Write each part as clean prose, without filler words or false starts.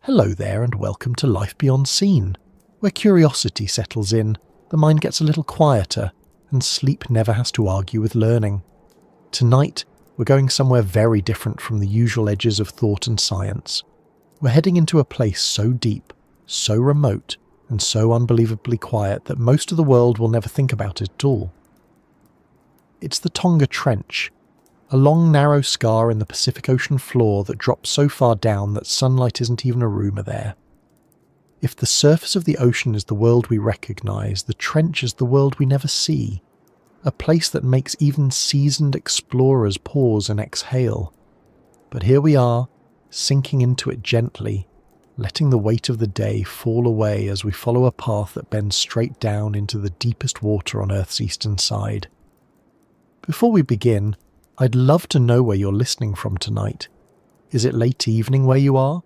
Hello there and welcome to Life Beyond Seen, where curiosity settles in, the mind gets a little quieter, and sleep never has to argue with learning. Tonight, we're going somewhere very different from the usual edges of thought and science. We're heading into a place so deep, so remote, and so unbelievably quiet that most of the world will never think about it at all. It's the Tonga Trench, a long narrow scar in the Pacific Ocean floor that drops so far down that sunlight isn't even a rumour there. If the surface of the ocean is the world we recognise, the trench is the world we never see, a place that makes even seasoned explorers pause and exhale. But here we are, sinking into it gently, letting the weight of the day fall away as we follow a path that bends straight down into the deepest water on Earth's eastern side. Before we begin, I'd love to know where you're listening from tonight. Is it late evening where you are?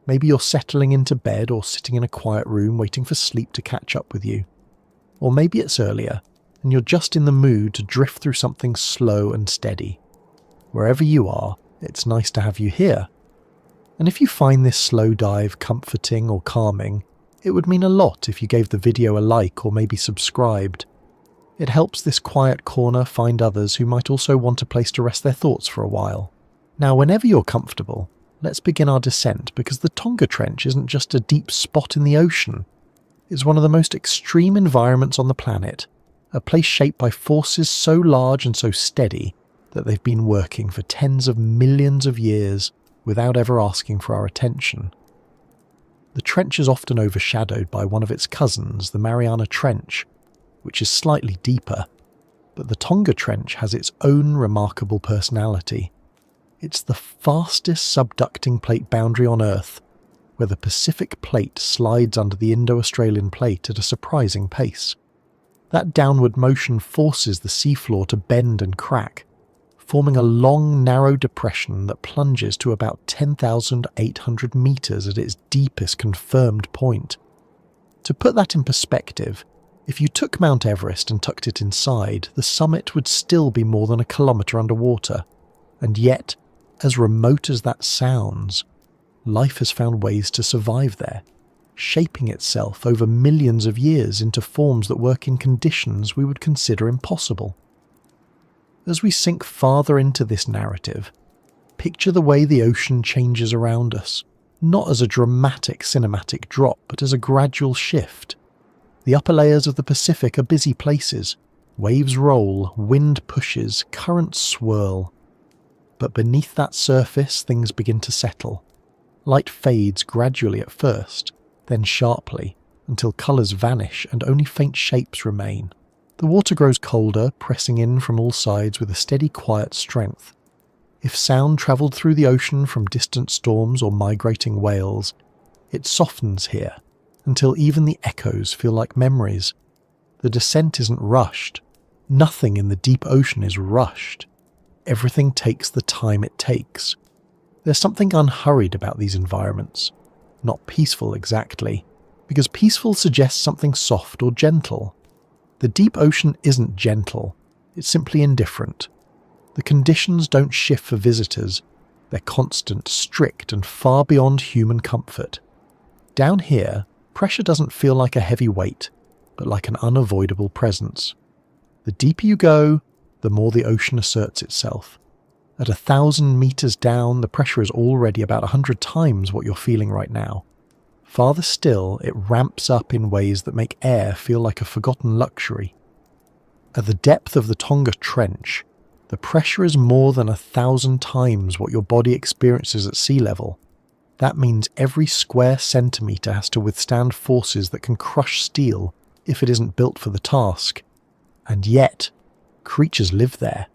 Maybe you're settling into bed or sitting in a quiet room waiting for sleep to catch up with you. Or maybe it's earlier, and you're just in the mood to drift through something slow and steady. Wherever you are, it's nice to have you here. And if you find this slow dive comforting or calming, it would mean a lot if you gave the video a like or maybe subscribed. It helps this quiet corner find others who might also want a place to rest their thoughts for a while. Now, whenever you're comfortable, let's begin our descent, because the Tonga Trench isn't just a deep spot in the ocean. It's one of the most extreme environments on the planet, a place shaped by forces so large and so steady that they've been working for tens of millions of years without ever asking for our attention. The trench is often overshadowed by one of its cousins, the Mariana Trench, which is slightly deeper, but the Tonga Trench has its own remarkable personality. It's the fastest subducting plate boundary on Earth, where the Pacific Plate slides under the Indo-Australian Plate at a surprising pace. That downward motion forces the seafloor to bend and crack, forming a long, narrow depression that plunges to about 10,800 metres at its deepest confirmed point. To put that in perspective, if you took Mount Everest and tucked it inside, the summit would still be more than a kilometre underwater. And yet, as remote as that sounds, life has found ways to survive there, shaping itself over millions of years into forms that work in conditions we would consider impossible. As we sink farther into this narrative, picture the way the ocean changes around us, not as a dramatic cinematic drop, but as a gradual shift. The upper layers of the Pacific are busy places. Waves roll, wind pushes, currents swirl. But beneath that surface, things begin to settle. Light fades gradually at first, then sharply, until colours vanish and only faint shapes remain. The water grows colder, pressing in from all sides with a steady, quiet strength. If sound travelled through the ocean from distant storms or migrating whales, it softens here, until even the echoes feel like memories. The descent isn't rushed. Nothing in the deep ocean is rushed. Everything takes the time it takes. There's something unhurried about these environments. Not peaceful exactly, because peaceful suggests something soft or gentle. The deep ocean isn't gentle, it's simply indifferent. The conditions don't shift for visitors. They're constant, strict, and far beyond human comfort. Down here, pressure doesn't feel like a heavy weight, but like an unavoidable presence. The deeper you go, the more the ocean asserts itself. At 1,000 metres down, the pressure is already about 100 times what you're feeling right now. Farther still, it ramps up in ways that make air feel like a forgotten luxury. At the depth of the Tonga Trench, the pressure is more than 1,000 times what your body experiences at sea level. That means every square centimetre has to withstand forces that can crush steel if it isn't built for the task. And yet, creatures live there.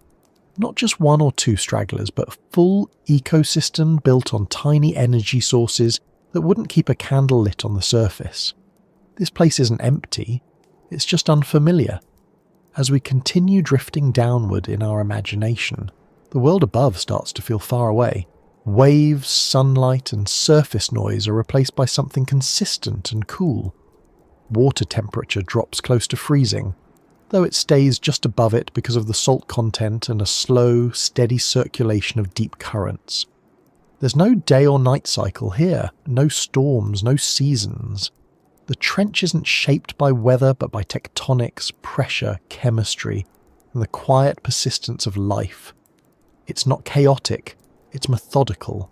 Not just one or two stragglers, but a full ecosystem built on tiny energy sources that wouldn't keep a candle lit on the surface. This place isn't empty, it's just unfamiliar. As we continue drifting downward in our imagination, the world above starts to feel far away. Waves, sunlight, and surface noise are replaced by something consistent and cool. Water temperature drops close to freezing, though it stays just above it because of the salt content and a slow, steady circulation of deep currents. There's no day or night cycle here, no storms, no seasons. The trench isn't shaped by weather but by tectonics, pressure, chemistry, and the quiet persistence of life. It's not chaotic, it's methodical.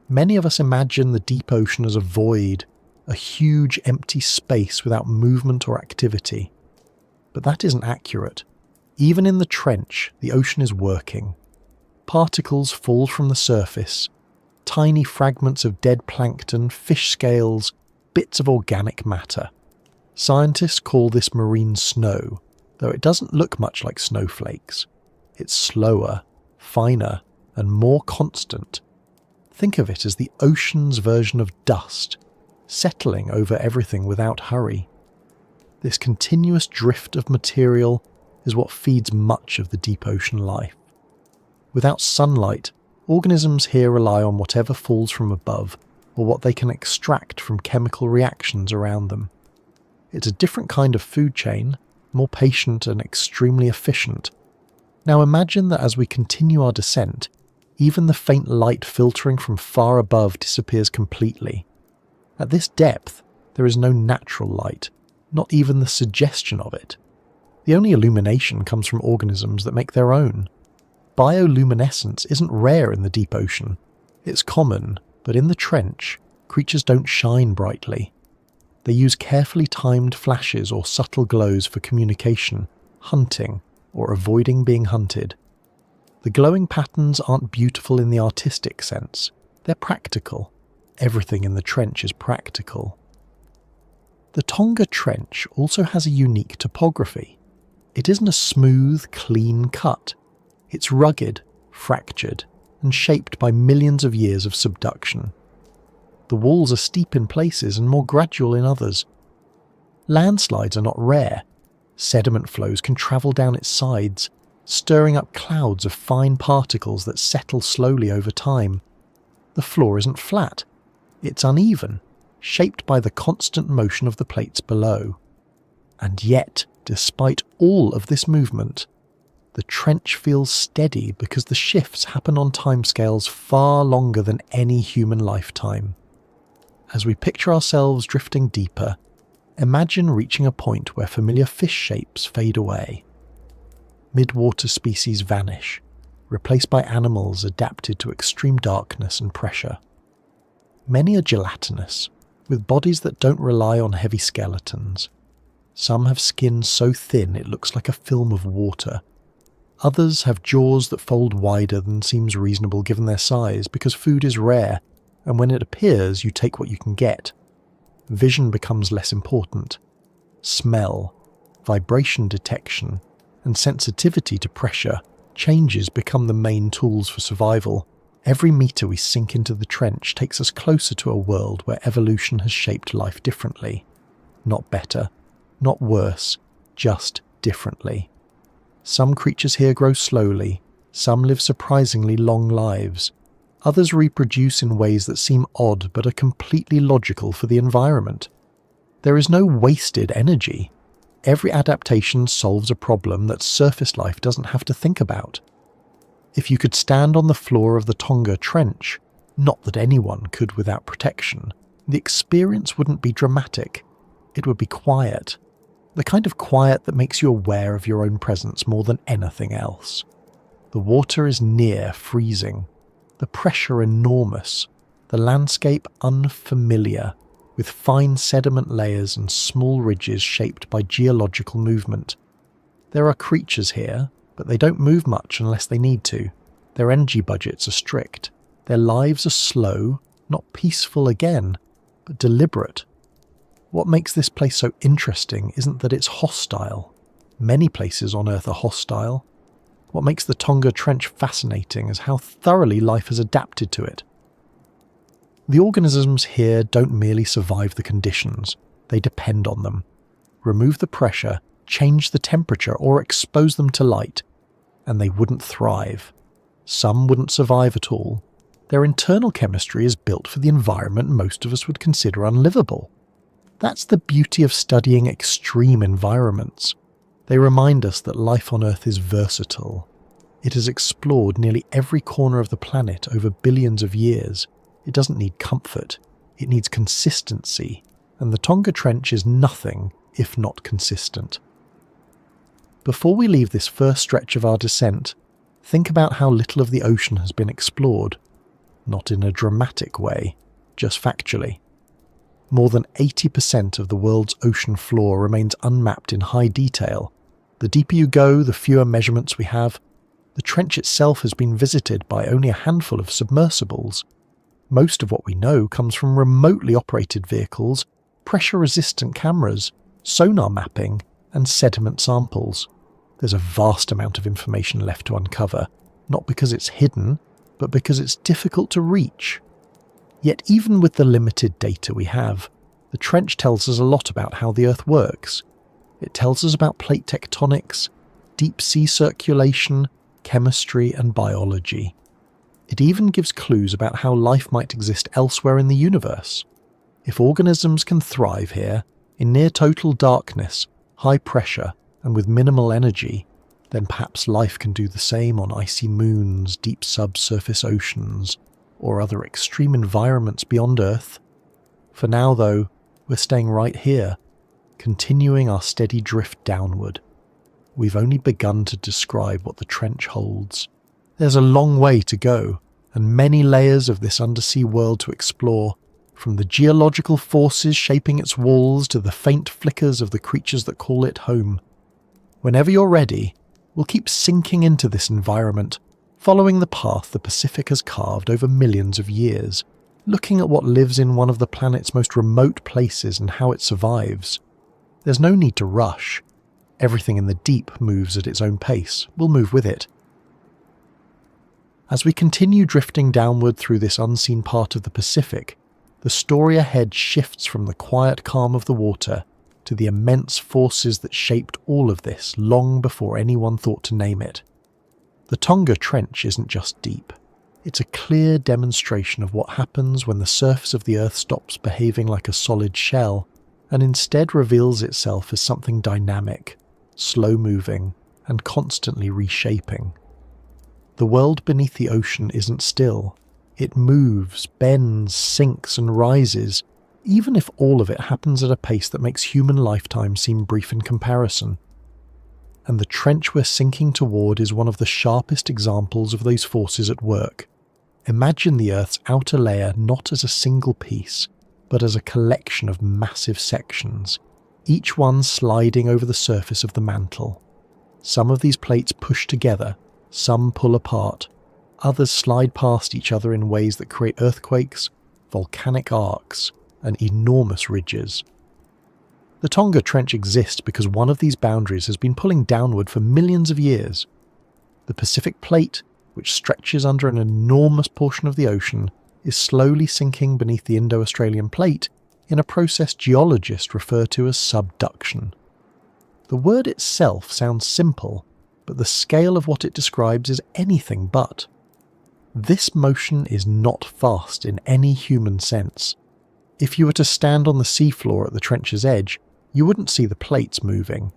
Many of us imagine the deep ocean as a void, a huge empty space without movement or activity. But that isn't accurate. Even in the trench, the ocean is working. Particles fall from the surface, tiny fragments of dead plankton, fish scales, bits of organic matter. Scientists call this marine snow, though it doesn't look much like snowflakes. It's slower, finer, and more constant. Think of it as the ocean's version of dust, settling over everything without hurry. This continuous drift of material is what feeds much of the deep ocean life. Without sunlight, organisms here rely on whatever falls from above or what they can extract from chemical reactions around them. It's a different kind of food chain, more patient and extremely efficient. Now imagine that as we continue our descent, even the faint light filtering from far above disappears completely. At this depth, there is no natural light, not even the suggestion of it. The only illumination comes from organisms that make their own. Bioluminescence isn't rare in the deep ocean. It's common, but in the trench, creatures don't shine brightly. They use carefully timed flashes or subtle glows for communication, hunting, or avoiding being hunted. The glowing patterns aren't beautiful in the artistic sense. They're practical. Everything in the trench is practical. The Tonga Trench also has a unique topography. It isn't a smooth, clean cut. It's rugged, fractured, and shaped by millions of years of subduction. The walls are steep in places and more gradual in others. Landslides are not rare. Sediment flows can travel down its sides, stirring up clouds of fine particles that settle slowly over time. The floor isn't flat. It's uneven, shaped by the constant motion of the plates below. And yet, despite all of this movement, the trench feels steady because the shifts happen on timescales far longer than any human lifetime. As we picture ourselves drifting deeper, imagine reaching a point where familiar fish shapes fade away. Midwater species vanish, replaced by animals adapted to extreme darkness and pressure. Many are gelatinous, with bodies that don't rely on heavy skeletons. Some have skin so thin it looks like a film of water. Others have jaws that fold wider than seems reasonable given their size because food is rare, and when it appears you take what you can get. Vision becomes less important. Smell, vibration detection, and sensitivity to pressure changes become the main tools for survival. Every meter we sink into the trench takes us closer to a world where evolution has shaped life differently. Not better, not worse, just differently. Some creatures here grow slowly, some live surprisingly long lives. Others reproduce in ways that seem odd but are completely logical for the environment. There is no wasted energy. Every adaptation solves a problem that surface life doesn't have to think about. If you could stand on the floor of the Tonga Trench, not that anyone could without protection, the experience wouldn't be dramatic. It would be quiet. The kind of quiet that makes you aware of your own presence more than anything else. The water is near freezing. The pressure enormous. The landscape unfamiliar, with fine sediment layers and small ridges shaped by geological movement. There are creatures here, but they don't move much unless they need to. Their energy budgets are strict. Their lives are slow, not peaceful again, but deliberate. What makes this place so interesting isn't that it's hostile. Many places on Earth are hostile. What makes the Tonga Trench fascinating is how thoroughly life has adapted to it. The organisms here don't merely survive the conditions, they depend on them. Remove the pressure, change the temperature, or expose them to light, and they wouldn't thrive. Some wouldn't survive at all. Their internal chemistry is built for the environment most of us would consider unlivable. That's the beauty of studying extreme environments. They remind us that life on Earth is versatile. It has explored nearly every corner of the planet over billions of years. It doesn't need comfort, it needs consistency, and the Tonga Trench is nothing if not consistent. Before we leave this first stretch of our descent, think about how little of the ocean has been explored. Not in a dramatic way, just factually. More than 80% of the world's ocean floor remains unmapped in high detail. The deeper you go, the fewer measurements we have. The trench itself has been visited by only a handful of submersibles. Most of what we know comes from remotely operated vehicles, pressure-resistant cameras, sonar mapping, and sediment samples. There's a vast amount of information left to uncover, not because it's hidden, but because it's difficult to reach. Yet even with the limited data we have, the trench tells us a lot about how the Earth works. It tells us about plate tectonics, deep sea circulation, chemistry and biology. It even gives clues about how life might exist elsewhere in the universe. If organisms can thrive here, in near total darkness, high pressure, and with minimal energy, then perhaps life can do the same on icy moons, deep subsurface oceans, or other extreme environments beyond Earth. For now, though, we're staying right here, continuing our steady drift downward. We've only begun to describe what the trench holds. There's a long way to go, and many layers of this undersea world to explore, from the geological forces shaping its walls to the faint flickers of the creatures that call it home. Whenever you're ready, we'll keep sinking into this environment, following the path the Pacific has carved over millions of years, looking at what lives in one of the planet's most remote places and how it survives. There's no need to rush. Everything in the deep moves at its own pace. We'll move with it. As we continue drifting downward through this unseen part of the Pacific, the story ahead shifts from the quiet calm of the water to the immense forces that shaped all of this long before anyone thought to name it. The Tonga Trench isn't just deep. It's a clear demonstration of what happens when the surface of the Earth stops behaving like a solid shell and instead reveals itself as something dynamic, slow-moving, and constantly reshaping. The world beneath the ocean isn't still. It moves, bends, sinks, and rises, even if all of it happens at a pace that makes human lifetime seem brief in comparison. And the trench we're sinking toward is one of the sharpest examples of those forces at work. Imagine the Earth's outer layer not as a single piece, but as a collection of massive sections, each one sliding over the surface of the mantle. Some of these plates push together, some pull apart, others slide past each other in ways that create earthquakes, volcanic arcs, and enormous ridges. The Tonga Trench exists because one of these boundaries has been pulling downward for millions of years. The Pacific Plate, which stretches under an enormous portion of the ocean, is slowly sinking beneath the Indo-Australian Plate in a process geologists refer to as subduction. The word itself sounds simple, but the scale of what it describes is anything but. This motion is not fast in any human sense. If you were to stand on the seafloor at the trench's edge, you wouldn't see the plates moving.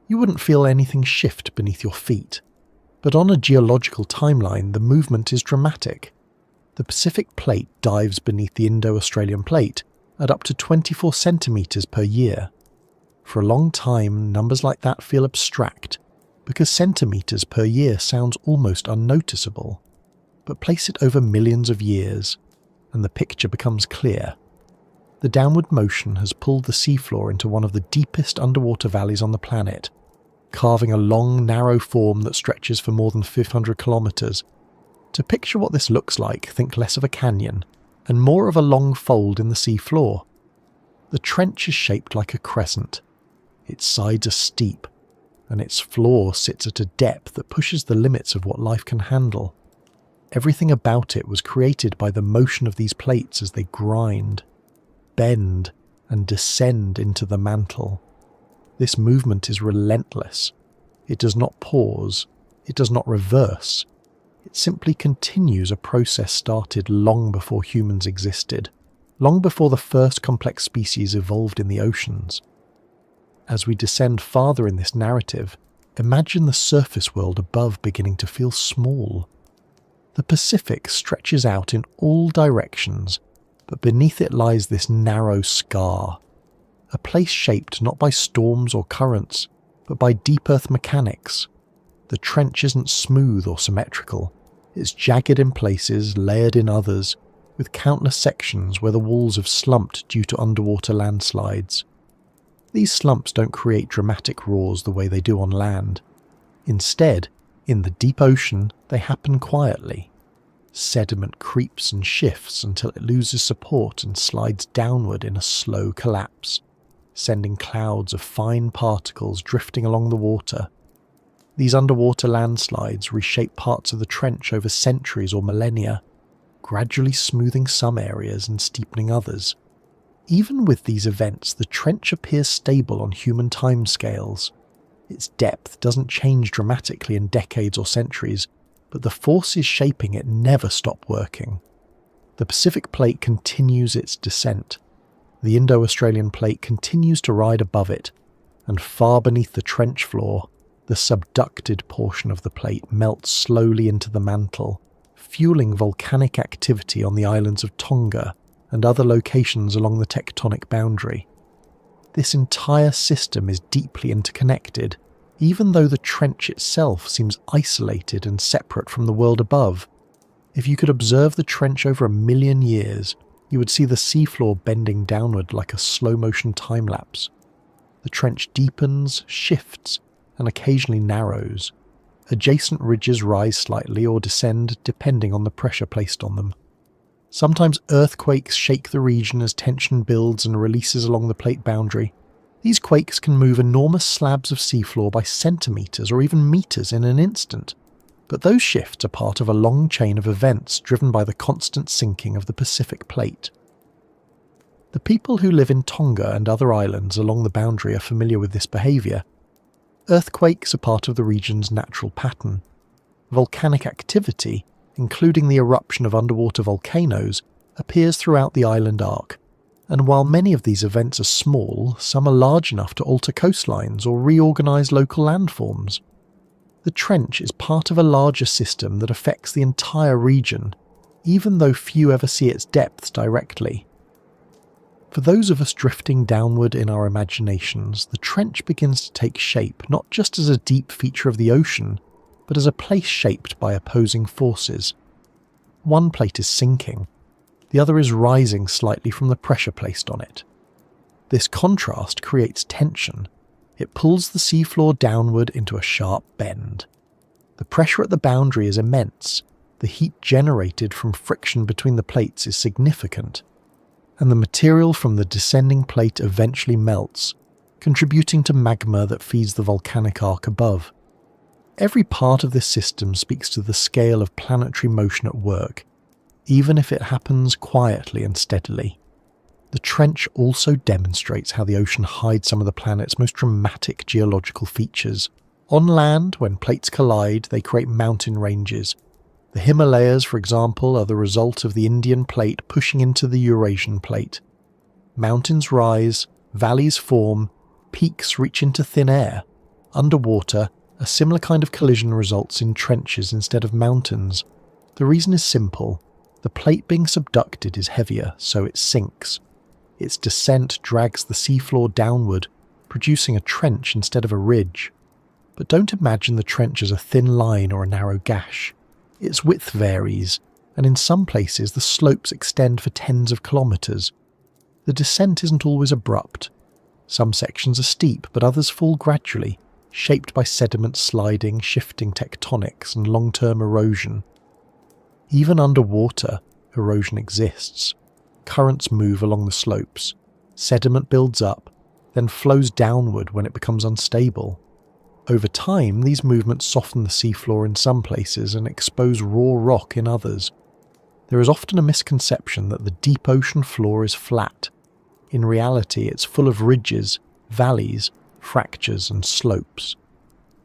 You wouldn't feel anything shift beneath your feet. But on a geological timeline, the movement is dramatic. The Pacific Plate dives beneath the Indo-Australian Plate at up to 24 centimetres per year. For a long time, numbers like that feel abstract, because centimetres per year sounds almost unnoticeable. But place it over millions of years, and the picture becomes clear. The downward motion has pulled the seafloor into one of the deepest underwater valleys on the planet, carving a long, narrow form that stretches for more than 500 kilometres. To picture what this looks like, think less of a canyon, and more of a long fold in the seafloor. The trench is shaped like a crescent. Its sides are steep, and its floor sits at a depth that pushes the limits of what life can handle. Everything about it was created by the motion of these plates as they grind, bend, and descend into the mantle. This movement is relentless. It does not pause. It does not reverse. It simply continues a process started long before humans existed, long before the first complex species evolved in the oceans. As we descend farther in this narrative, Imagine the surface world above beginning to feel small. The Pacific stretches out in all directions, but beneath it lies this narrow scar, a place shaped not by storms or currents, but by deep earth mechanics. The trench isn't smooth or symmetrical. It's jagged in places, layered in others, with countless sections where the walls have slumped due to underwater landslides. These slumps don't create dramatic roars the way they do on land. Instead, in the deep ocean, they happen quietly. Sediment creeps and shifts until it loses support and slides downward in a slow collapse, sending clouds of fine particles drifting along the water. These underwater landslides reshape parts of the trench over centuries or millennia, gradually smoothing some areas and steepening others. Even with these events, the trench appears stable on human timescales. Its depth doesn't change dramatically in decades or centuries, but the forces shaping it never stop working. The Pacific Plate continues its descent. The Indo-Australian Plate continues to ride above it, and far beneath the trench floor, the subducted portion of the plate melts slowly into the mantle, fueling volcanic activity on the islands of Tonga and other locations along the tectonic boundary. This entire system is deeply interconnected, even though the trench itself seems isolated and separate from the world above. If you could observe the trench over 1 million years, you would see the seafloor bending downward like a slow-motion time-lapse. The trench deepens, shifts, and occasionally narrows. Adjacent ridges rise slightly or descend depending on the pressure placed on them. Sometimes earthquakes shake the region as tension builds and releases along the plate boundary. These quakes can move enormous slabs of seafloor by centimetres or even metres in an instant, but those shifts are part of a long chain of events driven by the constant sinking of the Pacific Plate. The people who live in Tonga and other islands along the boundary are familiar with this behaviour. Earthquakes are part of the region's natural pattern. Volcanic activity, including the eruption of underwater volcanoes, appears throughout the island arc, and while many of these events are small, some are large enough to alter coastlines or reorganise local landforms. The trench is part of a larger system that affects the entire region, even though few ever see its depths directly. For those of us drifting downward in our imaginations, the trench begins to take shape not just as a deep feature of the ocean, but as a place shaped by opposing forces. One plate is sinking, the other is rising slightly from the pressure placed on it. This contrast creates tension. It pulls the seafloor downward into a sharp bend. The pressure at the boundary is immense, the heat generated from friction between the plates is significant, and the material from the descending plate eventually melts, contributing to magma that feeds the volcanic arc above. Every part of this system speaks to the scale of planetary motion at work, even if it happens quietly and steadily. The trench also demonstrates how the ocean hides some of the planet's most dramatic geological features. On land, when plates collide, they create mountain ranges. The Himalayas, for example, are the result of the Indian plate pushing into the Eurasian plate. Mountains rise, valleys form, peaks reach into thin air. Underwater, a similar kind of collision results in trenches instead of mountains. The reason is simple. The plate being subducted is heavier, so it sinks. Its descent drags the seafloor downward, producing a trench instead of a ridge. But don't imagine the trench as a thin line or a narrow gash. Its width varies, and in some places the slopes extend for tens of kilometres. The descent isn't always abrupt. Some sections are steep, but others fall gradually, shaped by sediment sliding, shifting tectonics, and long-term erosion. Even underwater, erosion exists. Currents move along the slopes. Sediment builds up, then flows downward when it becomes unstable. Over time, these movements soften the seafloor in some places and expose raw rock in others. There is often a misconception that the deep ocean floor is flat. In reality, it's full of ridges, valleys, fractures and slopes.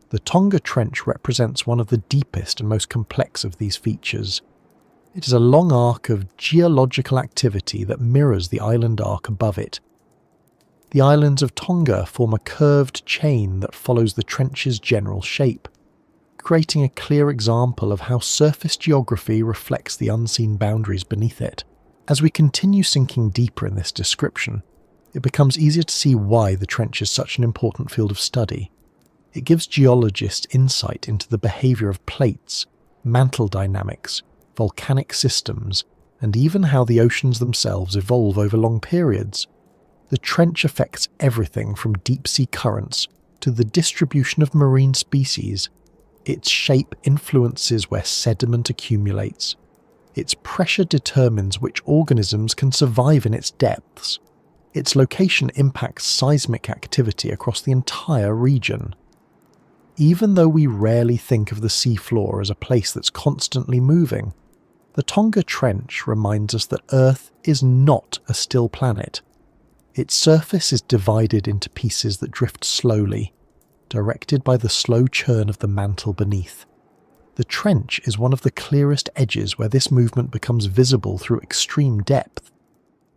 The Tonga Trench represents one of the deepest and most complex of these features. It is a long arc of geological activity that mirrors the island arc above it. The islands of Tonga form a curved chain that follows the trench's general shape, creating a clear example of how surface geography reflects the unseen boundaries beneath it. As we continue sinking deeper in this description, it becomes easier to see why the trench is such an important field of study. It gives geologists insight into the behaviour of plates, mantle dynamics, volcanic systems, and even how the oceans themselves evolve over long periods. The trench affects everything from deep-sea currents to the distribution of marine species. Its shape influences where sediment accumulates. Its pressure determines which organisms can survive in its depths. Its location impacts seismic activity across the entire region. Even though we rarely think of the seafloor as a place that's constantly moving, the Tonga Trench reminds us that Earth is not a still planet. Its surface is divided into pieces that drift slowly, directed by the slow churn of the mantle beneath. The trench is one of the clearest edges where this movement becomes visible through extreme depth.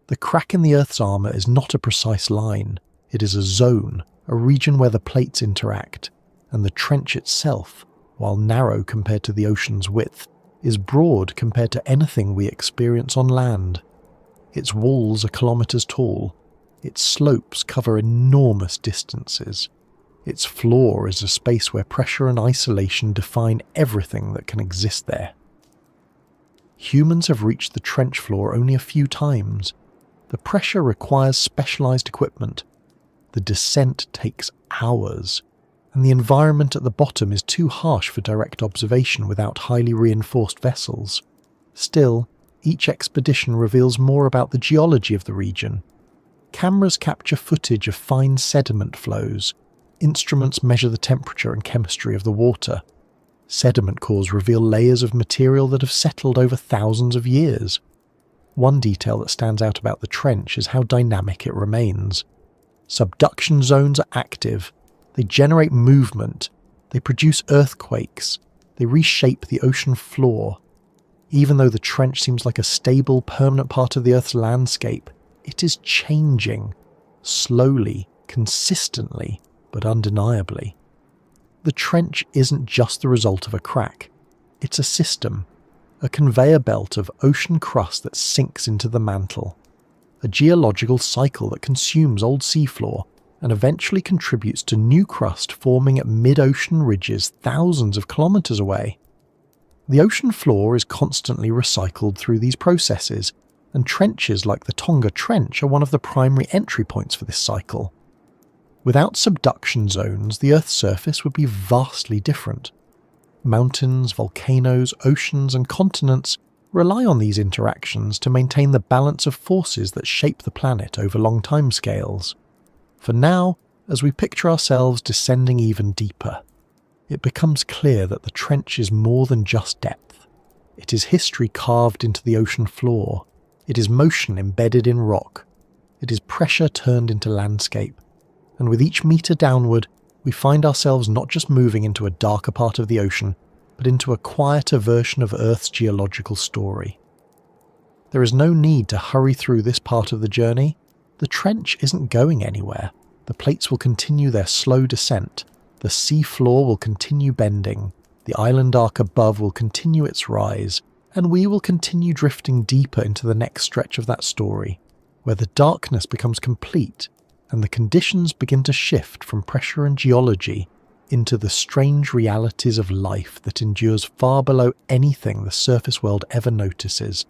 The crack in the Earth's armour is not a precise line, it is a zone, a region where the plates interact, and the trench itself, while narrow compared to the ocean's width, is broad compared to anything we experience on land. Its walls are kilometres tall, its slopes cover enormous distances. Its floor is a space where pressure and isolation define everything that can exist there. Humans have reached the trench floor only a few times. The pressure requires specialised equipment. The descent takes hours, and the environment at the bottom is too harsh for direct observation without highly reinforced vessels. Still, each expedition reveals more about the geology of the region. Cameras capture footage of fine sediment flows. Instruments measure the temperature and chemistry of the water. Sediment cores reveal layers of material that have settled over thousands of years. One detail that stands out about the trench is how dynamic it remains. Subduction zones are active. They generate movement. They produce earthquakes. They reshape the ocean floor. Even though the trench seems like a stable, permanent part of the Earth's landscape, it is changing. Slowly, consistently, but undeniably. The trench isn't just the result of a crack. It's a system, a conveyor belt of ocean crust that sinks into the mantle, a geological cycle that consumes old seafloor and eventually contributes to new crust forming at mid-ocean ridges thousands of kilometres away. The ocean floor is constantly recycled through these processes, and trenches like the Tonga Trench are one of the primary entry points for this cycle. Without subduction zones, the Earth's surface would be vastly different. Mountains, volcanoes, oceans, and continents rely on these interactions to maintain the balance of forces that shape the planet over long timescales. For now, as we picture ourselves descending even deeper, it becomes clear that the trench is more than just depth. It is history carved into the ocean floor. It is motion embedded in rock. It is pressure turned into landscape. And with each metre downward, we find ourselves not just moving into a darker part of the ocean, but into a quieter version of Earth's geological story. There is no need to hurry through this part of the journey. The trench isn't going anywhere. The plates will continue their slow descent. The sea floor will continue bending. The island arc above will continue its rise. And we will continue drifting deeper into the next stretch of that story, where the darkness becomes complete and the conditions begin to shift from pressure and geology into the strange realities of life that endures far below anything the surface world ever notices.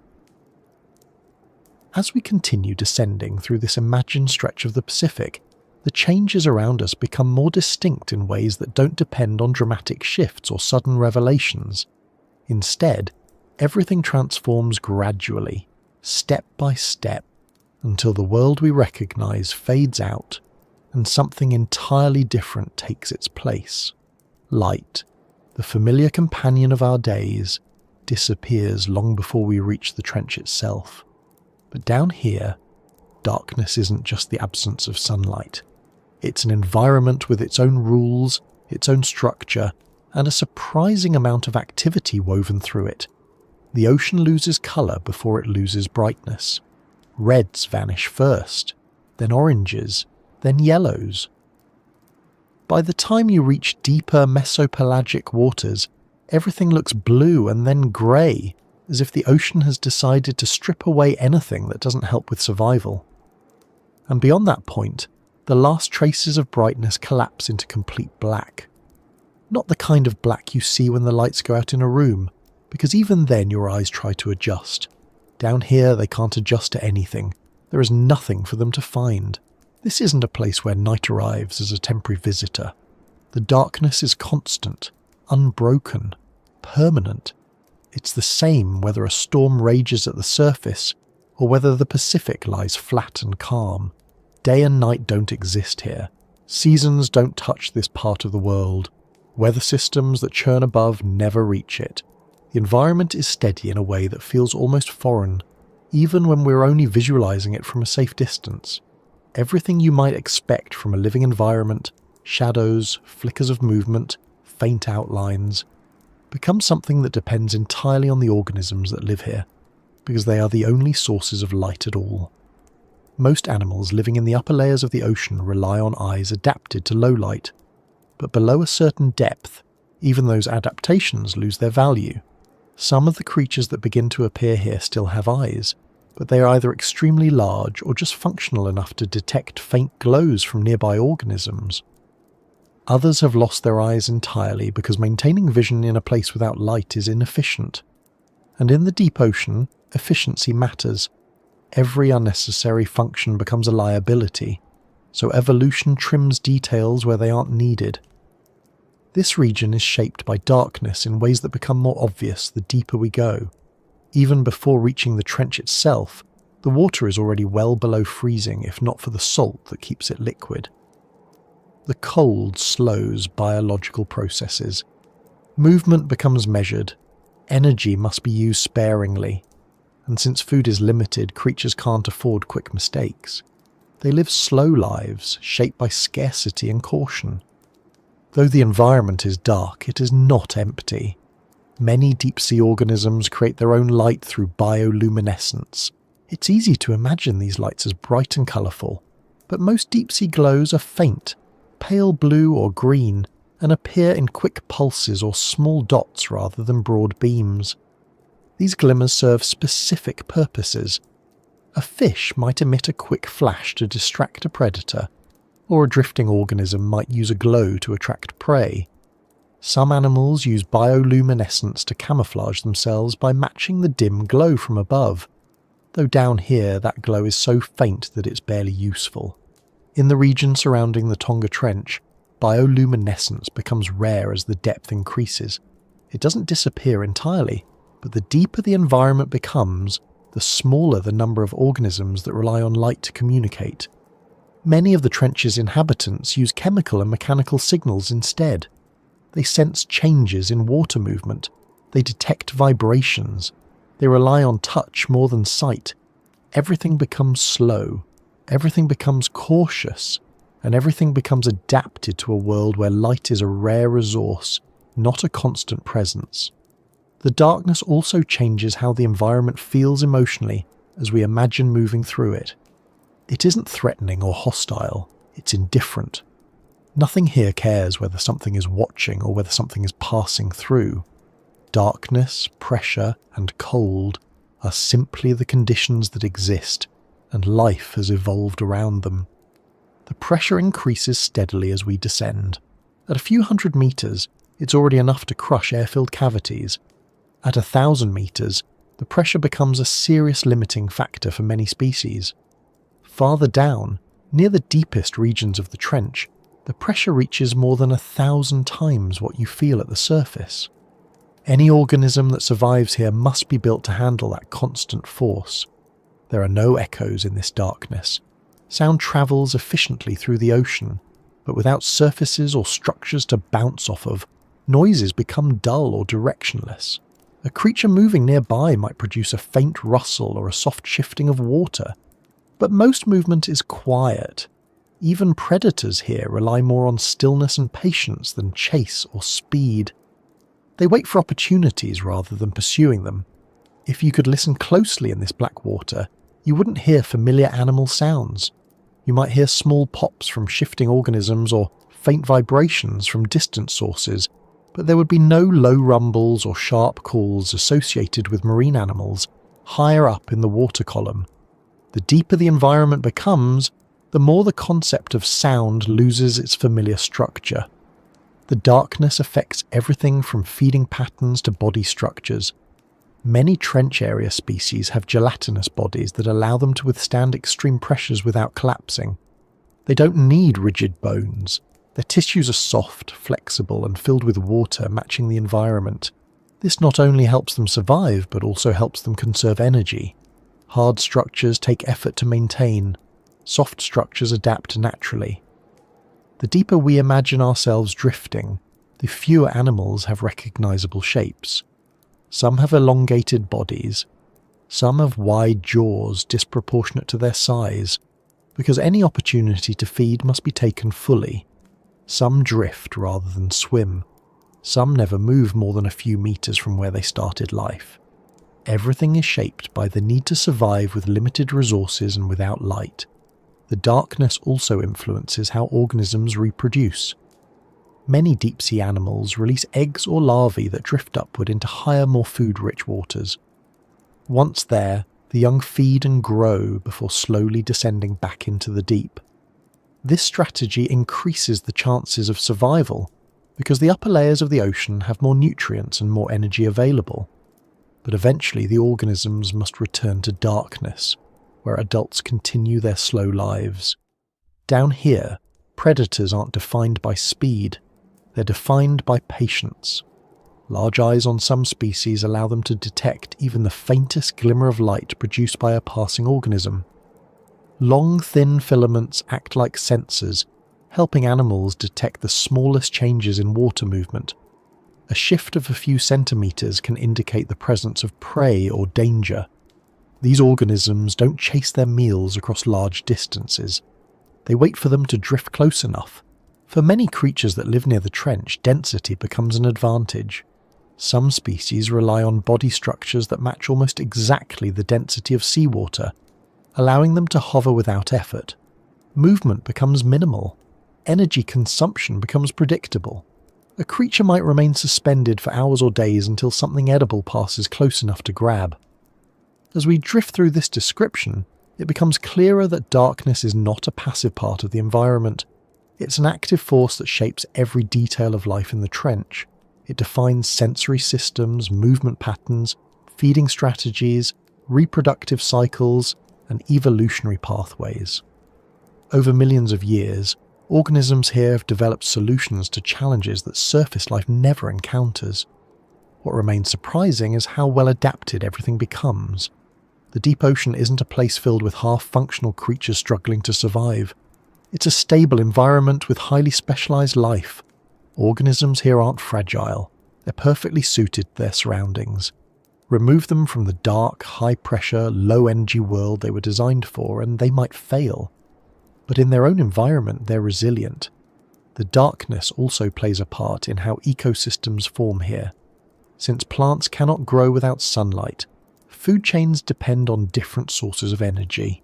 As we continue descending through this imagined stretch of the Pacific, the changes around us become more distinct in ways that don't depend on dramatic shifts or sudden revelations. Instead, everything transforms gradually, step by step, until the world we recognise fades out and something entirely different takes its place. Light, the familiar companion of our days, disappears long before we reach the trench itself. But down here, darkness isn't just the absence of sunlight. It's an environment with its own rules, its own structure, and a surprising amount of activity woven through it. The ocean loses colour before it loses brightness. Reds vanish first, then oranges, then yellows. By the time you reach deeper mesopelagic waters, everything looks blue and then grey, as if the ocean has decided to strip away anything that doesn't help with survival. And beyond that point, the last traces of brightness collapse into complete black. Not the kind of black you see when the lights go out in a room, because even then your eyes try to adjust. Down here they can't adjust to anything. There is nothing for them to find. This isn't a place where night arrives as a temporary visitor. The darkness is constant, unbroken, permanent. It's the same whether a storm rages at the surface or whether the Pacific lies flat and calm. Day and night don't exist here. Seasons don't touch this part of the world. Weather systems that churn above never reach it. The environment is steady in a way that feels almost foreign, even when we're only visualizing it from a safe distance. Everything you might expect from a living environment, shadows, flickers of movement, faint outlines, becomes something that depends entirely on the organisms that live here, because they are the only sources of light at all. Most animals living in the upper layers of the ocean rely on eyes adapted to low light, but below a certain depth, even those adaptations lose their value. Some of the creatures that begin to appear here still have eyes, but they are either extremely large or just functional enough to detect faint glows from nearby organisms. Others have lost their eyes entirely because maintaining vision in a place without light is inefficient. And in the deep ocean, efficiency matters. Every unnecessary function becomes a liability, so evolution trims details where they aren't needed. This region is shaped by darkness in ways that become more obvious the deeper we go. Even before reaching the trench itself, the water is already well below freezing if not for the salt that keeps it liquid. The cold slows biological processes. Movement becomes measured. Energy must be used sparingly. And since food is limited, creatures can't afford quick mistakes. They live slow lives, shaped by scarcity and caution. Though the environment is dark, it is not empty. Many deep-sea organisms create their own light through bioluminescence. It's easy to imagine these lights as bright and colourful, but most deep-sea glows are faint, pale blue or green, and appear in quick pulses or small dots rather than broad beams. These glimmers serve specific purposes. A fish might emit a quick flash to distract a predator, or a drifting organism might use a glow to attract prey. Some animals use bioluminescence to camouflage themselves by matching the dim glow from above, though down here that glow is so faint that it's barely useful. In the region surrounding the Tonga Trench, bioluminescence becomes rare as the depth increases. It doesn't disappear entirely, but the deeper the environment becomes, the smaller the number of organisms that rely on light to communicate. Many of the trench's inhabitants use chemical and mechanical signals instead. They sense changes in water movement. They detect vibrations. They rely on touch more than sight. Everything becomes slow. Everything becomes cautious. And everything becomes adapted to a world where light is a rare resource, not a constant presence. The darkness also changes how the environment feels emotionally as we imagine moving through it. It isn't threatening or hostile, it's indifferent. Nothing here cares whether something is watching or whether something is passing through. Darkness, pressure, and cold are simply the conditions that exist, and life has evolved around them. The pressure increases steadily as we descend. At a few hundred meters, it's already enough to crush air-filled cavities. At 1,000 meters, the pressure becomes a serious limiting factor for many species. Farther down, near the deepest regions of the trench, the pressure reaches more than 1,000 times what you feel at the surface. Any organism that survives here must be built to handle that constant force. There are no echoes in this darkness. Sound travels efficiently through the ocean, but without surfaces or structures to bounce off of, noises become dull or directionless. A creature moving nearby might produce a faint rustle or a soft shifting of water, but most movement is quiet. Even predators here rely more on stillness and patience than chase or speed. They wait for opportunities rather than pursuing them. If you could listen closely in this black water, you wouldn't hear familiar animal sounds. You might hear small pops from shifting organisms or faint vibrations from distant sources, but there would be no low rumbles or sharp calls associated with marine animals higher up in the water column. The deeper the environment becomes, the more the concept of sound loses its familiar structure. The darkness affects everything from feeding patterns to body structures. Many trench area species have gelatinous bodies that allow them to withstand extreme pressures without collapsing. They don't need rigid bones. Their tissues are soft, flexible, and filled with water matching the environment. This not only helps them survive, but also helps them conserve energy. Hard structures take effort to maintain. Soft structures adapt naturally. The deeper we imagine ourselves drifting, the fewer animals have recognizable shapes. Some have elongated bodies. Some have wide jaws disproportionate to their size, because any opportunity to feed must be taken fully. Some drift rather than swim. Some never move more than a few meters from where they started life. Everything is shaped by the need to survive with limited resources and without light. The darkness also influences how organisms reproduce. Many deep-sea animals release eggs or larvae that drift upward into higher, more food-rich waters. Once there, the young feed and grow before slowly descending back into the deep. This strategy increases the chances of survival because the upper layers of the ocean have more nutrients and more energy available. But eventually the organisms must return to darkness, where adults continue their slow lives. Down here, predators aren't defined by speed, they're defined by patience. Large eyes on some species allow them to detect even the faintest glimmer of light produced by a passing organism. Long, thin filaments act like sensors, helping animals detect the smallest changes in water movement. A shift of a few centimeters can indicate the presence of prey or danger. These organisms don't chase their meals across large distances. They wait for them to drift close enough. For many creatures that live near the trench, density becomes an advantage. Some species rely on body structures that match almost exactly the density of seawater, allowing them to hover without effort. Movement becomes minimal. Energy consumption becomes predictable. A creature might remain suspended for hours or days until something edible passes close enough to grab. As we drift through this description, it becomes clearer that darkness is not a passive part of the environment. It's an active force that shapes every detail of life in the trench. It defines sensory systems, movement patterns, feeding strategies, reproductive cycles, and evolutionary pathways. Over millions of years, organisms here have developed solutions to challenges that surface life never encounters. What remains surprising is how well adapted everything becomes. The deep ocean isn't a place filled with half-functional creatures struggling to survive. It's a stable environment with highly specialized life. Organisms here aren't fragile. They're perfectly suited to their surroundings. Remove them from the dark, high-pressure, low-energy world they were designed for, and they might fail. But in their own environment, they're resilient. The darkness also plays a part in how ecosystems form here. Since plants cannot grow without sunlight, food chains depend on different sources of energy.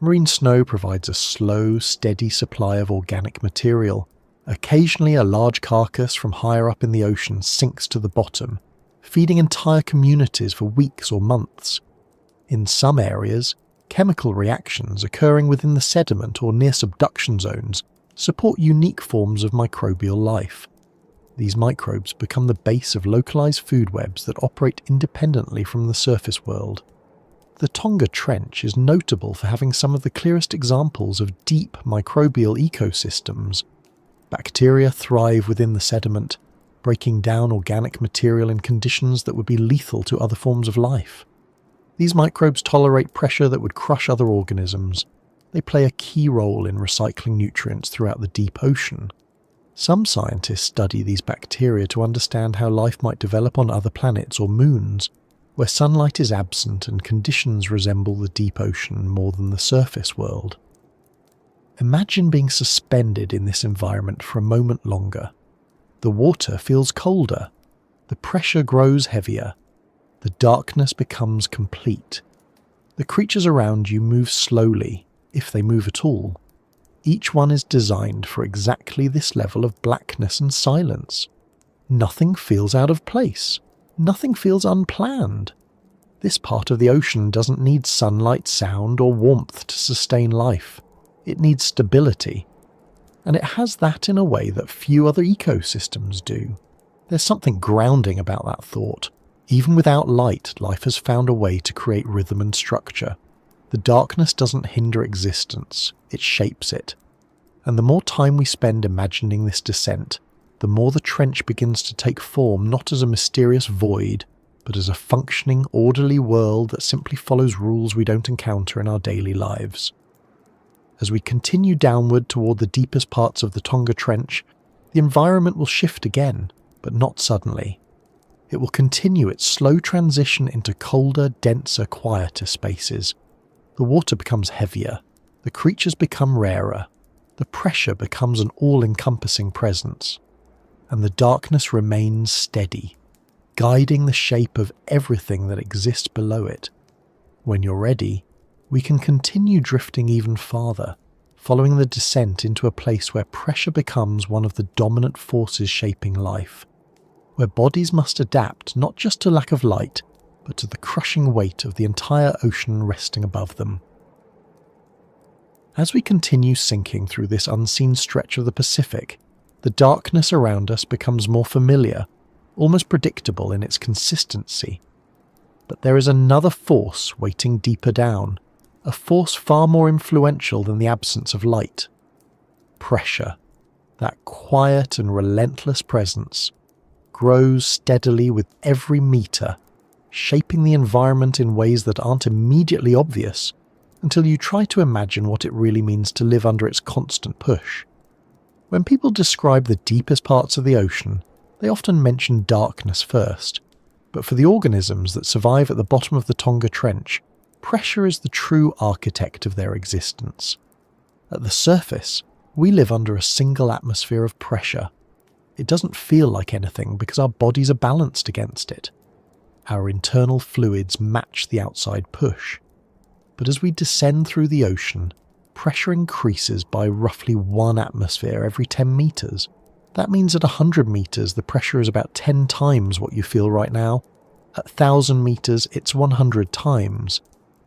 Marine snow provides a slow, steady supply of organic material. Occasionally, a large carcass from higher up in the ocean sinks to the bottom, feeding entire communities for weeks or months. In some areas, chemical reactions occurring within the sediment or near subduction zones support unique forms of microbial life. These microbes become the base of localized food webs that operate independently from the surface world. The Tonga Trench is notable for having some of the clearest examples of deep microbial ecosystems. Bacteria thrive within the sediment, breaking down organic material in conditions that would be lethal to other forms of life. These microbes tolerate pressure that would crush other organisms. They play a key role in recycling nutrients throughout the deep ocean. Some scientists study these bacteria to understand how life might develop on other planets or moons, where sunlight is absent and conditions resemble the deep ocean more than the surface world. Imagine being suspended in this environment for a moment longer. The water feels colder. The pressure grows heavier. The darkness becomes complete. The creatures around you move slowly, if they move at all. Each one is designed for exactly this level of blackness and silence. Nothing feels out of place. Nothing feels unplanned. This part of the ocean doesn't need sunlight, sound, or warmth to sustain life. It needs stability. And it has that in a way that few other ecosystems do. There's something grounding about that thought. Even without light, life has found a way to create rhythm and structure. The darkness doesn't hinder existence, it shapes it. And the more time we spend imagining this descent, the more the trench begins to take form not as a mysterious void, but as a functioning, orderly world that simply follows rules we don't encounter in our daily lives. As we continue downward toward the deepest parts of the Tonga Trench, the environment will shift again, but not suddenly. It will continue its slow transition into colder, denser, quieter spaces. The water becomes heavier, the creatures become rarer, the pressure becomes an all-encompassing presence, and the darkness remains steady, guiding the shape of everything that exists below it. When you're ready, we can continue drifting even farther, following the descent into a place where pressure becomes one of the dominant forces shaping life, where bodies must adapt not just to lack of light, but to the crushing weight of the entire ocean resting above them. As we continue sinking through this unseen stretch of the Pacific, the darkness around us becomes more familiar, almost predictable in its consistency. But there is another force waiting deeper down, a force far more influential than the absence of light. Pressure, that quiet and relentless presence, grows steadily with every meter, shaping the environment in ways that aren't immediately obvious until you try to imagine what it really means to live under its constant push. When people describe the deepest parts of the ocean, they often mention darkness first, but for the organisms that survive at the bottom of the Tonga Trench, pressure is the true architect of their existence. At the surface, we live under a single atmosphere of pressure. It doesn't feel like anything because our bodies are balanced against it. Our internal fluids match the outside push. But as we descend through the ocean, pressure increases by roughly 1 atmosphere every 10 meters. That means at 100 meters the pressure is about 10 times what you feel right now. At 1,000 meters it's 100 times.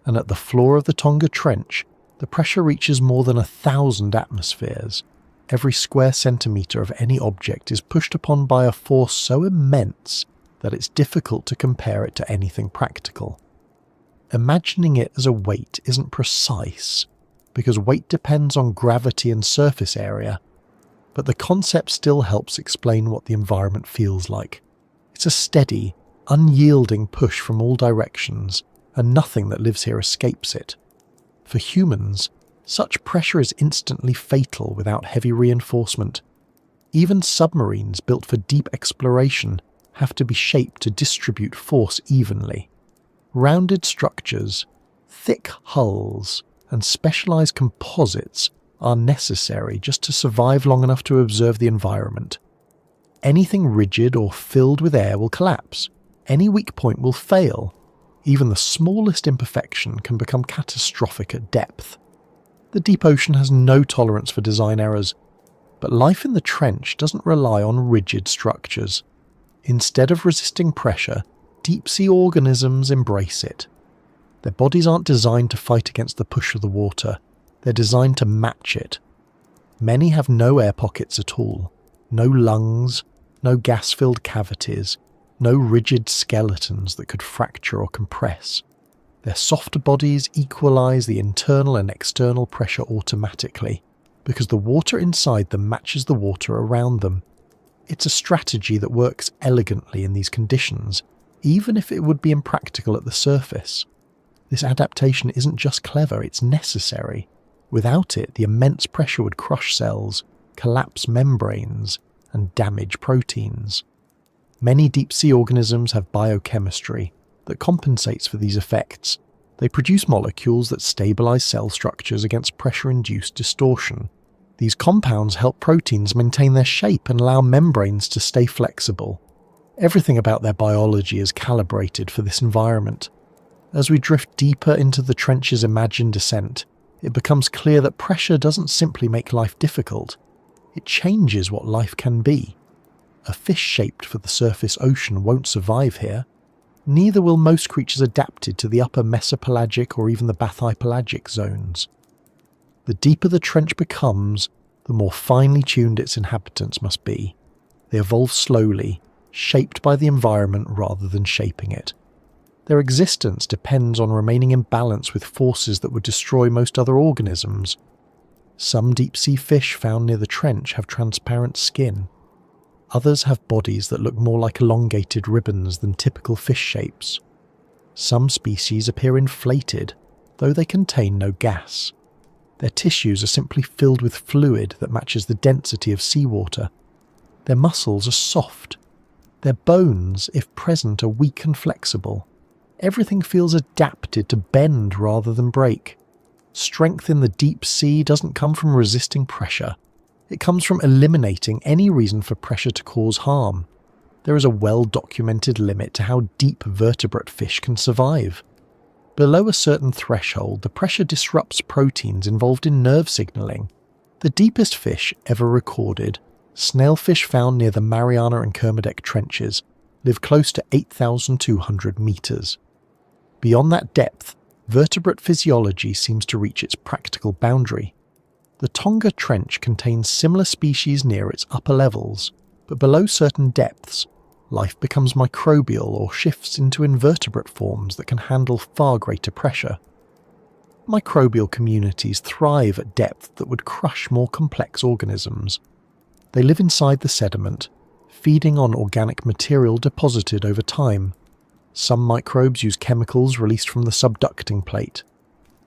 And at the floor of the Tonga Trench, the pressure reaches more than 1,000 atmospheres. Every square centimetre of any object is pushed upon by a force so immense that it's difficult to compare it to anything practical. Imagining it as a weight isn't precise, because weight depends on gravity and surface area, but the concept still helps explain what the environment feels like. It's a steady, unyielding push from all directions, and nothing that lives here escapes it. For humans, such pressure is instantly fatal without heavy reinforcement. Even submarines built for deep exploration have to be shaped to distribute force evenly. Rounded structures, thick hulls, and specialized composites are necessary just to survive long enough to observe the environment. Anything rigid or filled with air will collapse. Any weak point will fail. Even the smallest imperfection can become catastrophic at depth. The deep ocean has no tolerance for design errors, but life in the trench doesn't rely on rigid structures. Instead of resisting pressure, deep-sea organisms embrace it. Their bodies aren't designed to fight against the push of the water, they're designed to match it. Many have no air pockets at all, no lungs, no gas-filled cavities, no rigid skeletons that could fracture or compress. Their softer bodies equalize the internal and external pressure automatically, because the water inside them matches the water around them. It's a strategy that works elegantly in these conditions, even if it would be impractical at the surface. This adaptation isn't just clever, it's necessary. Without it, the immense pressure would crush cells, collapse membranes, and damage proteins. Many deep-sea organisms have biochemistry that compensates for these effects. They produce molecules that stabilize cell structures against pressure-induced distortion. These compounds help proteins maintain their shape and allow membranes to stay flexible. Everything about their biology is calibrated for this environment. As we drift deeper into the trench's imagined descent, it becomes clear that pressure doesn't simply make life difficult, it changes what life can be. A fish shaped for the surface ocean won't survive here. Neither will most creatures adapted to the upper mesopelagic or even the bathypelagic zones. The deeper the trench becomes, the more finely tuned its inhabitants must be. They evolve slowly, shaped by the environment rather than shaping it. Their existence depends on remaining in balance with forces that would destroy most other organisms. Some deep-sea fish found near the trench have transparent skin. Others have bodies that look more like elongated ribbons than typical fish shapes. Some species appear inflated, though they contain no gas. Their tissues are simply filled with fluid that matches the density of seawater. Their muscles are soft. Their bones, if present, are weak and flexible. Everything feels adapted to bend rather than break. Strength in the deep sea doesn't come from resisting pressure. It comes from eliminating any reason for pressure to cause harm. There is a well-documented limit to how deep vertebrate fish can survive. Below a certain threshold, the pressure disrupts proteins involved in nerve signaling. The deepest fish ever recorded, snailfish found near the Mariana and Kermadec trenches, live close to 8,200 meters. Beyond that depth, vertebrate physiology seems to reach its practical boundary. The Tonga Trench contains similar species near its upper levels, but below certain depths, life becomes microbial or shifts into invertebrate forms that can handle far greater pressure. Microbial communities thrive at depth that would crush more complex organisms. They live inside the sediment, feeding on organic material deposited over time. Some microbes use chemicals released from the subducting plate.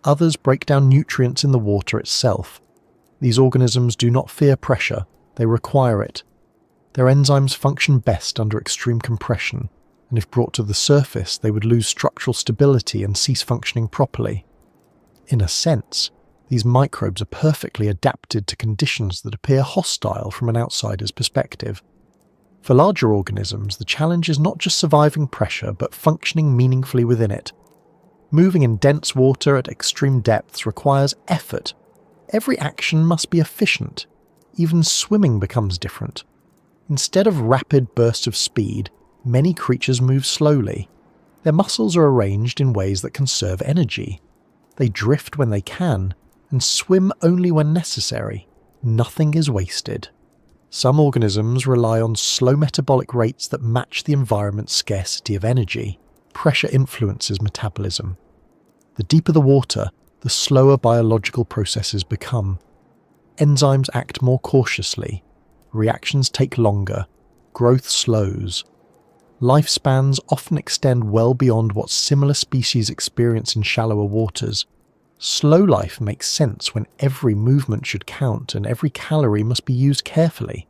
Others break down nutrients in the water itself. These organisms do not fear pressure, they require it. Their enzymes function best under extreme compression, and if brought to the surface they would lose structural stability and cease functioning properly. In a sense, these microbes are perfectly adapted to conditions that appear hostile from an outsider's perspective. For larger organisms, the challenge is not just surviving pressure, but functioning meaningfully within it. Moving in dense water at extreme depths requires effort. Every action must be efficient. Even swimming becomes different. Instead of rapid bursts of speed, many creatures move slowly. Their muscles are arranged in ways that conserve energy. They drift when they can, and swim only when necessary. Nothing is wasted. Some organisms rely on slow metabolic rates that match the environment's scarcity of energy. Pressure influences metabolism. The deeper the water, the slower biological processes become. Enzymes act more cautiously. Reactions take longer. Growth slows. Lifespans often extend well beyond what similar species experience in shallower waters. Slow life makes sense when every movement should count and every calorie must be used carefully.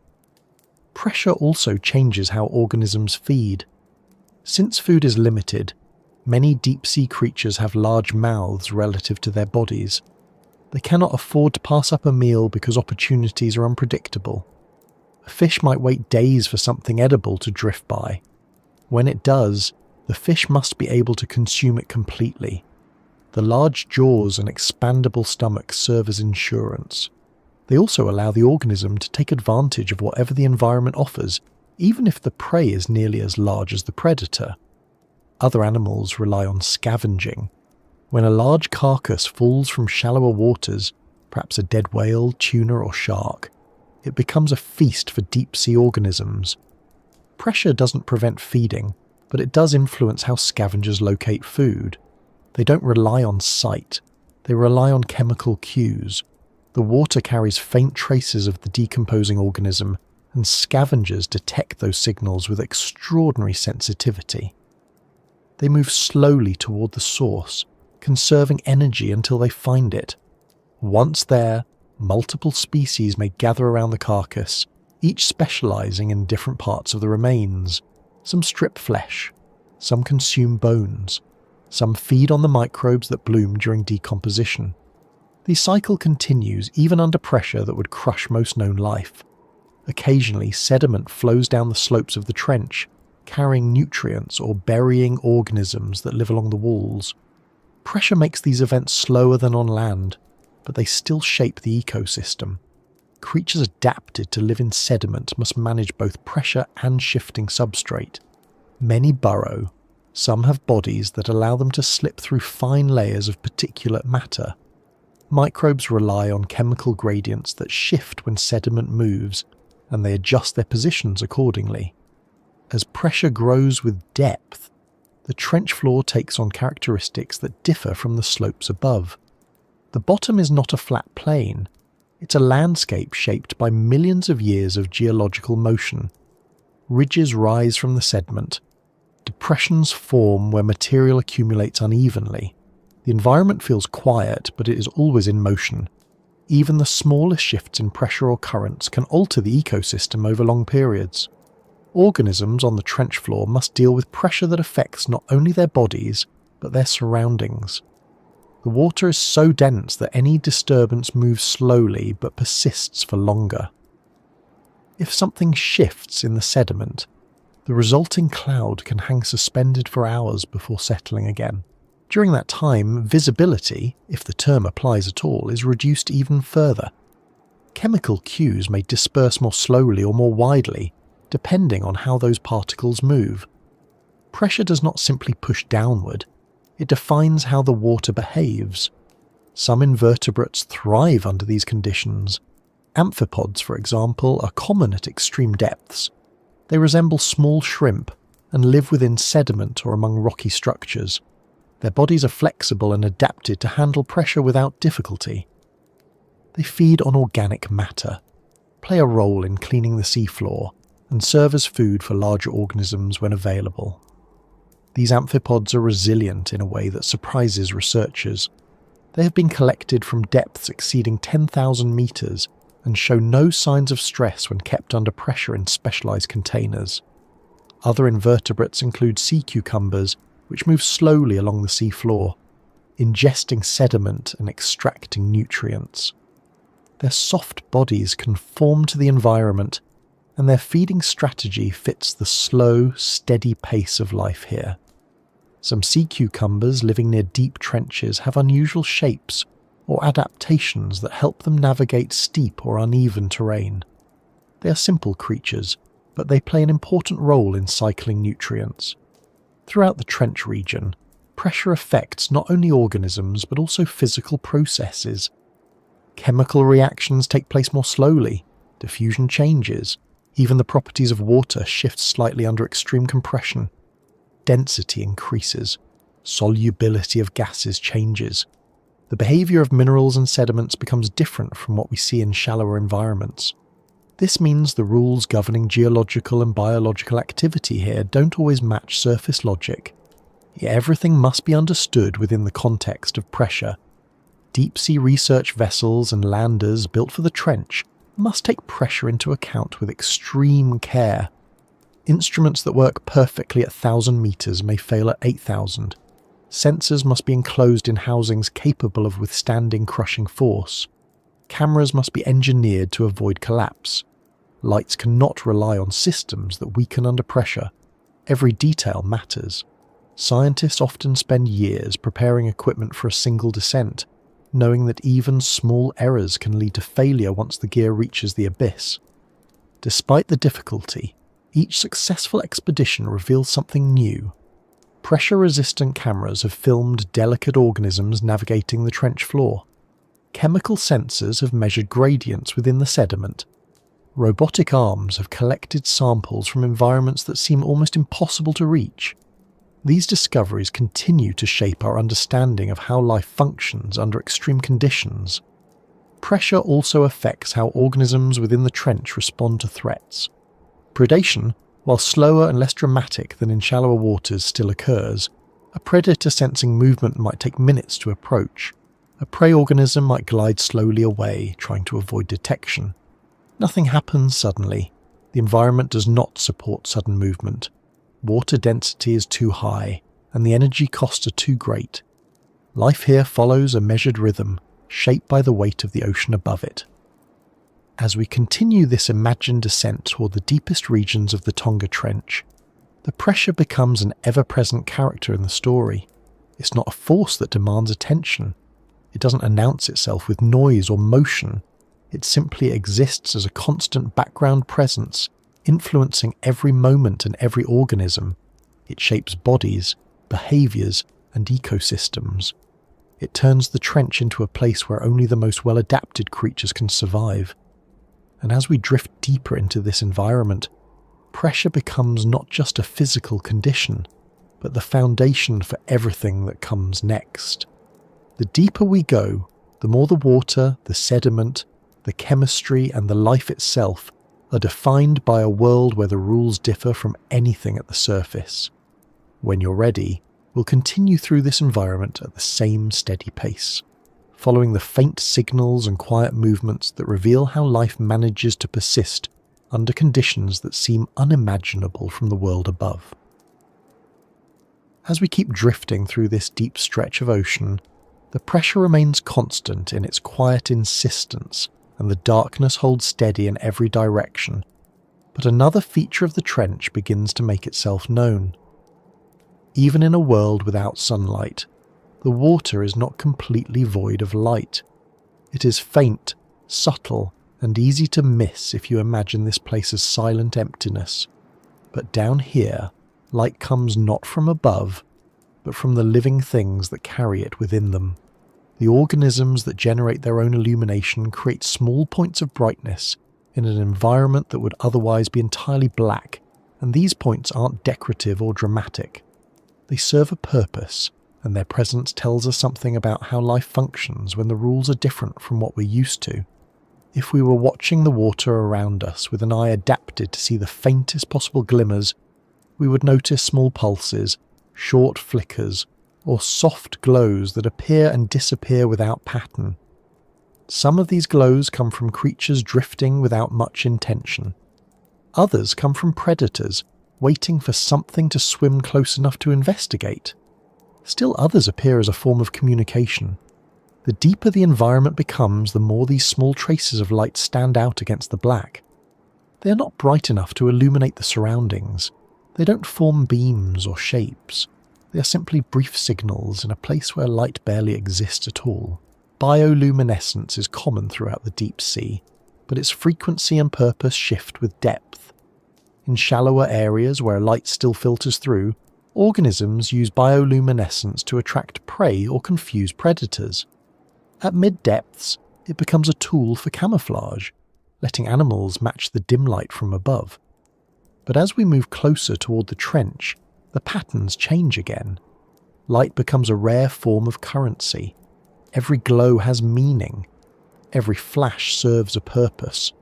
Pressure also changes how organisms feed. Since food is limited, many deep-sea creatures have large mouths relative to their bodies. They cannot afford to pass up a meal because opportunities are unpredictable. A fish might wait days for something edible to drift by. When it does, the fish must be able to consume it completely. The large jaws and expandable stomach serve as insurance. They also allow the organism to take advantage of whatever the environment offers, even if the prey is nearly as large as the predator. Other animals rely on scavenging. When a large carcass falls from shallower waters, perhaps a dead whale, tuna or shark, it becomes a feast for deep-sea organisms. Pressure doesn't prevent feeding, but it does influence how scavengers locate food. They don't rely on sight, they rely on chemical cues. The water carries faint traces of the decomposing organism, and scavengers detect those signals with extraordinary sensitivity. They move slowly toward the source, conserving energy until they find it. Once there, multiple species may gather around the carcass, each specializing in different parts of the remains. Some strip flesh, some consume bones, some feed on the microbes that bloom during decomposition. The cycle continues even under pressure that would crush most known life. Occasionally, sediment flows down the slopes of the trench, carrying nutrients or burying organisms that live along the walls. Pressure makes these events slower than on land. but they still shape the ecosystem. Creatures adapted to live in sediment must manage both pressure and shifting substrate. Many burrow. Some have bodies that allow them to slip through fine layers of particulate matter. Microbes rely on chemical gradients that shift when sediment moves, and they adjust their positions accordingly. As pressure grows with depth, the trench floor takes on characteristics that differ from the slopes above. The bottom is not a flat plane. It's a landscape shaped by millions of years of geological motion. Ridges rise from the sediment. Depressions form where material accumulates unevenly. The environment feels quiet, but it is always in motion. Even the smallest shifts in pressure or currents can alter the ecosystem over long periods. Organisms on the trench floor must deal with pressure that affects not only their bodies, but their surroundings. The water is so dense that any disturbance moves slowly but persists for longer. If something shifts in the sediment, the resulting cloud can hang suspended for hours before settling again. During that time, visibility, if the term applies at all, is reduced even further. Chemical cues may disperse more slowly or more widely, depending on how those particles move. Pressure does not simply push downward, it defines how the water behaves. Some invertebrates thrive under these conditions. Amphipods, for example, are common at extreme depths. They resemble small shrimp and live within sediment or among rocky structures. Their bodies are flexible and adapted to handle pressure without difficulty. They feed on organic matter, play a role in cleaning the seafloor, and serve as food for larger organisms when available. These amphipods are resilient in a way that surprises researchers. They have been collected from depths exceeding 10,000 meters and show no signs of stress when kept under pressure in specialized containers. Other invertebrates include sea cucumbers, which move slowly along the seafloor, ingesting sediment and extracting nutrients. Their soft bodies conform to the environment, and their feeding strategy fits the slow, steady pace of life here. Some sea cucumbers living near deep trenches have unusual shapes or adaptations that help them navigate steep or uneven terrain. They are simple creatures, but they play an important role in cycling nutrients. Throughout the trench region, pressure affects not only organisms but also physical processes. Chemical reactions take place more slowly, diffusion changes, even the properties of water shift slightly under extreme compression. Density increases, solubility of gases changes. The behavior of minerals and sediments becomes different from what we see in shallower environments. This means the rules governing geological and biological activity here don't always match surface logic. Yet everything must be understood within the context of pressure. Deep-sea research vessels and landers built for the trench must take pressure into account with extreme care. Instruments that work perfectly at 1,000 meters may fail at 8,000. Sensors must be enclosed in housings capable of withstanding crushing force. Cameras must be engineered to avoid collapse. Lights cannot rely on systems that weaken under pressure. Every detail matters. Scientists often spend years preparing equipment for a single descent, knowing that even small errors can lead to failure once the gear reaches the abyss. Despite the difficulty, each successful expedition reveals something new. Pressure-resistant cameras have filmed delicate organisms navigating the trench floor. Chemical sensors have measured gradients within the sediment. Robotic arms have collected samples from environments that seem almost impossible to reach. These discoveries continue to shape our understanding of how life functions under extreme conditions. Pressure also affects how organisms within the trench respond to threats. Predation, while slower and less dramatic than in shallower waters, still occurs. A predator sensing movement might take minutes to approach. A prey organism might glide slowly away, trying to avoid detection. Nothing happens suddenly. The environment does not support sudden movement. Water density is too high, and the energy costs are too great. Life here follows a measured rhythm, shaped by the weight of the ocean above it. As we continue this imagined descent toward the deepest regions of the Tonga Trench, the pressure becomes an ever-present character in the story. It's not a force that demands attention. It doesn't announce itself with noise or motion. It simply exists as a constant background presence, influencing every moment and every organism. It shapes bodies, behaviours, and ecosystems. It turns the trench into a place where only the most well-adapted creatures can survive. And as we drift deeper into this environment, pressure becomes not just a physical condition, but the foundation for everything that comes next. The deeper we go, the more the water, the sediment, the chemistry, and the life itself are defined by a world where the rules differ from anything at the surface. When you're ready, we'll continue through this environment at the same steady pace, following the faint signals and quiet movements that reveal how life manages to persist under conditions that seem unimaginable from the world above. As we keep drifting through this deep stretch of ocean, the pressure remains constant in its quiet insistence, and the darkness holds steady in every direction. But another feature of the trench begins to make itself known. Even in a world without sunlight, the water is not completely void of light. It is faint, subtle, and easy to miss if you imagine this place as silent emptiness. But down here, light comes not from above, but from the living things that carry it within them. The organisms that generate their own illumination create small points of brightness in an environment that would otherwise be entirely black, and these points aren't decorative or dramatic. They serve a purpose, and their presence tells us something about how life functions when the rules are different from what we're used to. If we were watching the water around us with an eye adapted to see the faintest possible glimmers, we would notice small pulses, short flickers, or soft glows that appear and disappear without pattern. Some of these glows come from creatures drifting without much intention. Others come from predators, waiting for something to swim close enough to investigate. Still others appear as a form of communication. The deeper the environment becomes, the more these small traces of light stand out against the black. They are not bright enough to illuminate the surroundings. They don't form beams or shapes. They are simply brief signals in a place where light barely exists at all. Bioluminescence is common throughout the deep sea, but its frequency and purpose shift with depth. In shallower areas where light still filters through, organisms use bioluminescence to attract prey or confuse predators. At mid-depths, it becomes a tool for camouflage, letting animals match the dim light from above. But as we move closer toward the trench, the patterns change again. Light becomes a rare form of currency. Every glow has meaning. Every flash serves a purpose.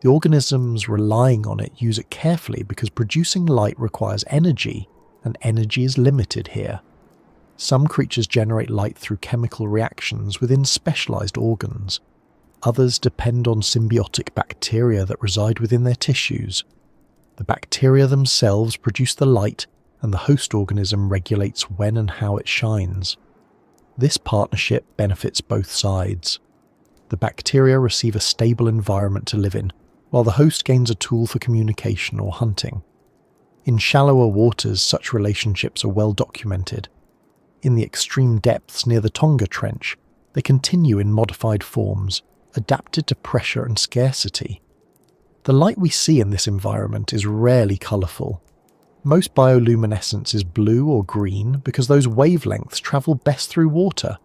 The organisms relying on it use it carefully because producing light requires energy, and energy is limited here. Some creatures generate light through chemical reactions within specialized organs. Others depend on symbiotic bacteria that reside within their tissues. The bacteria themselves produce the light, and the host organism regulates when and how it shines. This partnership benefits both sides. The bacteria receive a stable environment to live in, while the host gains a tool for communication or hunting. In shallower waters, such relationships are well documented. In the extreme depths near the Tonga Trench, they continue in modified forms, adapted to pressure and scarcity. The light we see in this environment is rarely colourful. Most bioluminescence is blue or green because those wavelengths travel best through water.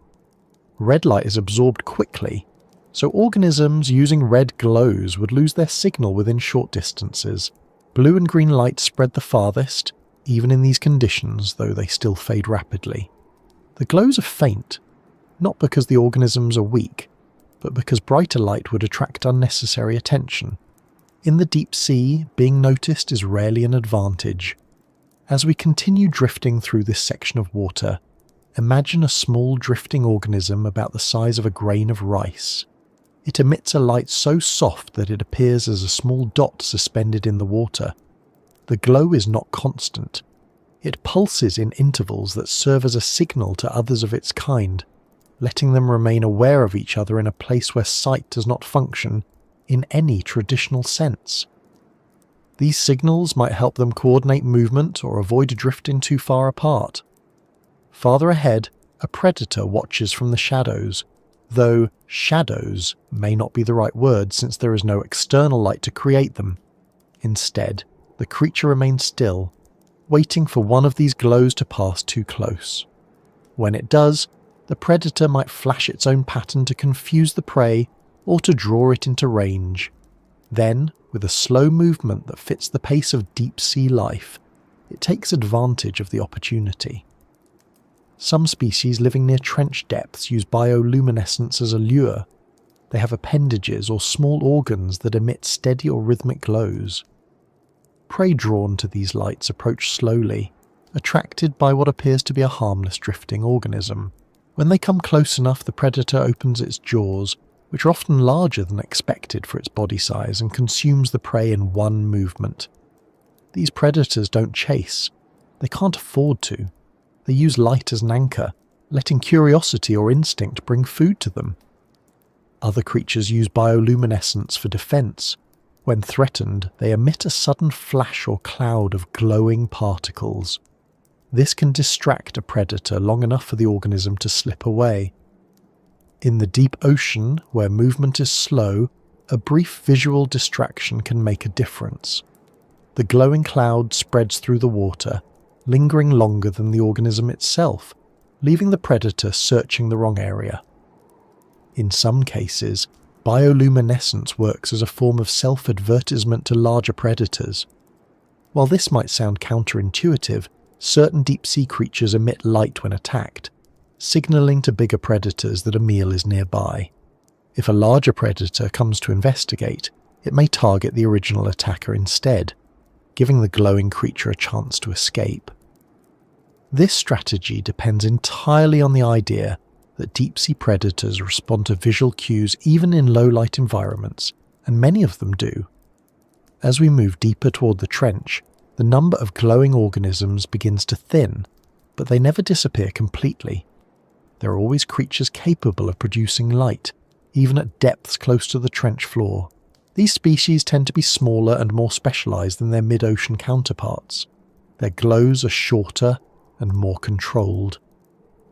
Red light is absorbed quickly, so organisms using red glows would lose their signal within short distances. Blue and green light spread the farthest, even in these conditions, though they still fade rapidly. The glows are faint, not because the organisms are weak, but because brighter light would attract unnecessary attention. In the deep sea, being noticed is rarely an advantage. As we continue drifting through this section of water, imagine a small drifting organism about the size of a grain of rice. It emits a light so soft that it appears as a small dot suspended in the water. The glow is not constant. It pulses in intervals that serve as a signal to others of its kind, letting them remain aware of each other in a place where sight does not function in any traditional sense. These signals might help them coordinate movement or avoid drifting too far apart. Farther ahead, a predator watches from the shadows, though shadows may not be the right word since there is no external light to create them. Instead, the creature remains still, waiting for one of these glows to pass too close. When it does, the predator might flash its own pattern to confuse the prey or to draw it into range. Then, with a slow movement that fits the pace of deep-sea life, it takes advantage of the opportunity. Some species living near trench depths use bioluminescence as a lure. They have appendages or small organs that emit steady or rhythmic glows. Prey drawn to these lights approach slowly, attracted by what appears to be a harmless drifting organism. When they come close enough, the predator opens its jaws, which are often larger than expected for its body size, and consumes the prey in one movement. These predators don't chase. They can't afford to. They use light as an anchor, letting curiosity or instinct bring food to them. Other creatures use bioluminescence for defense. When threatened, they emit a sudden flash or cloud of glowing particles. This can distract a predator long enough for the organism to slip away. In the deep ocean, where movement is slow, a brief visual distraction can make a difference. The glowing cloud spreads through the water, lingering longer than the organism itself, leaving the predator searching the wrong area. In some cases, bioluminescence works as a form of self-advertisement to larger predators. While this might sound counterintuitive, certain deep-sea creatures emit light when attacked, signalling to bigger predators that a meal is nearby. If a larger predator comes to investigate, it may target the original attacker instead, giving the glowing creature a chance to escape. This strategy depends entirely on the idea that deep-sea predators respond to visual cues even in low-light environments, and many of them do. As we move deeper toward the trench, the number of glowing organisms begins to thin, but they never disappear completely. There are always creatures capable of producing light, even at depths close to the trench floor. These species tend to be smaller and more specialized than their mid-ocean counterparts. Their glows are shorter and more controlled.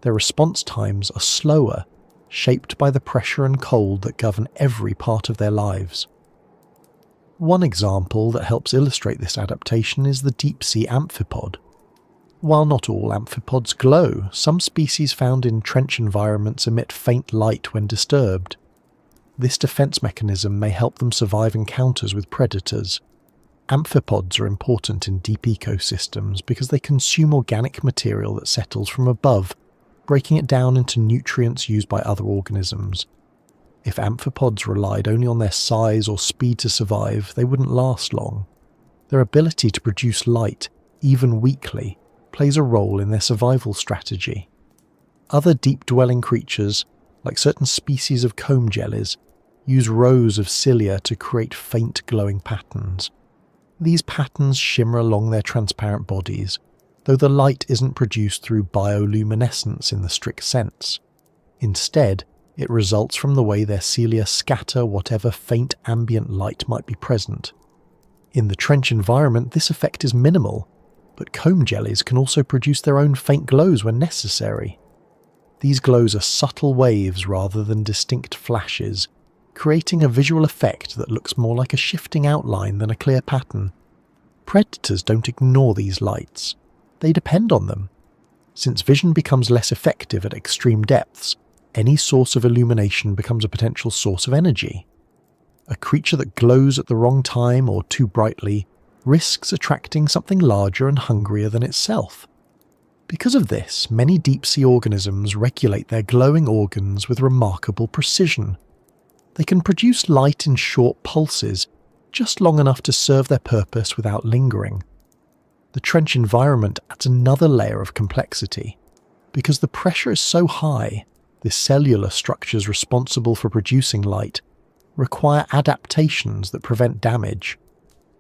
Their response times are slower, shaped by the pressure and cold that govern every part of their lives. One example that helps illustrate this adaptation is the deep-sea amphipod. While not all amphipods glow, some species found in trench environments emit faint light when disturbed. This defense mechanism may help them survive encounters with predators. Amphipods are important in deep ecosystems because they consume organic material that settles from above, breaking it down into nutrients used by other organisms. If amphipods relied only on their size or speed to survive, they wouldn't last long. Their ability to produce light, even weakly, plays a role in their survival strategy. Other deep-dwelling creatures, like certain species of comb jellies, use rows of cilia to create faint glowing patterns. These patterns shimmer along their transparent bodies, though the light isn't produced through bioluminescence in the strict sense. Instead, it results from the way their cilia scatter whatever faint ambient light might be present. In the trench environment, this effect is minimal, but comb jellies can also produce their own faint glows when necessary. These glows are subtle waves rather than distinct flashes, creating a visual effect that looks more like a shifting outline than a clear pattern. Predators don't ignore these lights. They depend on them. Since vision becomes less effective at extreme depths, any source of illumination becomes a potential source of energy. A creature that glows at the wrong time or too brightly risks attracting something larger and hungrier than itself. Because of this, many deep-sea organisms regulate their glowing organs with remarkable precision. They can produce light in short pulses, just long enough to serve their purpose without lingering. The trench environment adds another layer of complexity. Because the pressure is so high, the cellular structures responsible for producing light require adaptations that prevent damage.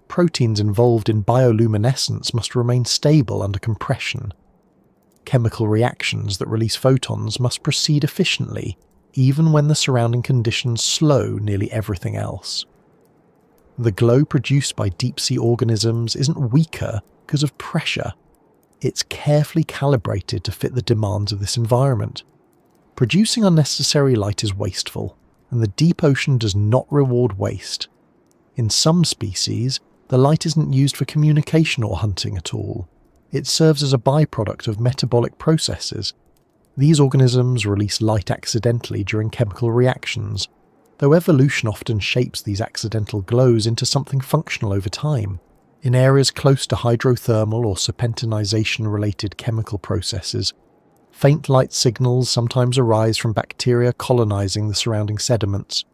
Proteins involved in bioluminescence must remain stable under compression. Chemical reactions that release photons must proceed efficiently, even when the surrounding conditions slow nearly everything else. The glow produced by deep-sea organisms isn't weaker because of pressure. It's carefully calibrated to fit the demands of this environment. Producing unnecessary light is wasteful, and the deep ocean does not reward waste. In some species, the light isn't used for communication or hunting at all. It serves as a byproduct of metabolic processes. These organisms release light accidentally during chemical reactions, though evolution often shapes these accidental glows into something functional over time. In areas close to hydrothermal or serpentinization-related chemical processes, faint light signals sometimes arise from bacteria colonizing the surrounding sediments.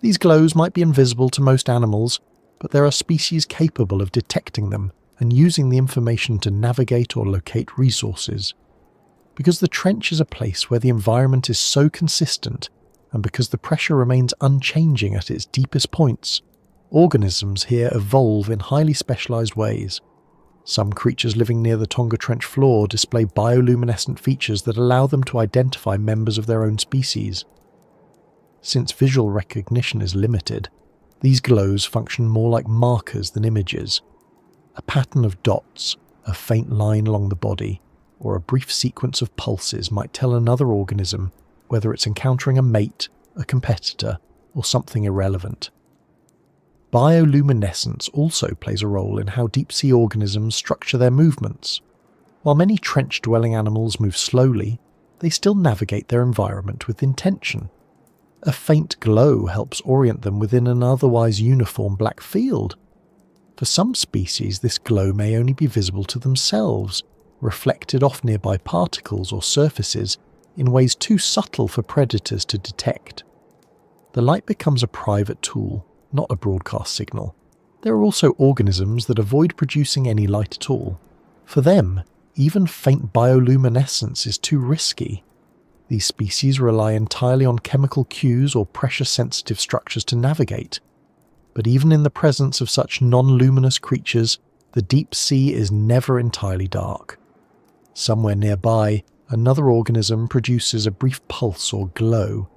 These glows might be invisible to most animals, but there are species capable of detecting them and using the information to navigate or locate resources. Because the trench is a place where the environment is so consistent, and because the pressure remains unchanging at its deepest points, organisms here evolve in highly specialized ways. Some creatures living near the Tonga Trench floor display bioluminescent features that allow them to identify members of their own species. Since visual recognition is limited, these glows function more like markers than images. A pattern of dots, a faint line along the body, or a brief sequence of pulses might tell another organism whether it's encountering a mate, a competitor, or something irrelevant. Bioluminescence also plays a role in how deep-sea organisms structure their movements. While many trench-dwelling animals move slowly, they still navigate their environment with intention. A faint glow helps orient them within an otherwise uniform black field. For some species, this glow may only be visible to themselves, reflected off nearby particles or surfaces in ways too subtle for predators to detect. The light becomes a private tool, not a broadcast signal. There are also organisms that avoid producing any light at all. For them, even faint bioluminescence is too risky. These species rely entirely on chemical cues or pressure-sensitive structures to navigate. But even in the presence of such non-luminous creatures, the deep sea is never entirely dark. Somewhere nearby, another organism produces a brief pulse or glow,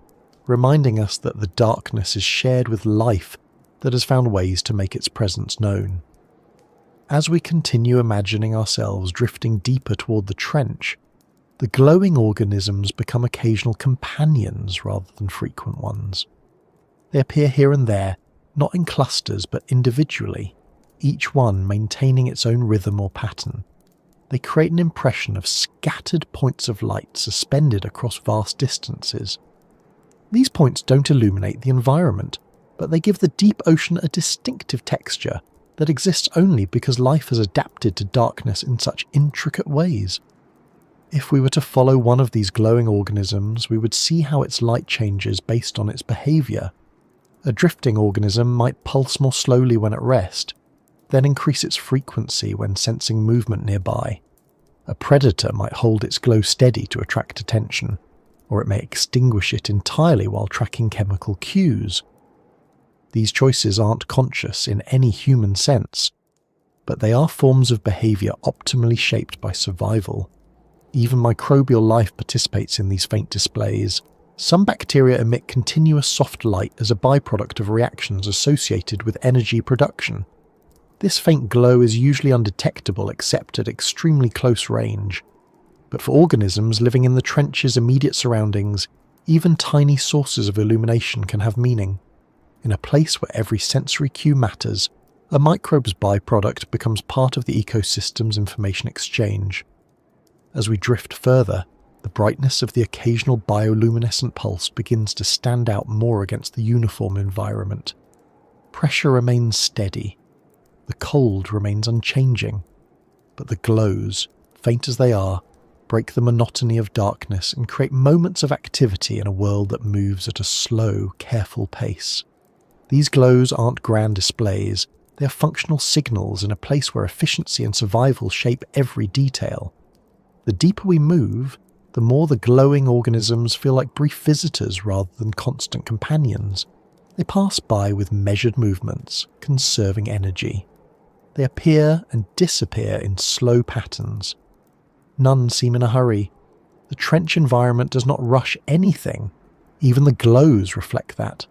reminding us that the darkness is shared with life that has found ways to make its presence known. As we continue imagining ourselves drifting deeper toward the trench, the glowing organisms become occasional companions rather than frequent ones. They appear here and there, not in clusters but individually, each one maintaining its own rhythm or pattern. They create an impression of scattered points of light suspended across vast distances. These points don't illuminate the environment, but they give the deep ocean a distinctive texture that exists only because life has adapted to darkness in such intricate ways. If we were to follow one of these glowing organisms, we would see how its light changes based on its behavior. A drifting organism might pulse more slowly when at rest, then increase its frequency when sensing movement nearby. A predator might hold its glow steady to attract attention, or it may extinguish it entirely while tracking chemical cues. These choices aren't conscious in any human sense, but they are forms of behavior optimally shaped by survival. Even microbial life participates in these faint displays. Some bacteria emit continuous soft light as a byproduct of reactions associated with energy production. This faint glow is usually undetectable except at extremely close range. But for organisms living in the trench's immediate surroundings, even tiny sources of illumination can have meaning. In a place where every sensory cue matters, a microbe's byproduct becomes part of the ecosystem's information exchange. As we drift further, the brightness of the occasional bioluminescent pulse begins to stand out more against the uniform environment. Pressure remains steady. The cold remains unchanging. But the glows, faint as they are, break the monotony of darkness and create moments of activity in a world that moves at a slow, careful pace. These glows aren't grand displays, they are functional signals in a place where efficiency and survival shape every detail. The deeper we move, the more the glowing organisms feel like brief visitors rather than constant companions. They pass by with measured movements, conserving energy. They appear and disappear in slow patterns. None seem in a hurry. The trench environment does not rush anything. Even the glows reflect that.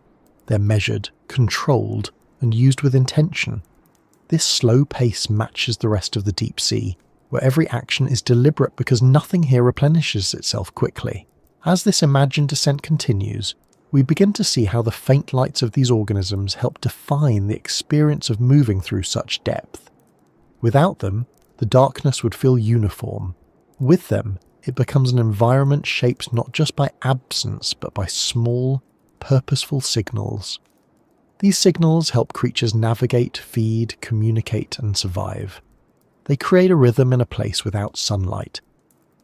They're measured, controlled, and used with intention. This slow pace matches the rest of the deep sea, where every action is deliberate because nothing here replenishes itself quickly. As this imagined descent continues, we begin to see how the faint lights of these organisms help define the experience of moving through such depth. Without them, the darkness would feel uniform. With them, it becomes an environment shaped not just by absence but by small, purposeful signals. These signals help creatures navigate, feed, communicate, and survive. They create a rhythm in a place without sunlight,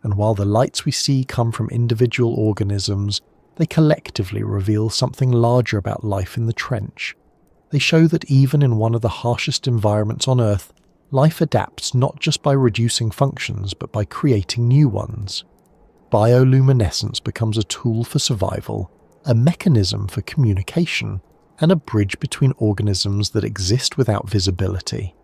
and while the lights we see come from individual organisms, they collectively reveal something larger about life in the trench. They show that even in one of the harshest environments on Earth, life adapts not just by reducing functions but by creating new ones. Bioluminescence becomes a tool for survival, a mechanism for communication, and a bridge between organisms that exist without visibility.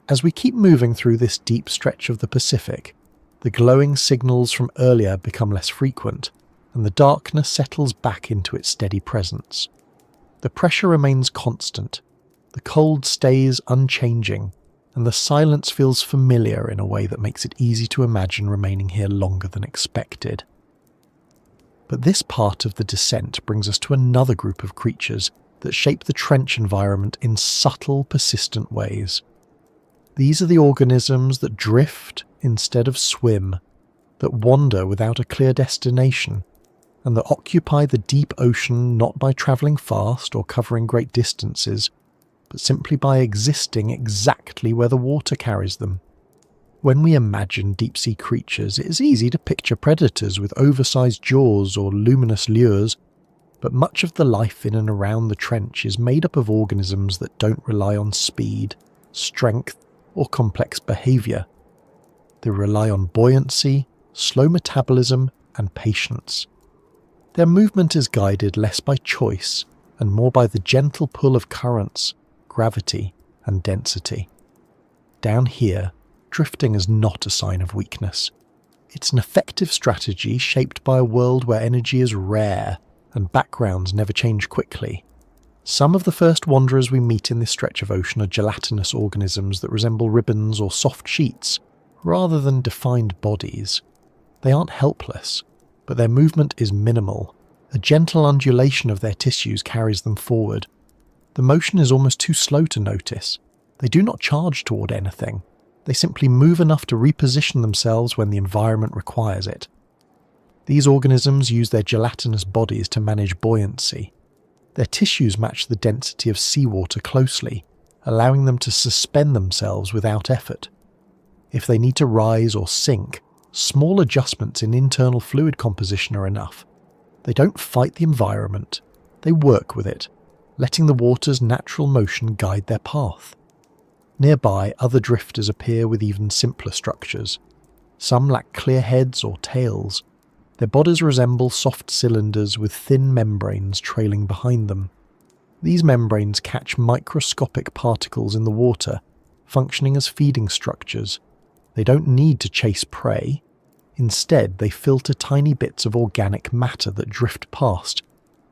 As we keep moving through this deep stretch of the Pacific, the glowing signals from earlier become less frequent, and the darkness settles back into its steady presence. The pressure remains constant, the cold stays unchanging, and the silence feels familiar in a way that makes it easy to imagine remaining here longer than expected. But this part of the descent brings us to another group of creatures that shape the trench environment in subtle, persistent ways. These are the organisms that drift instead of swim, that wander without a clear destination, and that occupy the deep ocean not by travelling fast or covering great distances, but simply by existing exactly where the water carries them. When we imagine deep-sea creatures, it is easy to picture predators with oversized jaws or luminous lures, but much of the life in and around the trench is made up of organisms that don't rely on speed, strength, or complex behaviour. They rely on buoyancy, slow metabolism, and patience. Their movement is guided less by choice and more by the gentle pull of currents, gravity, and density. Down here, drifting is not a sign of weakness. It's an effective strategy shaped by a world where energy is rare and backgrounds never change quickly. Some of the first wanderers we meet in this stretch of ocean are gelatinous organisms that resemble ribbons or soft sheets, rather than defined bodies. They aren't helpless, but their movement is minimal. A gentle undulation of their tissues carries them forward. The motion is almost too slow to notice. They do not charge toward anything. They simply move enough to reposition themselves when the environment requires it. These organisms use their gelatinous bodies to manage buoyancy. Their tissues match the density of seawater closely, allowing them to suspend themselves without effort. If they need to rise or sink, small adjustments in internal fluid composition are enough. They don't fight the environment, they work with it, letting the water's natural motion guide their path. Nearby, other drifters appear with even simpler structures. Some lack clear heads or tails. Their bodies resemble soft cylinders with thin membranes trailing behind them. These membranes catch microscopic particles in the water, functioning as feeding structures. They don't need to chase prey. Instead, they filter tiny bits of organic matter that drift past,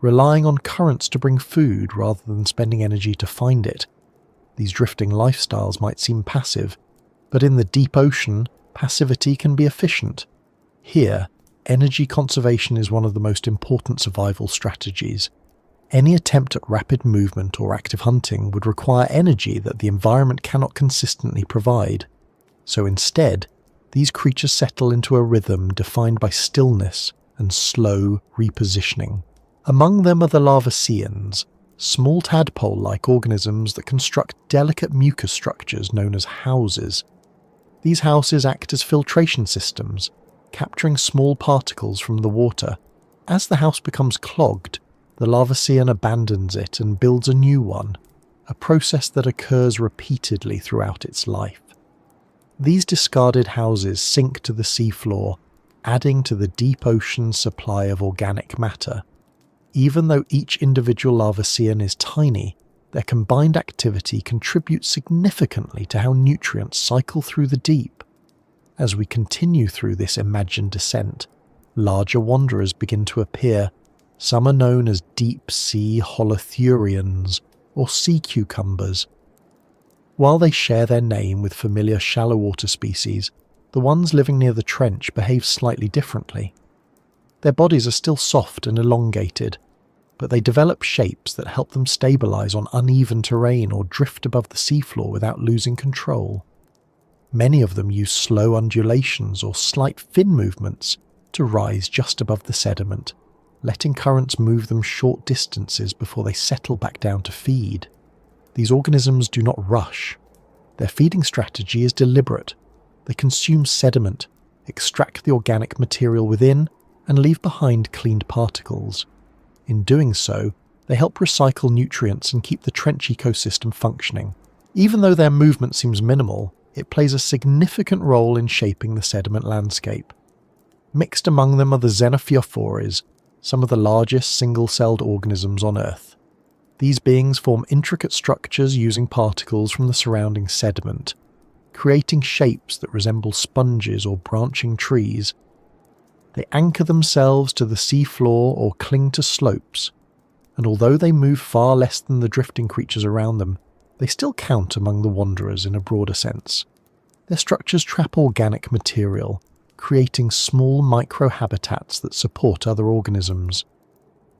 relying on currents to bring food rather than spending energy to find it. These drifting lifestyles might seem passive, but in the deep ocean, passivity can be efficient. Here, energy conservation is one of the most important survival strategies. Any attempt at rapid movement or active hunting would require energy that the environment cannot consistently provide. So instead, these creatures settle into a rhythm defined by stillness and slow repositioning. Among them are the larvaceans, small tadpole-like organisms that construct delicate mucus structures known as houses. These houses act as filtration systems, capturing small particles from the water. As the house becomes clogged, the larvacean abandons it and builds a new one, a process that occurs repeatedly throughout its life. These discarded houses sink to the seafloor, adding to the deep ocean's supply of organic matter. Even though each individual larvacean is tiny, their combined activity contributes significantly to how nutrients cycle through the deep. As we continue through this imagined descent, larger wanderers begin to appear. Some are known as deep-sea holothurians or sea cucumbers. While they share their name with familiar shallow water species, the ones living near the trench behave slightly differently. Their bodies are still soft and elongated, but they develop shapes that help them stabilize on uneven terrain or drift above the seafloor without losing control. Many of them use slow undulations or slight fin movements to rise just above the sediment, letting currents move them short distances before they settle back down to feed. These organisms do not rush. Their feeding strategy is deliberate. They consume sediment, extract the organic material within, and leave behind cleaned particles. In doing so, they help recycle nutrients and keep the trench ecosystem functioning. Even though their movement seems minimal, it plays a significant role in shaping the sediment landscape. Mixed among them are the xenophyophores, some of the largest single-celled organisms on Earth. These beings form intricate structures using particles from the surrounding sediment, creating shapes that resemble sponges or branching trees. They anchor themselves to the seafloor or cling to slopes, and although they move far less than the drifting creatures around them, they still count among the wanderers in a broader sense. Their structures trap organic material, creating small microhabitats that support other organisms.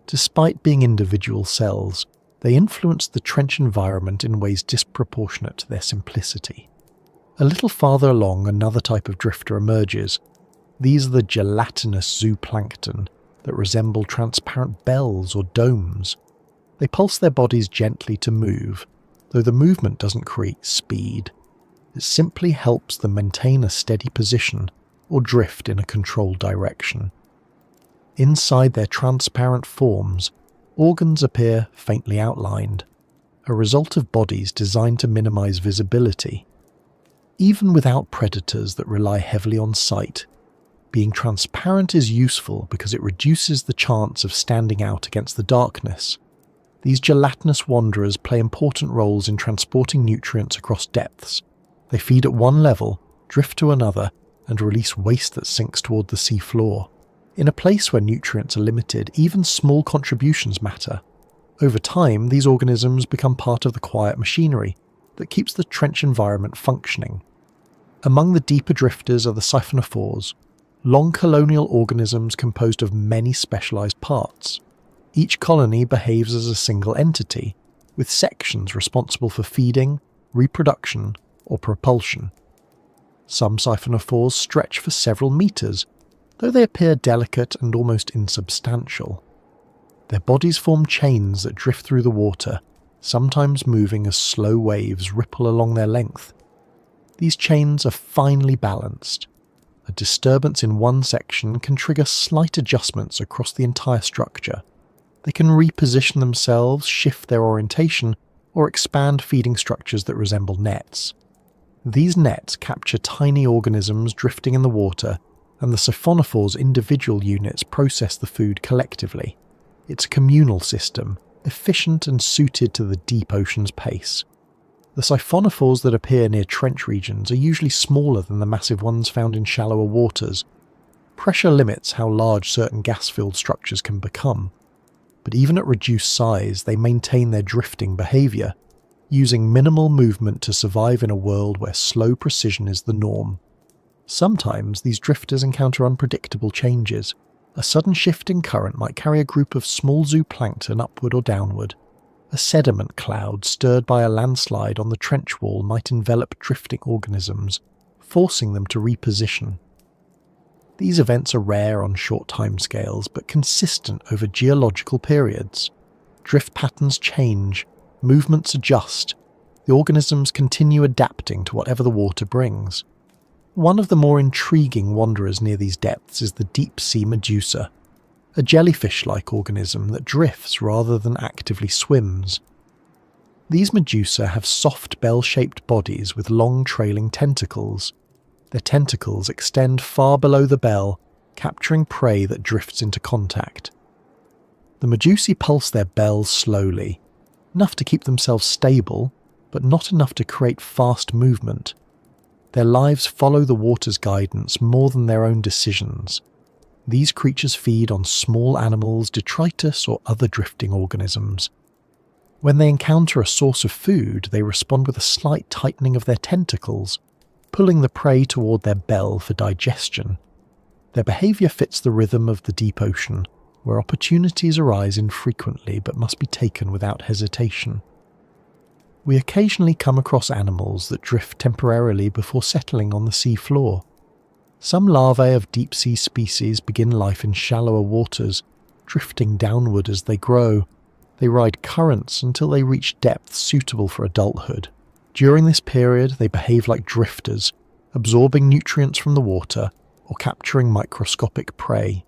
Despite being individual cells, they influence the trench environment in ways disproportionate to their simplicity. A little farther along, another type of drifter emerges. These are the gelatinous zooplankton that resemble transparent bells or domes. They pulse their bodies gently to move, though the movement doesn't create speed. It simply helps them maintain a steady position or drift in a controlled direction. Inside their transparent forms, organs appear faintly outlined, a result of bodies designed to minimize visibility. Even without predators that rely heavily on sight, being transparent is useful because it reduces the chance of standing out against the darkness. These gelatinous wanderers play important roles in transporting nutrients across depths. They feed at one level, drift to another, and release waste that sinks toward the sea floor. In a place where nutrients are limited, even small contributions matter. Over time, these organisms become part of the quiet machinery that keeps the trench environment functioning. Among the deeper drifters are the siphonophores, long colonial organisms composed of many specialized parts. Each colony behaves as a single entity, with sections responsible for feeding, reproduction, or propulsion. Some siphonophores stretch for several meters, though they appear delicate and almost insubstantial. Their bodies form chains that drift through the water, sometimes moving as slow waves ripple along their length. These chains are finely balanced. A disturbance in one section can trigger slight adjustments across the entire structure. They can reposition themselves, shift their orientation, or expand feeding structures that resemble nets. These nets capture tiny organisms drifting in the water, and the siphonophores' individual units process the food collectively. It's a communal system, efficient and suited to the deep ocean's pace. The siphonophores that appear near trench regions are usually smaller than the massive ones found in shallower waters. Pressure limits how large certain gas-filled structures can become, but even at reduced size, they maintain their drifting behavior, using minimal movement to survive in a world where slow precision is the norm. Sometimes these drifters encounter unpredictable changes. A sudden shift in current might carry a group of small zooplankton upward or downward. A sediment cloud stirred by a landslide on the trench wall might envelop drifting organisms, forcing them to reposition. These events are rare on short timescales, but consistent over geological periods. Drift patterns change, movements adjust, the organisms continue adapting to whatever the water brings. One of the more intriguing wanderers near these depths is the deep-sea medusa, a jellyfish-like organism that drifts rather than actively swims. These medusa have soft bell-shaped bodies with long trailing tentacles. Their tentacles extend far below the bell, capturing prey that drifts into contact. The medusae pulse their bells slowly, enough to keep themselves stable, but not enough to create fast movement. Their lives follow the water's guidance more than their own decisions. These creatures feed on small animals, detritus, or other drifting organisms. When they encounter a source of food, they respond with a slight tightening of their tentacles, pulling the prey toward their bell for digestion. Their behaviour fits the rhythm of the deep ocean, where opportunities arise infrequently but must be taken without hesitation. We occasionally come across animals that drift temporarily before settling on the sea floor. Some larvae of deep-sea species begin life in shallower waters, drifting downward as they grow. They ride currents until they reach depths suitable for adulthood. During this period, they behave like drifters, absorbing nutrients from the water or capturing microscopic prey.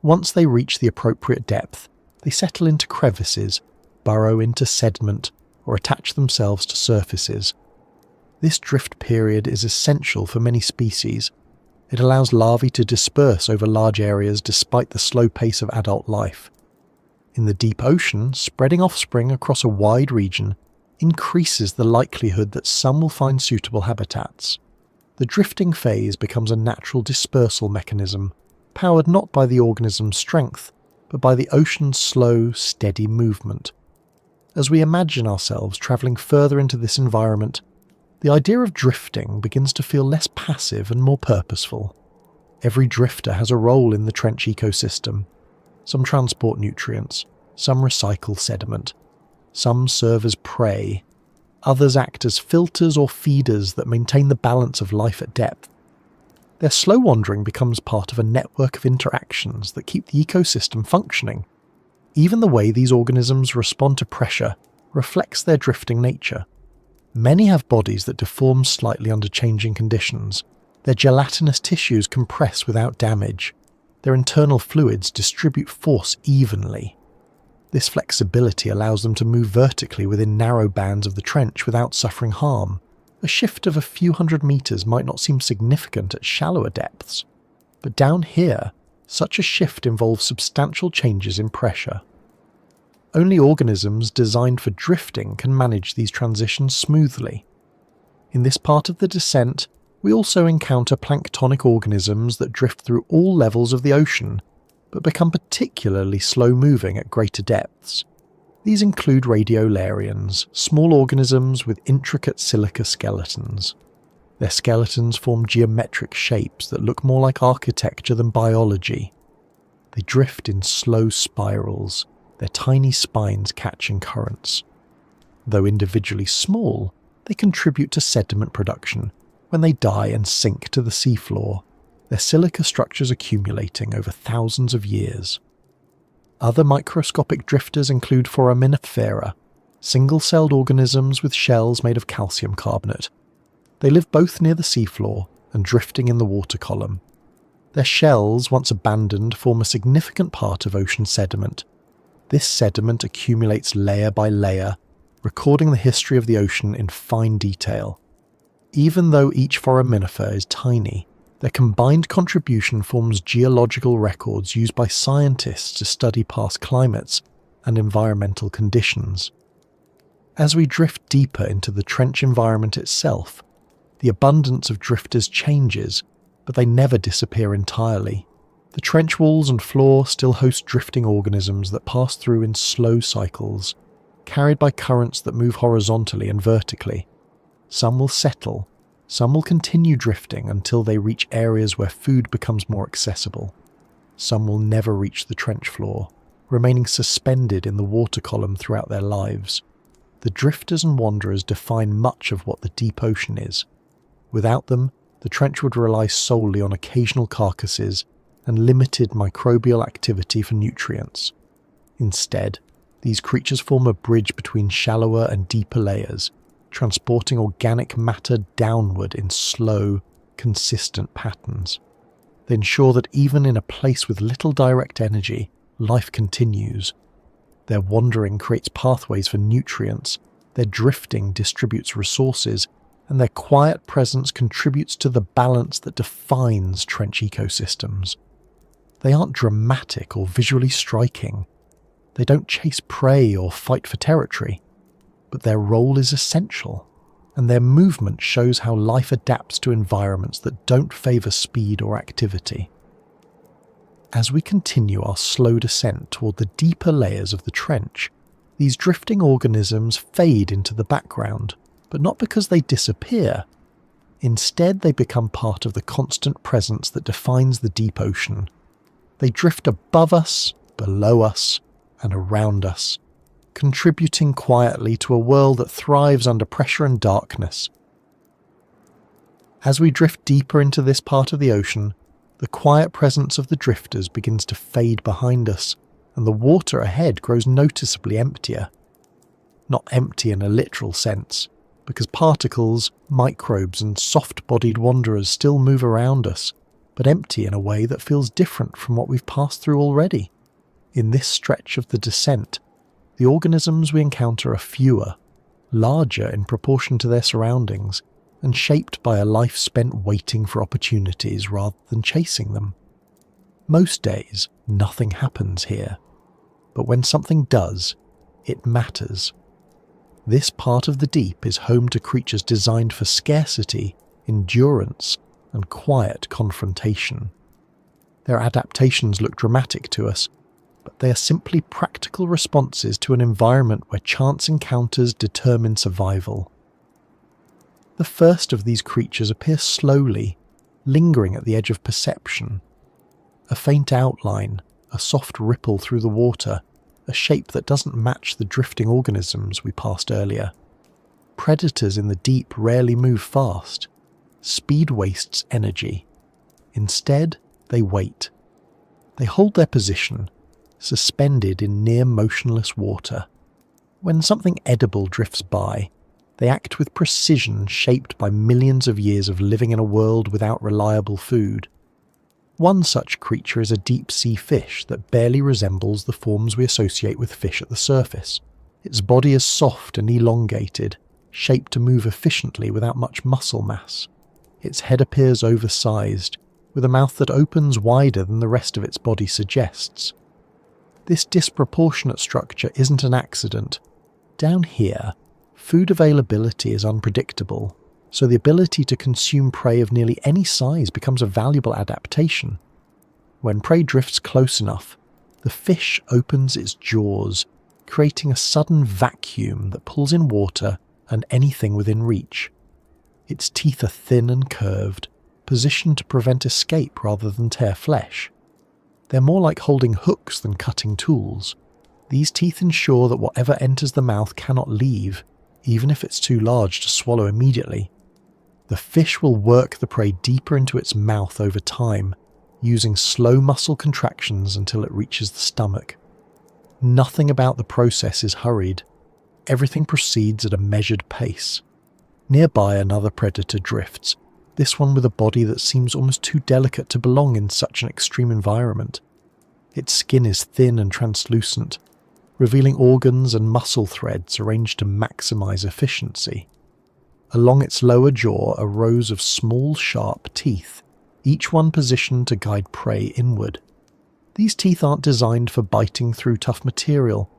Once they reach the appropriate depth, they settle into crevices, burrow into sediment, or attach themselves to surfaces. This drift period is essential for many species. It allows larvae to disperse over large areas despite the slow pace of adult life. In the deep ocean, spreading offspring across a wide region increases the likelihood that some will find suitable habitats. The drifting phase becomes a natural dispersal mechanism, powered not by the organism's strength, but by the ocean's slow, steady movement. As we imagine ourselves travelling further into this environment, the idea of drifting begins to feel less passive and more purposeful. Every drifter has a role in the trench ecosystem. Some transport nutrients, some recycle sediment, some serve as prey, others act as filters or feeders that maintain the balance of life at depth. Their slow wandering becomes part of a network of interactions that keep the ecosystem functioning. Even the way these organisms respond to pressure reflects their drifting nature. Many have bodies that deform slightly under changing conditions. Their gelatinous tissues compress without damage. Their internal fluids distribute force evenly. This flexibility allows them to move vertically within narrow bands of the trench without suffering harm. A shift of a few hundred meters might not seem significant at shallower depths, but down here, such a shift involves substantial changes in pressure. Only organisms designed for drifting can manage these transitions smoothly. In this part of the descent, we also encounter planktonic organisms that drift through all levels of the ocean, but become particularly slow-moving at greater depths. These include radiolarians, small organisms with intricate silica skeletons. Their skeletons form geometric shapes that look more like architecture than biology. They drift in slow spirals, their tiny spines catching currents. Though individually small, they contribute to sediment production when they die and sink to the seafloor, their silica structures accumulating over thousands of years. Other microscopic drifters include foraminifera, single-celled organisms with shells made of calcium carbonate. They live both near the seafloor and drifting in the water column. Their shells, once abandoned, form a significant part of ocean sediment. This sediment accumulates layer by layer, recording the history of the ocean in fine detail. Even though each foraminifer is tiny, their combined contribution forms geological records used by scientists to study past climates and environmental conditions. As we drift deeper into the trench environment itself, the abundance of drifters changes, but they never disappear entirely. The trench walls and floor still host drifting organisms that pass through in slow cycles, carried by currents that move horizontally and vertically. Some will settle, some will continue drifting until they reach areas where food becomes more accessible. Some will never reach the trench floor, remaining suspended in the water column throughout their lives. The drifters and wanderers define much of what the deep ocean is. Without them, the trench would rely solely on occasional carcasses and limited microbial activity for nutrients. Instead, these creatures form a bridge between shallower and deeper layers, transporting organic matter downward in slow, consistent patterns. They ensure that even in a place with little direct energy, life continues. Their wandering creates pathways for nutrients, their drifting distributes resources, and their quiet presence contributes to the balance that defines trench ecosystems. They aren't dramatic or visually striking. They don't chase prey or fight for territory. But their role is essential, and their movement shows how life adapts to environments that don't favour speed or activity. As we continue our slow descent toward the deeper layers of the trench, these drifting organisms fade into the background, but not because they disappear. Instead, they become part of the constant presence that defines the deep ocean. They drift above us, below us, and around us, contributing quietly to a world that thrives under pressure and darkness. As we drift deeper into this part of the ocean, the quiet presence of the drifters begins to fade behind us, and the water ahead grows noticeably emptier. Not empty in a literal sense, because particles, microbes and soft-bodied wanderers still move around us, but empty in a way that feels different from what we've passed through already. In this stretch of the descent, the organisms we encounter are fewer, larger in proportion to their surroundings, and shaped by a life spent waiting for opportunities rather than chasing them. Most days, nothing happens here, but when something does, it matters. This part of the deep is home to creatures designed for scarcity, endurance, and quiet confrontation. Their adaptations look dramatic to us, but they are simply practical responses to an environment where chance encounters determine survival. The first of these creatures appears slowly, lingering at the edge of perception. A faint outline, a soft ripple through the water, a shape that doesn't match the drifting organisms we passed earlier. Predators in the deep rarely move fast. Speed wastes energy. Instead, they wait. They hold their position, suspended in near motionless water. When something edible drifts by, they act with precision shaped by millions of years of living in a world without reliable food. One such creature is a deep-sea fish that barely resembles the forms we associate with fish at the surface. Its body is soft and elongated, shaped to move efficiently without much muscle mass. Its head appears oversized, with a mouth that opens wider than the rest of its body suggests. This disproportionate structure isn't an accident. Down here, food availability is unpredictable, so the ability to consume prey of nearly any size becomes a valuable adaptation. When prey drifts close enough, the fish opens its jaws, creating a sudden vacuum that pulls in water and anything within reach. Its teeth are thin and curved, positioned to prevent escape rather than tear flesh. They're more like holding hooks than cutting tools. These teeth ensure that whatever enters the mouth cannot leave, even if it's too large to swallow immediately. The fish will work the prey deeper into its mouth over time, using slow muscle contractions until it reaches the stomach. Nothing about the process is hurried. Everything proceeds at a measured pace. Nearby, another predator drifts, this one with a body that seems almost too delicate to belong in such an extreme environment. Its skin is thin and translucent, revealing organs and muscle threads arranged to maximize efficiency. Along its lower jaw are rows of small, sharp teeth, each one positioned to guide prey inward. These teeth aren't designed for biting through tough material.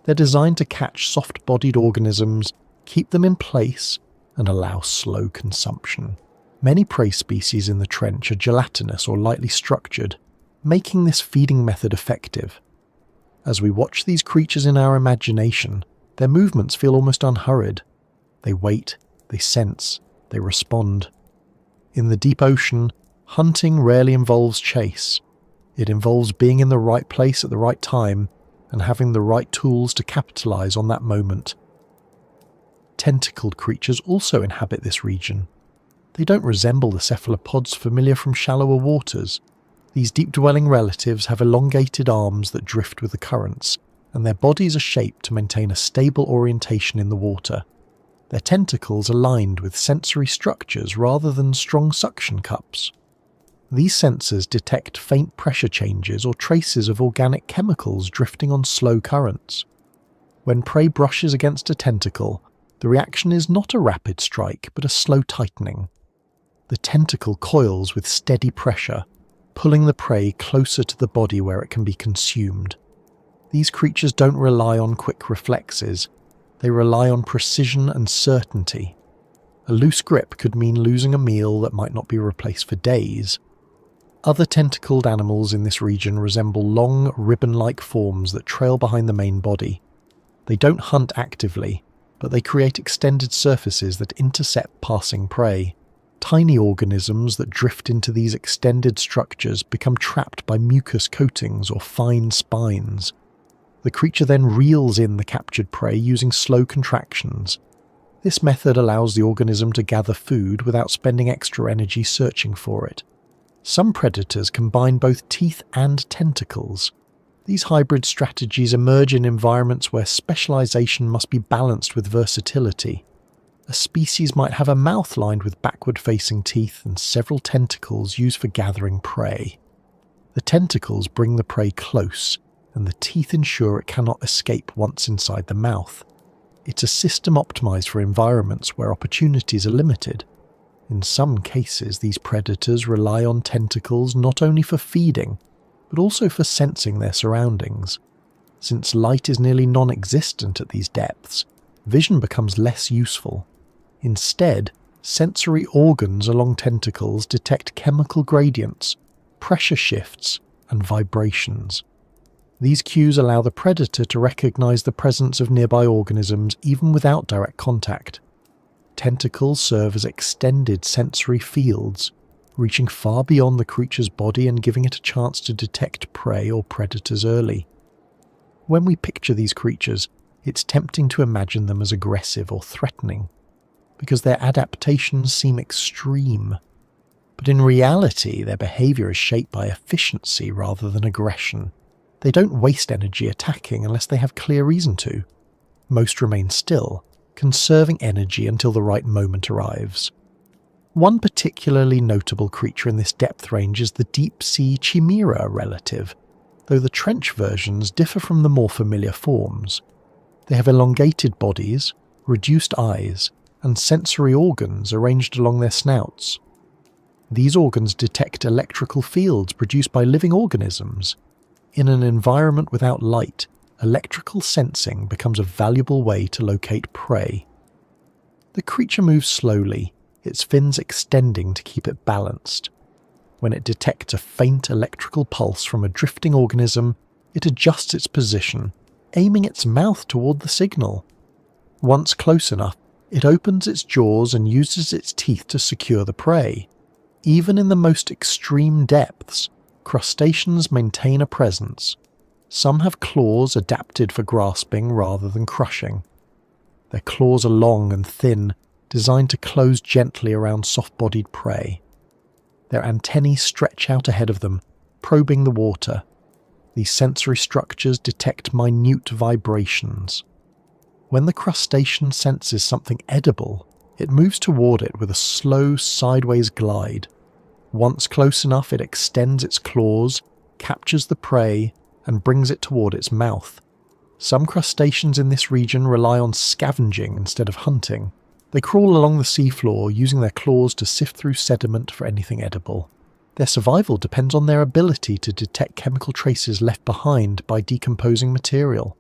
They're designed to catch soft-bodied organisms, keep them in place, and allow slow consumption. Many prey species in the trench are gelatinous or lightly structured, making this feeding method effective. As we watch these creatures in our imagination, their movements feel almost unhurried. They wait, they sense, they respond. In the deep ocean, hunting rarely involves chase. It involves being in the right place at the right time and having the right tools to capitalize on that moment. Tentacled creatures also inhabit this region. They don't resemble the cephalopods familiar from shallower waters. These deep-dwelling relatives have elongated arms that drift with the currents, and their bodies are shaped to maintain a stable orientation in the water. Their tentacles are lined with sensory structures rather than strong suction cups. These sensors detect faint pressure changes or traces of organic chemicals drifting on slow currents. When prey brushes against a tentacle, the reaction is not a rapid strike but a slow tightening. The tentacle coils with steady pressure, pulling the prey closer to the body where it can be consumed. These creatures don't rely on quick reflexes. They rely on precision and certainty. A loose grip could mean losing a meal that might not be replaced for days. Other tentacled animals in this region resemble long, ribbon-like forms that trail behind the main body. They don't hunt actively, but they create extended surfaces that intercept passing prey. Tiny organisms that drift into these extended structures become trapped by mucus coatings or fine spines. The creature then reels in the captured prey using slow contractions. This method allows the organism to gather food without spending extra energy searching for it. Some predators combine both teeth and tentacles. These hybrid strategies emerge in environments where specialization must be balanced with versatility. A species might have a mouth lined with backward-facing teeth and several tentacles used for gathering prey. The tentacles bring the prey close, and the teeth ensure it cannot escape once inside the mouth. It's a system optimized for environments where opportunities are limited. In some cases, these predators rely on tentacles not only for feeding, but also for sensing their surroundings. Since light is nearly non-existent at these depths, vision becomes less useful. Instead, sensory organs along tentacles detect chemical gradients, pressure shifts, and vibrations. These cues allow the predator to recognize the presence of nearby organisms even without direct contact. Tentacles serve as extended sensory fields, reaching far beyond the creature's body and giving it a chance to detect prey or predators early. When we picture these creatures, it's tempting to imagine them as aggressive or threatening, because their adaptations seem extreme. But in reality, their behavior is shaped by efficiency rather than aggression. They don't waste energy attacking unless they have clear reason to. Most remain still, conserving energy until the right moment arrives. One particularly notable creature in this depth range is the deep-sea chimera relative, though the trench versions differ from the more familiar forms. They have elongated bodies, reduced eyes, and sensory organs arranged along their snouts. These organs detect electrical fields produced by living organisms. In an environment without light, electrical sensing becomes a valuable way to locate prey. The creature moves slowly, its fins extending to keep it balanced. When it detects a faint electrical pulse from a drifting organism, it adjusts its position, aiming its mouth toward the signal. Once close enough, it opens its jaws and uses its teeth to secure the prey. Even in the most extreme depths, crustaceans maintain a presence. Some have claws adapted for grasping rather than crushing. Their claws are long and thin, designed to close gently around soft-bodied prey. Their antennae stretch out ahead of them, probing the water. These sensory structures detect minute vibrations. When the crustacean senses something edible, it moves toward it with a slow sideways glide. Once close enough, it extends its claws, captures the prey, and brings it toward its mouth. Some crustaceans in this region rely on scavenging instead of hunting. They crawl along the seafloor using their claws to sift through sediment for anything edible. Their survival depends on their ability to detect chemical traces left behind by decomposing material.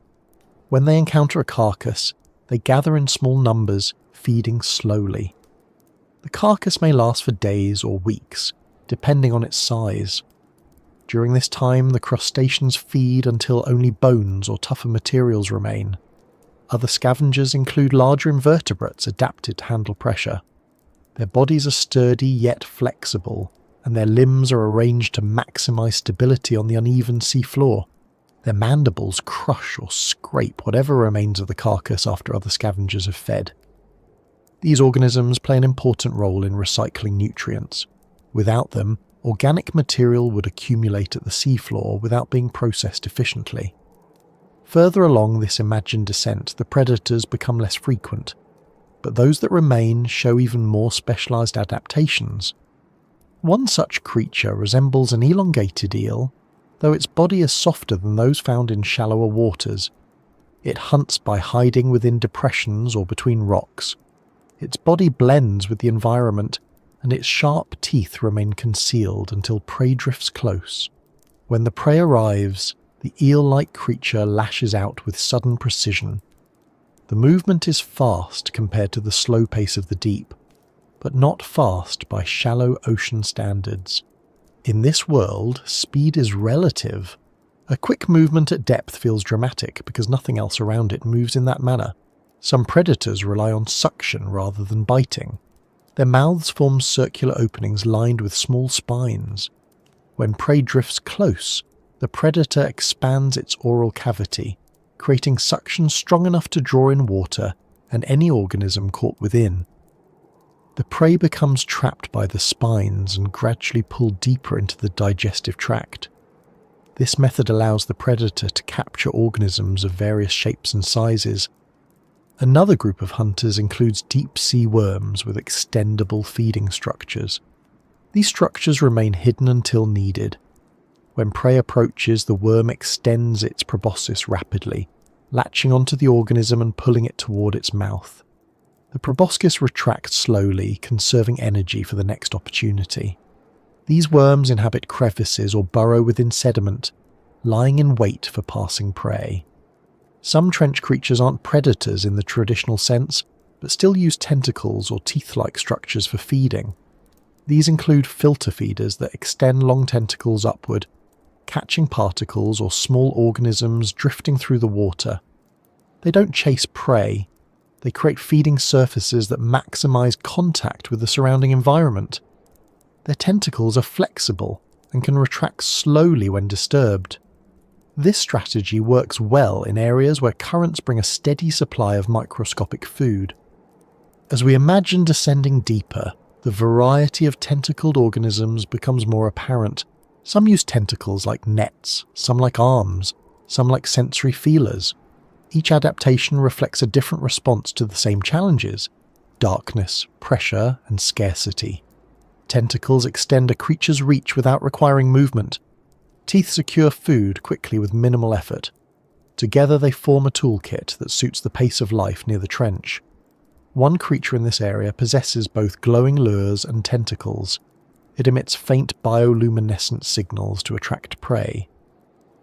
When they encounter a carcass, they gather in small numbers, feeding slowly. The carcass may last for days or weeks, depending on its size. During this time, the crustaceans feed until only bones or tougher materials remain. Other scavengers include larger invertebrates adapted to handle pressure. Their bodies are sturdy yet flexible, and their limbs are arranged to maximize stability on the uneven seafloor. Their mandibles crush or scrape whatever remains of the carcass after other scavengers have fed. These organisms play an important role in recycling nutrients. Without them, organic material would accumulate at the seafloor without being processed efficiently. Further along this imagined descent, the predators become less frequent, but those that remain show even more specialized adaptations. One such creature resembles an elongated eel, though its body is softer than those found in shallower waters. It hunts by hiding within depressions or between rocks. Its body blends with the environment, and its sharp teeth remain concealed until prey drifts close. When the prey arrives, the eel-like creature lashes out with sudden precision. The movement is fast compared to the slow pace of the deep, but not fast by shallow ocean standards. In this world, speed is relative. A quick movement at depth feels dramatic because nothing else around it moves in that manner. Some predators rely on suction rather than biting. Their mouths form circular openings lined with small spines. When prey drifts close, the predator expands its oral cavity, creating suction strong enough to draw in water and any organism caught within. The prey becomes trapped by the spines and gradually pulled deeper into the digestive tract. This method allows the predator to capture organisms of various shapes and sizes. Another group of hunters includes deep-sea worms with extendable feeding structures. These structures remain hidden until needed. When prey approaches, the worm extends its proboscis rapidly, latching onto the organism and pulling it toward its mouth. The proboscis retracts slowly, conserving energy for the next opportunity. These worms inhabit crevices or burrow within sediment, lying in wait for passing prey. Some trench creatures aren't predators in the traditional sense, but still use tentacles or teeth-like structures for feeding. These include filter feeders that extend long tentacles upward, catching particles or small organisms drifting through the water. They don't chase prey. They create feeding surfaces that maximize contact with the surrounding environment. Their tentacles are flexible and can retract slowly when disturbed. This strategy works well in areas where currents bring a steady supply of microscopic food. As we imagine descending deeper, the variety of tentacled organisms becomes more apparent. Some use tentacles like nets, some like arms, some like sensory feelers. Each adaptation reflects a different response to the same challenges: darkness, pressure, and scarcity. Tentacles extend a creature's reach without requiring movement. Teeth secure food quickly with minimal effort. Together they form a toolkit that suits the pace of life near the trench. One creature in this area possesses both glowing lures and tentacles. It emits faint bioluminescent signals to attract prey.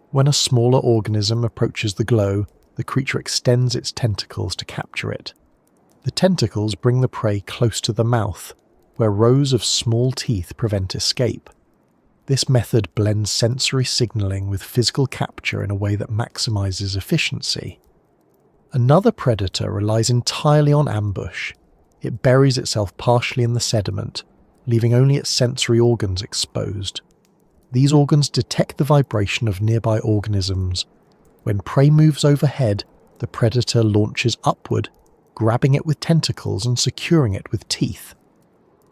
When a smaller organism approaches the glow, the creature extends its tentacles to capture it. The tentacles bring the prey close to the mouth, where rows of small teeth prevent escape. This method blends sensory signaling with physical capture in a way that maximizes efficiency. Another predator relies entirely on ambush. It buries itself partially in the sediment, leaving only its sensory organs exposed. These organs detect the vibration of nearby organisms. When prey moves overhead, the predator launches upward, grabbing it with tentacles and securing it with teeth.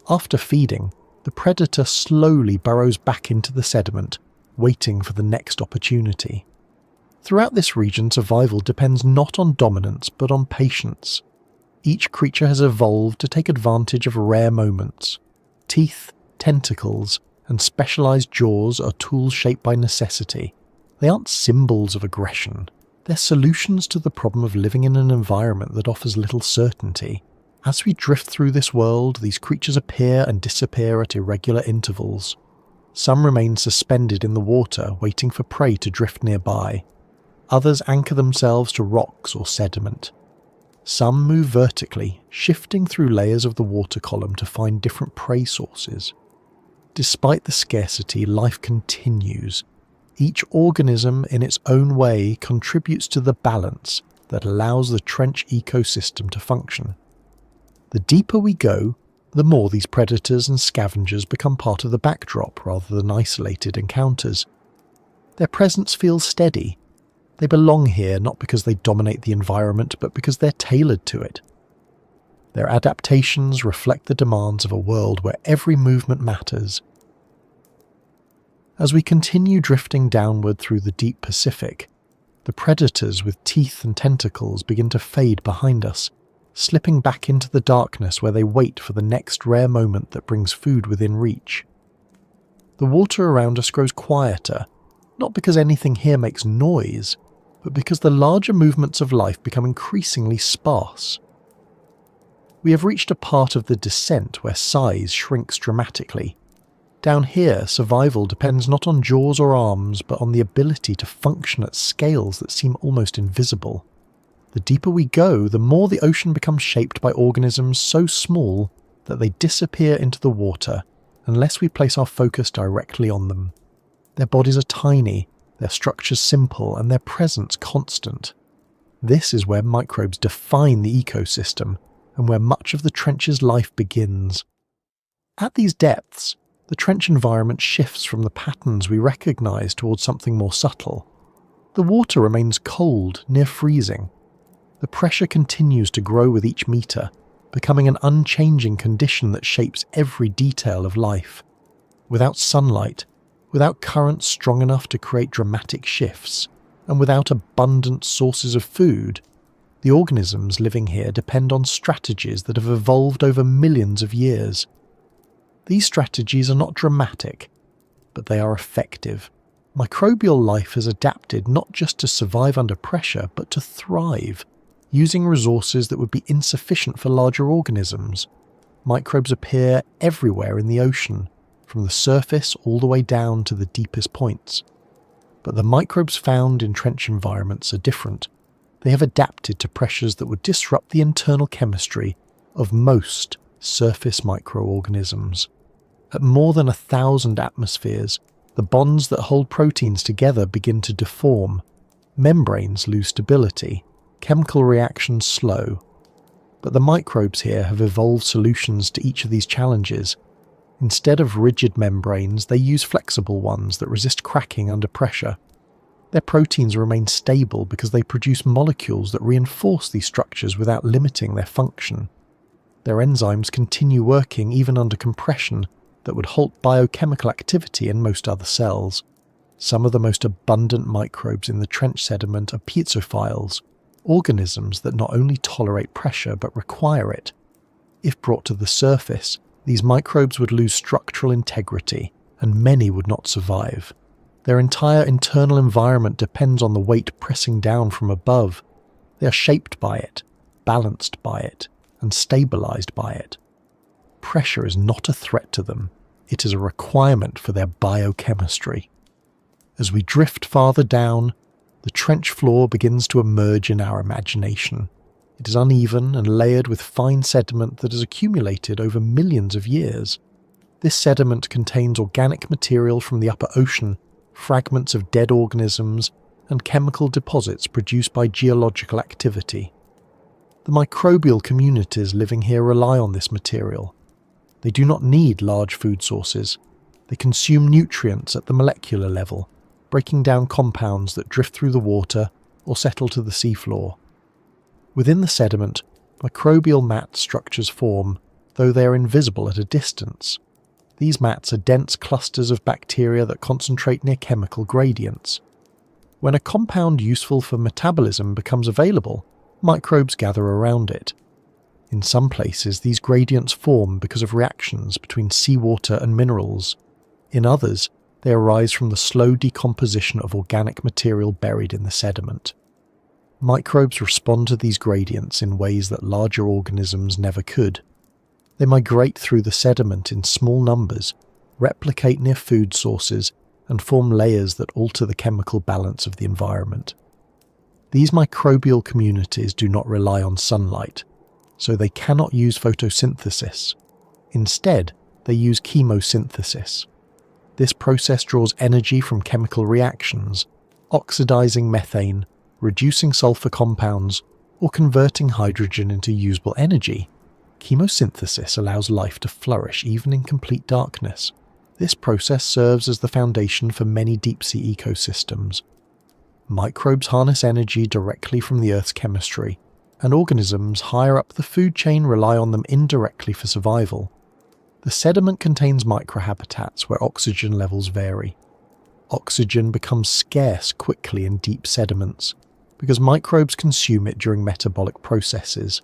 After feeding, the predator slowly burrows back into the sediment, waiting for the next opportunity. Throughout this region, survival depends not on dominance but on patience. Each creature has evolved to take advantage of rare moments. Teeth, tentacles, and specialized jaws are tools shaped by necessity. They aren't symbols of aggression. They're solutions to the problem of living in an environment that offers little certainty. As we drift through this world, these creatures appear and disappear at irregular intervals. Some remain suspended in the water, waiting for prey to drift nearby. Others anchor themselves to rocks or sediment. Some move vertically, shifting through layers of the water column to find different prey sources. Despite the scarcity, life continues. Each organism in its own way contributes to the balance that allows the trench ecosystem to function. The deeper we go, the more these predators and scavengers become part of the backdrop rather than isolated encounters. Their presence feels steady. They belong here not because they dominate the environment, but because they're tailored to it. Their adaptations reflect the demands of a world where every movement matters. As we continue drifting downward through the deep Pacific, the predators with teeth and tentacles begin to fade behind us, slipping back into the darkness where they wait for the next rare moment that brings food within reach. The water around us grows quieter, not because anything here makes noise, but because the larger movements of life become increasingly sparse. We have reached a part of the descent where size shrinks dramatically. Down here, survival depends not on jaws or arms, but on the ability to function at scales that seem almost invisible. The deeper we go, the more the ocean becomes shaped by organisms so small that they disappear into the water unless we place our focus directly on them. Their bodies are tiny, their structures simple, and their presence constant. This is where microbes define the ecosystem, and where much of the trench's life begins. At these depths, the trench environment shifts from the patterns we recognise towards something more subtle. The water remains cold, near freezing. The pressure continues to grow with each metre, becoming an unchanging condition that shapes every detail of life. Without sunlight, without currents strong enough to create dramatic shifts, and without abundant sources of food, the organisms living here depend on strategies that have evolved over millions of years. These strategies are not dramatic, but they are effective. Microbial life has adapted not just to survive under pressure, but to thrive, using resources that would be insufficient for larger organisms. Microbes appear everywhere in the ocean, from the surface all the way down to the deepest points. But the microbes found in trench environments are different. They have adapted to pressures that would disrupt the internal chemistry of most surface microorganisms. At more than 1,000 atmospheres, the bonds that hold proteins together begin to deform. Membranes lose stability. Chemical reactions slow. But the microbes here have evolved solutions to each of these challenges. Instead of rigid membranes, they use flexible ones that resist cracking under pressure. Their proteins remain stable because they produce molecules that reinforce these structures without limiting their function. Their enzymes continue working even under compression that would halt biochemical activity in most other cells. Some of the most abundant microbes in the trench sediment are piezophils, organisms that not only tolerate pressure but require it. If brought to the surface, these microbes would lose structural integrity, and many would not survive. Their entire internal environment depends on the weight pressing down from above. They are shaped by it, balanced by it, and stabilized by it. Pressure is not a threat to them, it is a requirement for their biochemistry. As we drift farther down, the trench floor begins to emerge in our imagination. It is uneven and layered with fine sediment that has accumulated over millions of years. This sediment contains organic material from the upper ocean, fragments of dead organisms, and chemical deposits produced by geological activity. The microbial communities living here rely on this material. They do not need large food sources. They consume nutrients at the molecular level, breaking down compounds that drift through the water or settle to the seafloor. Within the sediment, microbial mat structures form, though they are invisible at a distance. These mats are dense clusters of bacteria that concentrate near chemical gradients. When a compound useful for metabolism becomes available, microbes gather around it. In some places, these gradients form because of reactions between seawater and minerals. In others, they arise from the slow decomposition of organic material buried in the sediment. Microbes respond to these gradients in ways that larger organisms never could. They migrate through the sediment in small numbers, replicate near food sources, and form layers that alter the chemical balance of the environment. These microbial communities do not rely on sunlight, so they cannot use photosynthesis. Instead, they use chemosynthesis. This process draws energy from chemical reactions, oxidizing methane, reducing sulfur compounds, or converting hydrogen into usable energy. Chemosynthesis allows life to flourish even in complete darkness. This process serves as the foundation for many deep-sea ecosystems. Microbes harness energy directly from the Earth's chemistry, and organisms higher up the food chain rely on them indirectly for survival. The sediment contains microhabitats where oxygen levels vary. Oxygen becomes scarce quickly in deep sediments because microbes consume it during metabolic processes.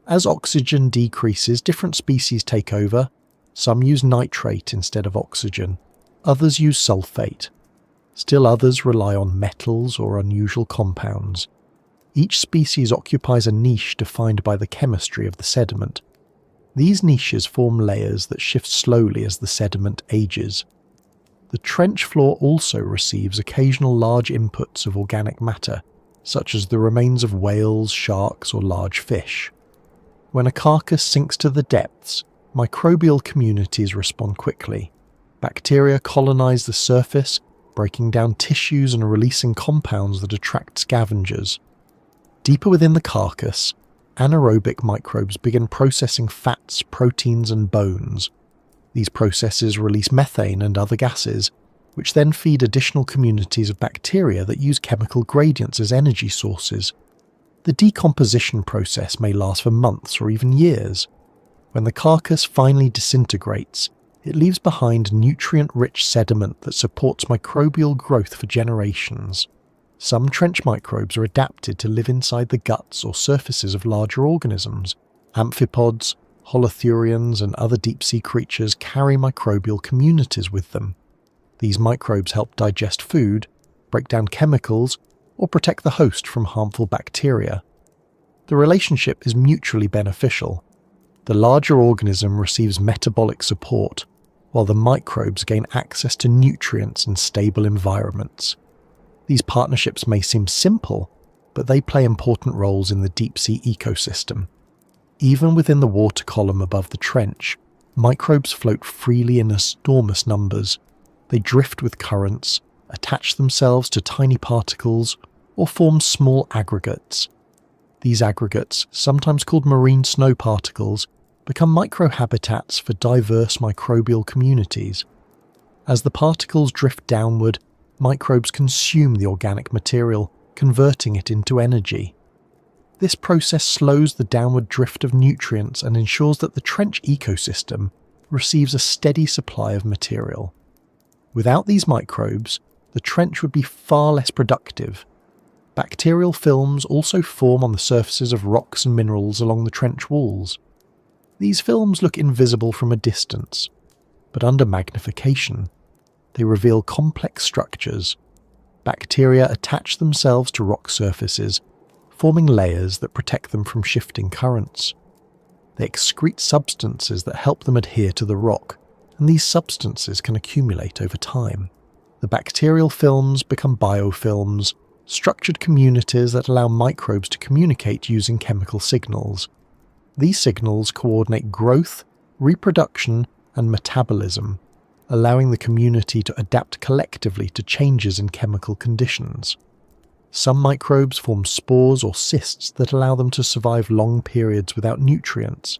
As oxygen decreases, different species take over. Some use nitrate instead of oxygen, others use sulfate. Still others rely on metals or unusual compounds. Each species occupies a niche defined by the chemistry of the sediment. These niches form layers that shift slowly as the sediment ages. The trench floor also receives occasional large inputs of organic matter, such as the remains of whales, sharks, or large fish. When a carcass sinks to the depths, microbial communities respond quickly. Bacteria colonize the surface, breaking down tissues and releasing compounds that attract scavengers. Deeper within the carcass, anaerobic microbes begin processing fats, proteins, and bones. These processes release methane and other gases, which then feed additional communities of bacteria that use chemical gradients as energy sources. The decomposition process may last for months or even years. When the carcass finally disintegrates, it leaves behind nutrient-rich sediment that supports microbial growth for generations. Some trench microbes are adapted to live inside the guts or surfaces of larger organisms. Amphipods, holothurians, and other deep-sea creatures carry microbial communities with them. These microbes help digest food, break down chemicals, or protect the host from harmful bacteria. The relationship is mutually beneficial. The larger organism receives metabolic support, while the microbes gain access to nutrients and stable environments. These partnerships may seem simple, but they play important roles in the deep-sea ecosystem. Even within the water column above the trench, microbes float freely in enormous numbers. They drift with currents, attach themselves to tiny particles, or form small aggregates. These aggregates, sometimes called marine snow particles, become microhabitats for diverse microbial communities. As the particles drift downward, microbes consume the organic material, converting it into energy. This process slows the downward drift of nutrients and ensures that the trench ecosystem receives a steady supply of material. Without these microbes, the trench would be far less productive. Bacterial films also form on the surfaces of rocks and minerals along the trench walls. These films look invisible from a distance, but under magnification, they reveal complex structures. Bacteria attach themselves to rock surfaces, forming layers that protect them from shifting currents. They excrete substances that help them adhere to the rock, and these substances can accumulate over time. The bacterial films become biofilms, structured communities that allow microbes to communicate using chemical signals. These signals coordinate growth, reproduction, and metabolism, allowing the community to adapt collectively to changes in chemical conditions. Some microbes form spores or cysts that allow them to survive long periods without nutrients.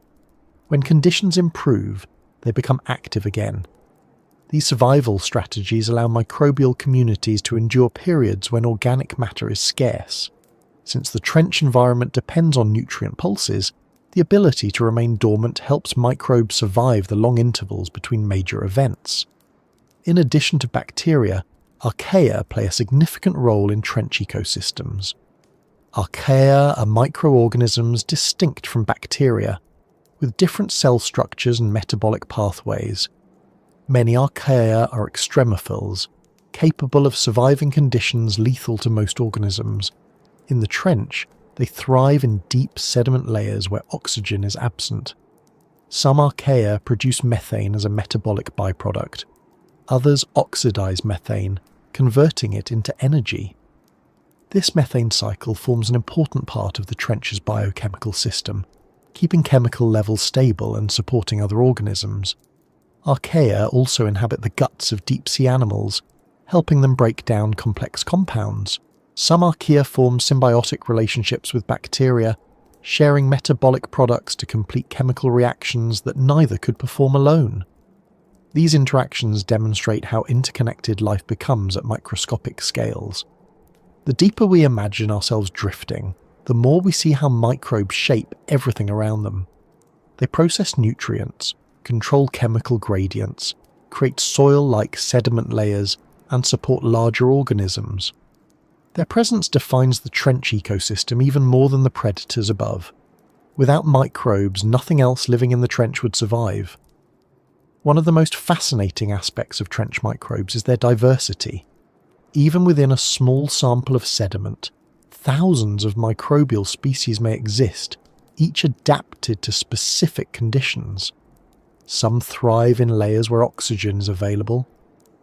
When conditions improve, they become active again. These survival strategies allow microbial communities to endure periods when organic matter is scarce. Since the trench environment depends on nutrient pulses, the ability to remain dormant helps microbes survive the long intervals between major events. In addition to bacteria, archaea play a significant role in trench ecosystems. Archaea are microorganisms distinct from bacteria, with different cell structures and metabolic pathways. Many archaea are extremophils, capable of surviving conditions lethal to most organisms. In the trench, they thrive in deep sediment layers where oxygen is absent. Some archaea produce methane as a metabolic byproduct. Others oxidize methane, converting it into energy. This methane cycle forms an important part of the trench's biochemical system, keeping chemical levels stable and supporting other organisms. Archaea also inhabit the guts of deep-sea animals, helping them break down complex compounds. Some archaea form symbiotic relationships with bacteria, sharing metabolic products to complete chemical reactions that neither could perform alone. These interactions demonstrate how interconnected life becomes at microscopic scales. The deeper we imagine ourselves drifting, the more we see how microbes shape everything around them. They process nutrients, control chemical gradients, create soil-like sediment layers, and support larger organisms. Their presence defines the trench ecosystem even more than the predators above. Without microbes, nothing else living in the trench would survive. One of the most fascinating aspects of trench microbes is their diversity. Even within a small sample of sediment, thousands of microbial species may exist, each adapted to specific conditions. Some thrive in layers where oxygen is available.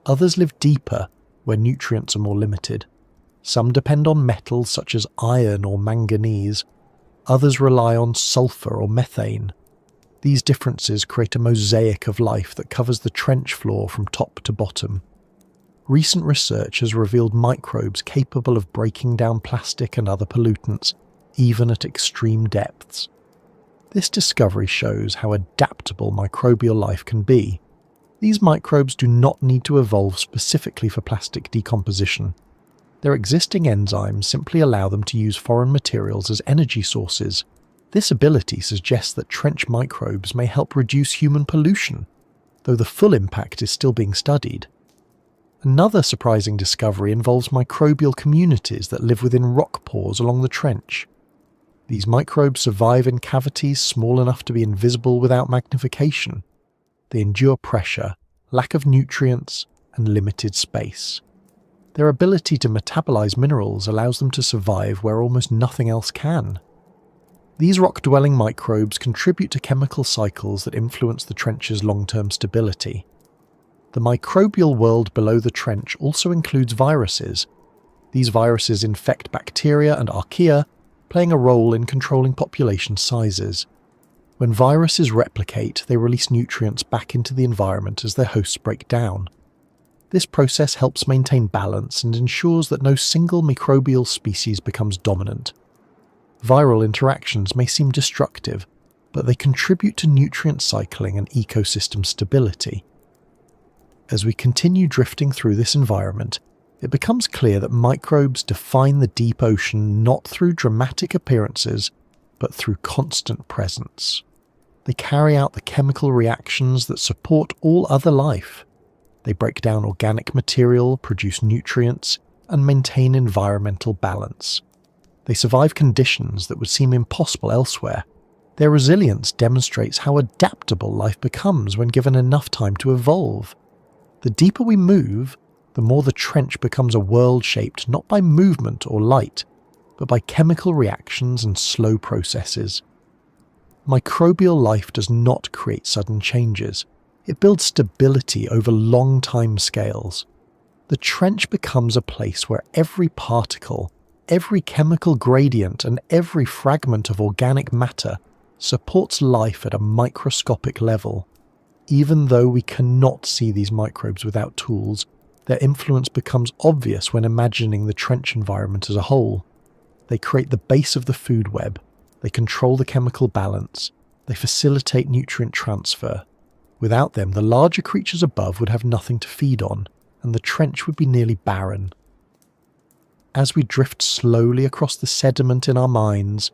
Others live deeper, where nutrients are more limited. Some depend on metals such as iron or manganese. Others rely on sulfur or methane. These differences create a mosaic of life that covers the trench floor from top to bottom. Recent research has revealed microbes capable of breaking down plastic and other pollutants, even at extreme depths. This discovery shows how adaptable microbial life can be, These microbes do not need to evolve specifically for plastic decomposition. Their existing enzymes simply allow them to use foreign materials as energy sources. This ability suggests that trench microbes may help reduce human pollution, though the full impact is still being studied. Another surprising discovery involves microbial communities that live within rock pores along the trench. These microbes survive in cavities small enough to be invisible without magnification. They endure pressure, lack of nutrients, and limited space. Their ability to metabolize minerals allows them to survive where almost nothing else can. These rock-dwelling microbes contribute to chemical cycles that influence the trench's long-term stability. The microbial world below the trench also includes viruses. These viruses infect bacteria and archaea, playing a role in controlling population sizes. When viruses replicate, they release nutrients back into the environment as their hosts break down. This process helps maintain balance and ensures that no single microbial species becomes dominant. Viral interactions may seem destructive, but they contribute to nutrient cycling and ecosystem stability. As we continue drifting through this environment, it becomes clear that microbes define the deep ocean not through dramatic appearances, but through constant presence. They carry out the chemical reactions that support all other life. They break down organic material, produce nutrients, and maintain environmental balance. They survive conditions that would seem impossible elsewhere. Their resilience demonstrates how adaptable life becomes when given enough time to evolve. The deeper we move, the more the trench becomes a world shaped not by movement or light, but by chemical reactions and slow processes. Microbial life does not create sudden changes. It builds stability over long time scales. The trench becomes a place where every particle, every chemical gradient, and every fragment of organic matter supports life at a microscopic level. Even though we cannot see these microbes without tools, their influence becomes obvious when imagining the trench environment as a whole. They create the base of the food web, they control the chemical balance, they facilitate nutrient transfer. Without them, the larger creatures above would have nothing to feed on, and the trench would be nearly barren. As we drift slowly across the sediment in our minds,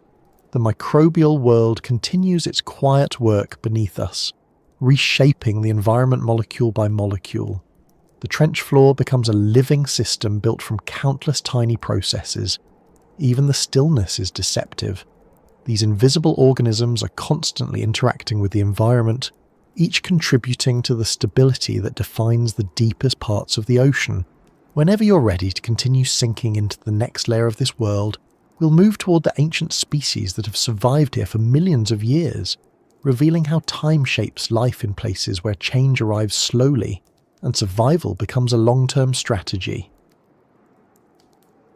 the microbial world continues its quiet work beneath us, reshaping the environment molecule by molecule. The trench floor becomes a living system built from countless tiny processes. Even the stillness is deceptive. These invisible organisms are constantly interacting with the environment, each contributing to the stability that defines the deepest parts of the ocean. Whenever you're ready to continue sinking into the next layer of this world, we'll move toward the ancient species that have survived here for millions of years, revealing how time shapes life in places where change arrives slowly and survival becomes a long-term strategy.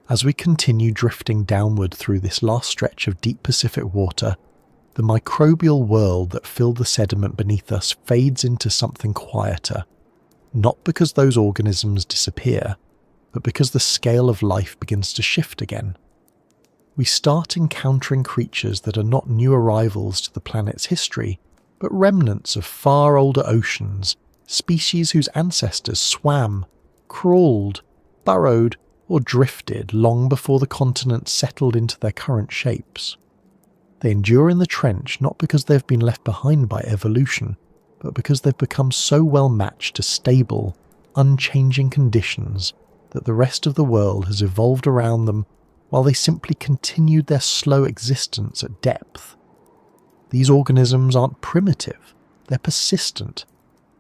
As we continue drifting downward through this last stretch of deep Pacific water, the microbial world that filled the sediment beneath us fades into something quieter, not because those organisms disappear, but because the scale of life begins to shift again. We start encountering creatures that are not new arrivals to the planet's history, but remnants of far older oceans, species whose ancestors swam, crawled, burrowed, or drifted long before the continents settled into their current shapes. They endure in the trench not because they've been left behind by evolution, but because they've become so well matched to stable, unchanging conditions that the rest of the world has evolved around them while they simply continued their slow existence at depth. These organisms aren't primitive, they're persistent.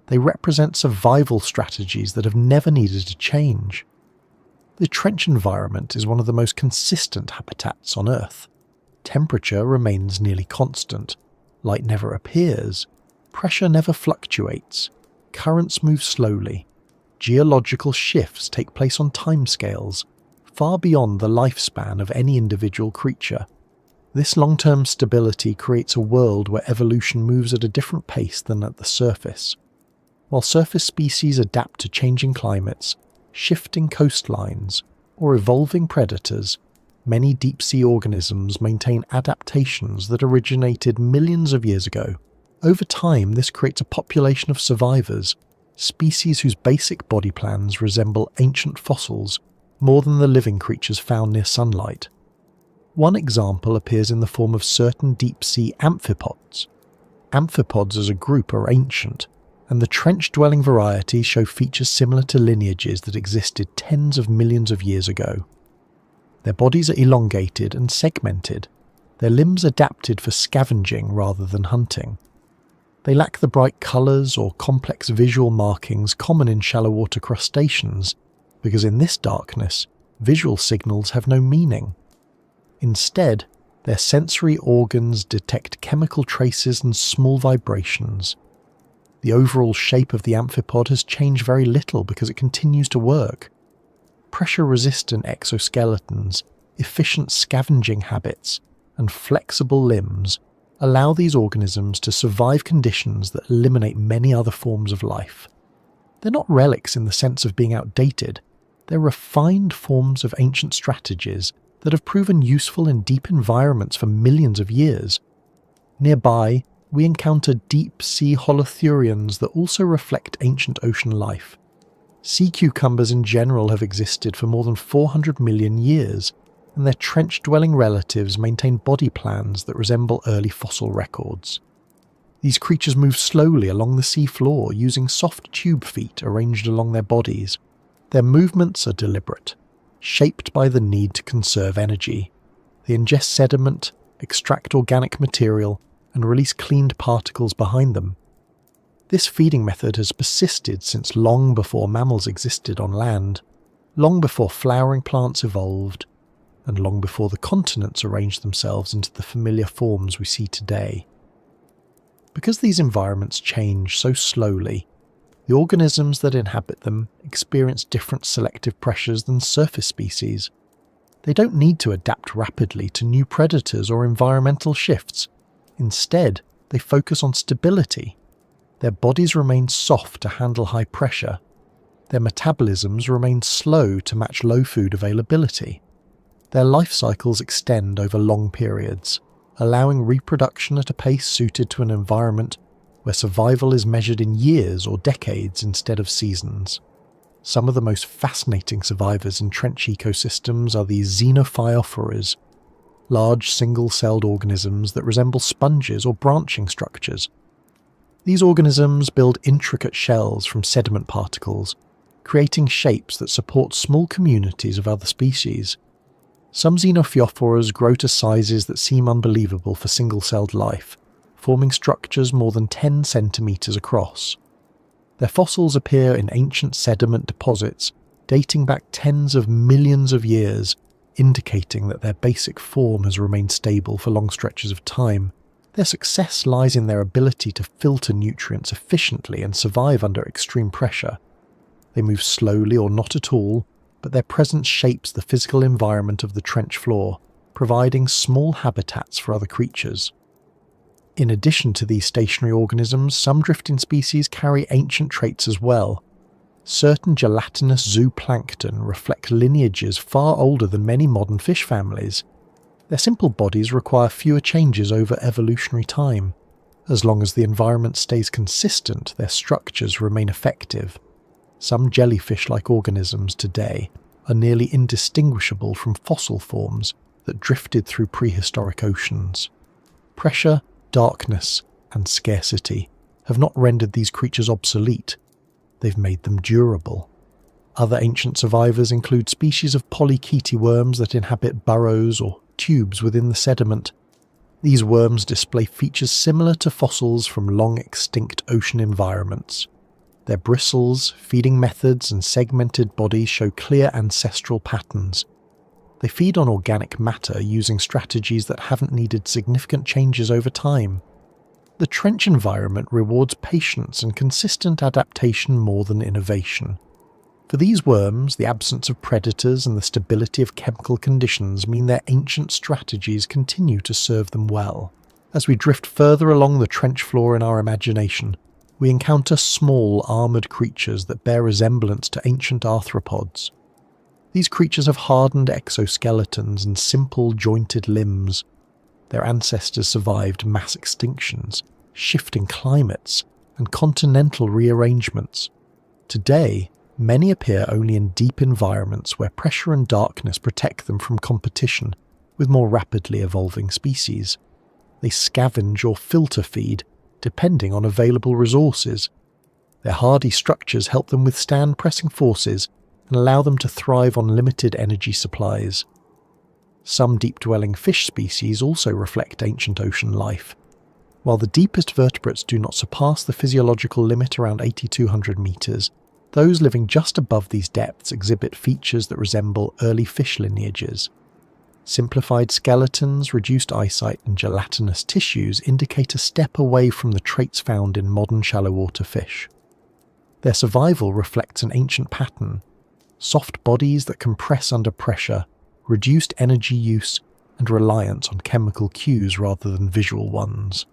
They represent survival strategies that have never needed to change. The trench environment is one of the most consistent habitats on Earth. Temperature remains nearly constant, light never appears, pressure never fluctuates, currents move slowly, geological shifts take place on timescales far beyond the lifespan of any individual creature. This long-term stability creates a world where evolution moves at a different pace than at the surface. While surface species adapt to changing climates, shifting coastlines, or evolving predators, many deep-sea organisms maintain adaptations that originated millions of years ago. Over time, this creates a population of survivors, species whose basic body plans resemble ancient fossils more than the living creatures found near sunlight. One example appears in the form of certain deep-sea amphipods. Amphipods as a group are ancient, and the trench-dwelling varieties show features similar to lineages that existed tens of millions of years ago. Their bodies are elongated and segmented, their limbs adapted for scavenging rather than hunting. They lack the bright colours or complex visual markings common in shallow water crustaceans, because in this darkness, visual signals have no meaning. Instead, their sensory organs detect chemical traces and small vibrations. The overall shape of the amphipod has changed very little because it continues to work. Pressure-resistant exoskeletons, efficient scavenging habits, and flexible limbs allow these organisms to survive conditions that eliminate many other forms of life. They're not relics in the sense of being outdated, they're refined forms of ancient strategies that have proven useful in deep environments for millions of years. Nearby, we encounter deep-sea holothurians that also reflect ancient ocean life. Sea cucumbers in general have existed for more than 400 million years, and their trench-dwelling relatives maintain body plans that resemble early fossil records. These creatures move slowly along the sea floor using soft tube feet arranged along their bodies. Their movements are deliberate, shaped by the need to conserve energy. They ingest sediment, extract organic material, and release cleaned particles behind them. This feeding method has persisted since long before mammals existed on land, long before flowering plants evolved, and long before the continents arranged themselves into the familiar forms we see today. Because these environments change so slowly, the organisms that inhabit them experience different selective pressures than surface species. They don't need to adapt rapidly to new predators or environmental shifts. Instead, they focus on stability. Their bodies remain soft to handle high pressure. Their metabolisms remain slow to match low food availability. Their life cycles extend over long periods, allowing reproduction at a pace suited to an environment where survival is measured in years or decades instead of seasons. Some of the most fascinating survivors in trench ecosystems are these xenophyophores, large single-celled organisms that resemble sponges or branching structures. These organisms build intricate shells from sediment particles, creating shapes that support small communities of other species. Some xenophyophores grow to sizes that seem unbelievable for single-celled life, forming structures more than 10 centimeters across. Their fossils appear in ancient sediment deposits dating back tens of millions of years, indicating that their basic form has remained stable for long stretches of time. Their success lies in their ability to filter nutrients efficiently and survive under extreme pressure. They move slowly or not at all, but their presence shapes the physical environment of the trench floor, providing small habitats for other creatures. In addition to these stationary organisms, some drifting species carry ancient traits as well. Certain gelatinous zooplankton reflect lineages far older than many modern fish families. Their simple bodies require fewer changes over evolutionary time. As long as the environment stays consistent, their structures remain effective. Some jellyfish-like organisms today are nearly indistinguishable from fossil forms that drifted through prehistoric oceans. Pressure, darkness, and scarcity have not rendered these creatures obsolete. They've made them durable. Other ancient survivors include species of polychaete worms that inhabit burrows or tubes within the sediment. These worms display features similar to fossils from long-extinct ocean environments. Their bristles, feeding methods, and segmented bodies show clear ancestral patterns. They feed on organic matter using strategies that haven't needed significant changes over time. The trench environment rewards patience and consistent adaptation more than innovation. For these worms, the absence of predators and the stability of chemical conditions mean their ancient strategies continue to serve them well. As we drift further along the trench floor in our imagination, we encounter small, armoured creatures that bear resemblance to ancient arthropods. These creatures have hardened exoskeletons and simple, jointed limbs. Their ancestors survived mass extinctions, shifting climates, and continental rearrangements. Today, many appear only in deep environments where pressure and darkness protect them from competition with more rapidly evolving species. They scavenge or filter feed, depending on available resources. Their hardy structures help them withstand pressing forces and allow them to thrive on limited energy supplies. Some deep-dwelling fish species also reflect ancient ocean life. While the deepest vertebrates do not surpass the physiological limit around 8,200 meters, those living just above these depths exhibit features that resemble early fish lineages. Simplified skeletons, reduced eyesight, and gelatinous tissues indicate a step away from the traits found in modern shallow water fish. Their survival reflects an ancient pattern: soft bodies that compress under pressure, reduced energy use, and reliance on chemical cues rather than visual ones.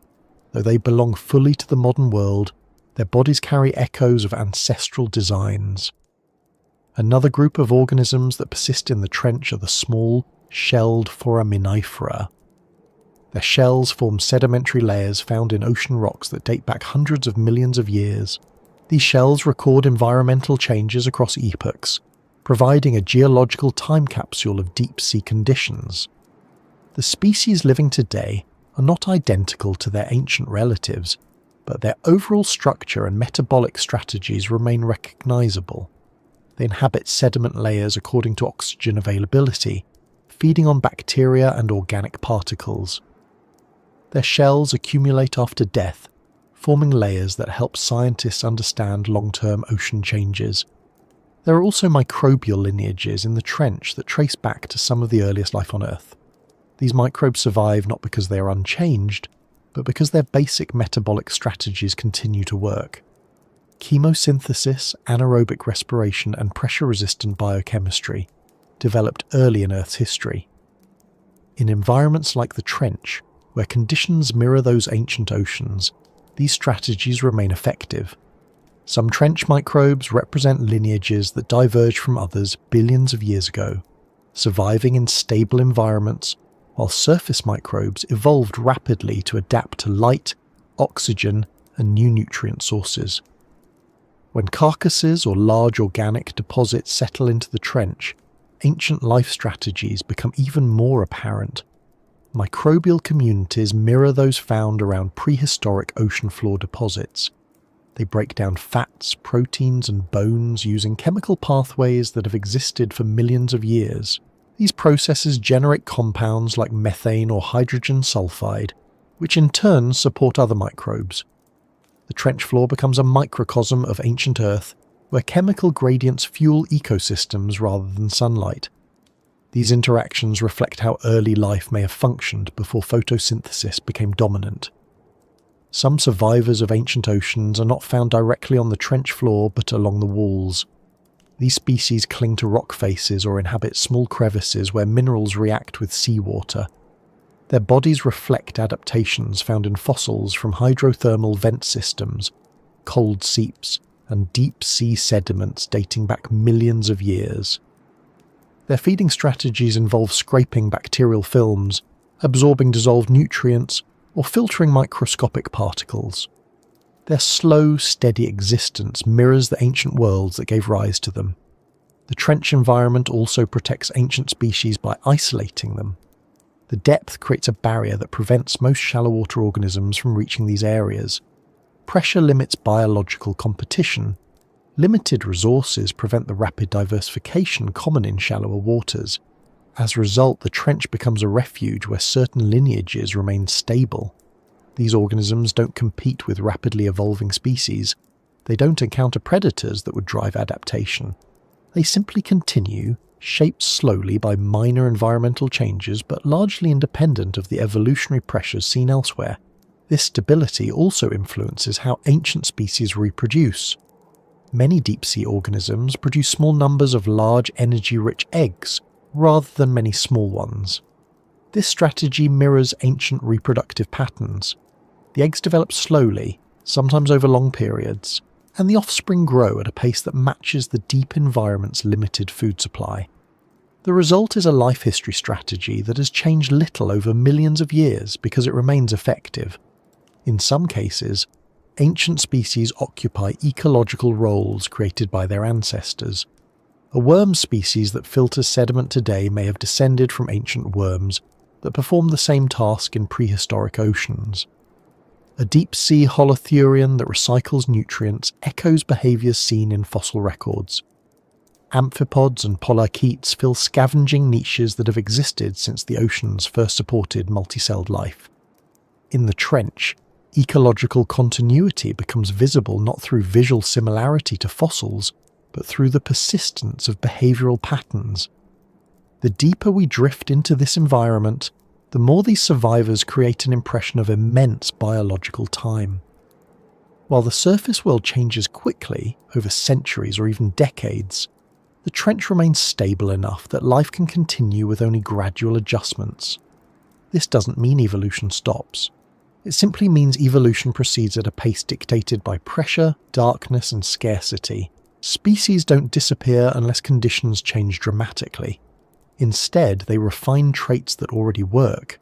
Though they belong fully to the modern world, their bodies carry echoes of ancestral designs. Another group of organisms that persist in the trench are the small, shelled foraminifera. Their shells form sedimentary layers found in ocean rocks that date back hundreds of millions of years. These shells record environmental changes across epochs, providing a geological time capsule of deep-sea conditions. The species living today are not identical to their ancient relatives, but their overall structure and metabolic strategies remain recognizable. They inhabit sediment layers according to oxygen availability, feeding on bacteria and organic particles. Their shells accumulate after death, forming layers that help scientists understand long-term ocean changes. There are also microbial lineages in the trench that trace back to some of the earliest life on Earth. These microbes survive not because they are unchanged, but because their basic metabolic strategies continue to work. Chemosynthesis, anaerobic respiration, and pressure-resistant biochemistry developed early in Earth's history. In environments like the trench, where conditions mirror those ancient oceans, these strategies remain effective. Some trench microbes represent lineages that diverged from others billions of years ago, surviving in stable environments, while surface microbes evolved rapidly to adapt to light, oxygen, and new nutrient sources. When carcasses or large organic deposits settle into the trench, ancient life strategies become even more apparent. Microbial communities mirror those found around prehistoric ocean floor deposits. They break down fats, proteins, and bones using chemical pathways that have existed for millions of years. These processes generate compounds like methane or hydrogen sulfide, which in turn support other microbes. The trench floor becomes a microcosm of ancient Earth, where chemical gradients fuel ecosystems rather than sunlight. These interactions reflect how early life may have functioned before photosynthesis became dominant. Some survivors of ancient oceans are not found directly on the trench floor but along the walls. These species cling to rock faces or inhabit small crevices where minerals react with seawater. Their bodies reflect adaptations found in fossils from hydrothermal vent systems, cold seeps, and deep-sea sediments dating back millions of years. Their feeding strategies involve scraping bacterial films, absorbing dissolved nutrients, or filtering microscopic particles. Their slow, steady existence mirrors the ancient worlds that gave rise to them. The trench environment also protects ancient species by isolating them. The depth creates a barrier that prevents most shallow water organisms from reaching these areas. Pressure limits biological competition. Limited resources prevent the rapid diversification common in shallower waters. As a result, the trench becomes a refuge where certain lineages remain stable. These organisms don't compete with rapidly evolving species. They don't encounter predators that would drive adaptation. They simply continue, shaped slowly by minor environmental changes but largely independent of the evolutionary pressures seen elsewhere. This stability also influences how ancient species reproduce. Many deep-sea organisms produce small numbers of large, energy-rich eggs, rather than many small ones. This strategy mirrors ancient reproductive patterns. The eggs develop slowly, sometimes over long periods, and the offspring grow at a pace that matches the deep environment's limited food supply. The result is a life history strategy that has changed little over millions of years because it remains effective. In some cases, ancient species occupy ecological roles created by their ancestors. A worm species that filters sediment today may have descended from ancient worms that performed the same task in prehistoric oceans. A deep-sea holothurian that recycles nutrients echoes behaviours seen in fossil records. Amphipods and polychaetes fill scavenging niches that have existed since the oceans first supported multicelled life. In the trench, ecological continuity becomes visible not through visual similarity to fossils, but through the persistence of behavioural patterns. The deeper we drift into this environment, the more these survivors create an impression of immense biological time. While the surface world changes quickly, over centuries or even decades, the trench remains stable enough that life can continue with only gradual adjustments. This doesn't mean evolution stops. It simply means evolution proceeds at a pace dictated by pressure, darkness, and scarcity. Species don't disappear unless conditions change dramatically. Instead, they refine traits that already work.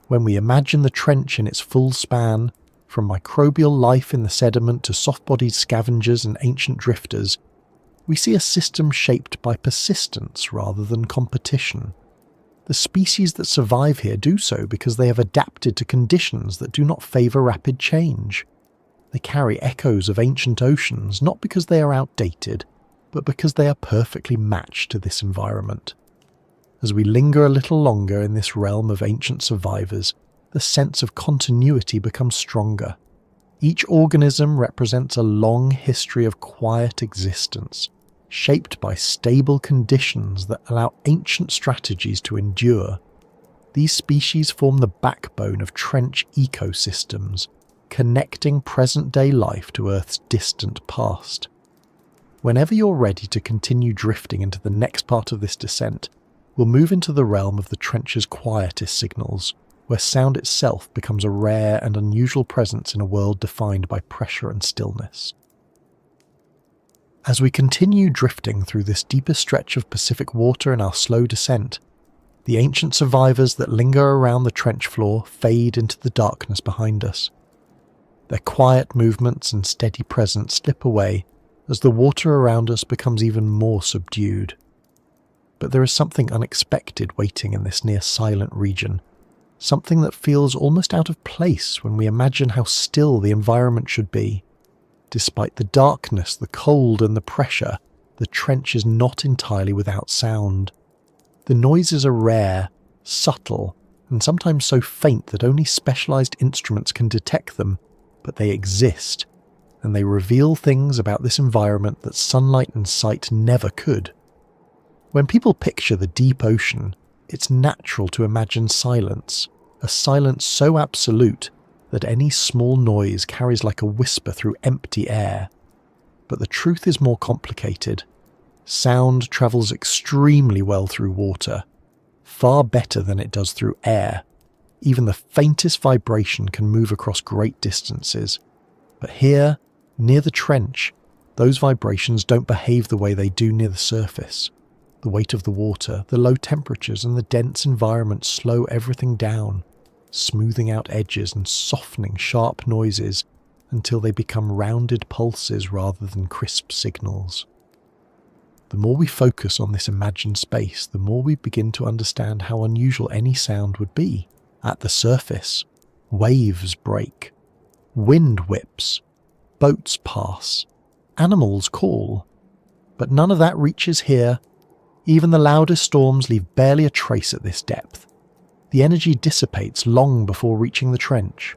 When we imagine the trench in its full span, from microbial life in the sediment to soft-bodied scavengers and ancient drifters, we see a system shaped by persistence rather than competition. The species that survive here do so because they have adapted to conditions that do not favour rapid change. They carry echoes of ancient oceans not because they are outdated, but because they are perfectly matched to this environment. As we linger a little longer in this realm of ancient survivors, the sense of continuity becomes stronger. Each organism represents a long history of quiet existence, shaped by stable conditions that allow ancient strategies to endure. These species form the backbone of trench ecosystems, connecting present-day life to Earth's distant past. Whenever you're ready to continue drifting into the next part of this descent, we'll move into the realm of the trench's quietest signals, where sound itself becomes a rare and unusual presence in a world defined by pressure and stillness. As we continue drifting through this deepest stretch of Pacific water in our slow descent, the ancient survivors that linger around the trench floor fade into the darkness behind us. Their quiet movements and steady presence slip away as the water around us becomes even more subdued. But there is something unexpected waiting in this near-silent region, something that feels almost out of place when we imagine how still the environment should be. Despite the darkness, the cold and the pressure, the trench is not entirely without sound. The noises are rare, subtle, and sometimes so faint that only specialized instruments can detect them, but they exist, and they reveal things about this environment that sunlight and sight never could. When people picture the deep ocean, it's natural to imagine silence, a silence so absolute that any small noise carries like a whisper through empty air. But the truth is more complicated. Sound travels extremely well through water, far better than it does through air. Even the faintest vibration can move across great distances. But here, near the trench, those vibrations don't behave the way they do near the surface. The weight of the water, the low temperatures, and the dense environment slow everything down, smoothing out edges and softening sharp noises until they become rounded pulses rather than crisp signals. The more we focus on this imagined space, the more we begin to understand how unusual any sound would be. At the surface, waves break, wind whips, boats pass, animals call. But none of that reaches here. Even the loudest storms leave barely a trace at this depth. The energy dissipates long before reaching the trench.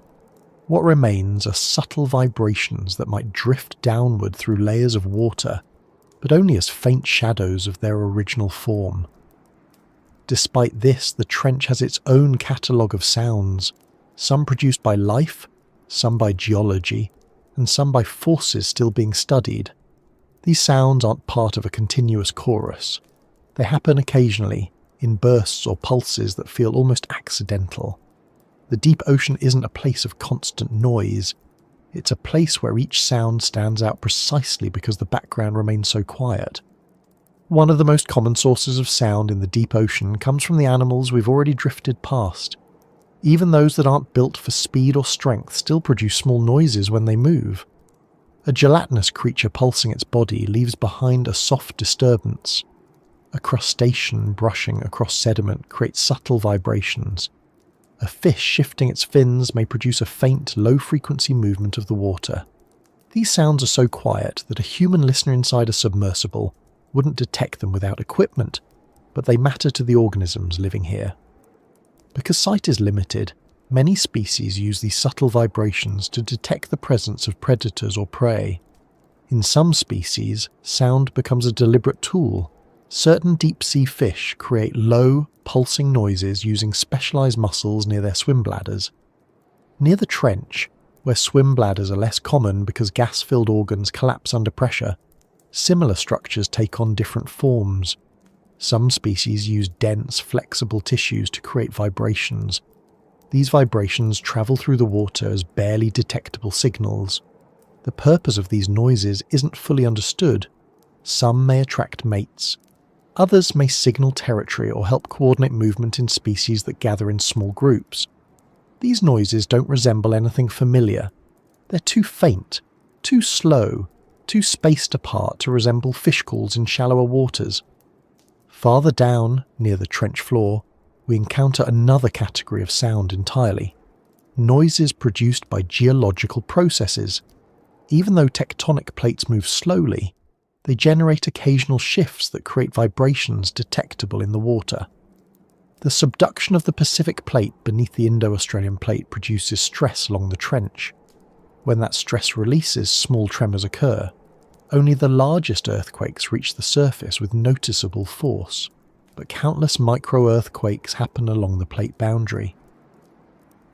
What remains are subtle vibrations that might drift downward through layers of water, but only as faint shadows of their original form. Despite this, the trench has its own catalogue of sounds, some produced by life, some by geology, and some by forces still being studied. These sounds aren't part of a continuous chorus. They happen occasionally, in bursts or pulses that feel almost accidental. The deep ocean isn't a place of constant noise. It's a place where each sound stands out precisely because the background remains so quiet. One of the most common sources of sound in the deep ocean comes from the animals we've already drifted past. Even those that aren't built for speed or strength still produce small noises when they move. A gelatinous creature pulsing its body leaves behind a soft disturbance. A crustacean brushing across sediment creates subtle vibrations. A fish shifting its fins may produce a faint, low-frequency movement of the water. These sounds are so quiet that a human listener inside a submersible wouldn't detect them without equipment, but they matter to the organisms living here. Because sight is limited, many species use these subtle vibrations to detect the presence of predators or prey. In some species, sound becomes a deliberate tool. Certain deep-sea fish create low, pulsing noises using specialized muscles near their swim bladders. Near the trench, where swim bladders are less common because gas-filled organs collapse under pressure, similar structures take on different forms. Some species use dense, flexible tissues to create vibrations. These vibrations travel through the water as barely detectable signals. The purpose of these noises isn't fully understood. Some may attract mates. Others may signal territory or help coordinate movement in species that gather in small groups. These noises don't resemble anything familiar. They're too faint, too slow, too spaced apart to resemble fish calls in shallower waters. Farther down, near the trench floor, we encounter another category of sound entirely. Noises produced by geological processes. Even though tectonic plates move slowly, they generate occasional shifts that create vibrations detectable in the water. The subduction of the Pacific plate beneath the Indo-Australian plate produces stress along the trench. When that stress releases, small tremors occur. Only the largest earthquakes reach the surface with noticeable force, but countless micro-earthquakes happen along the plate boundary.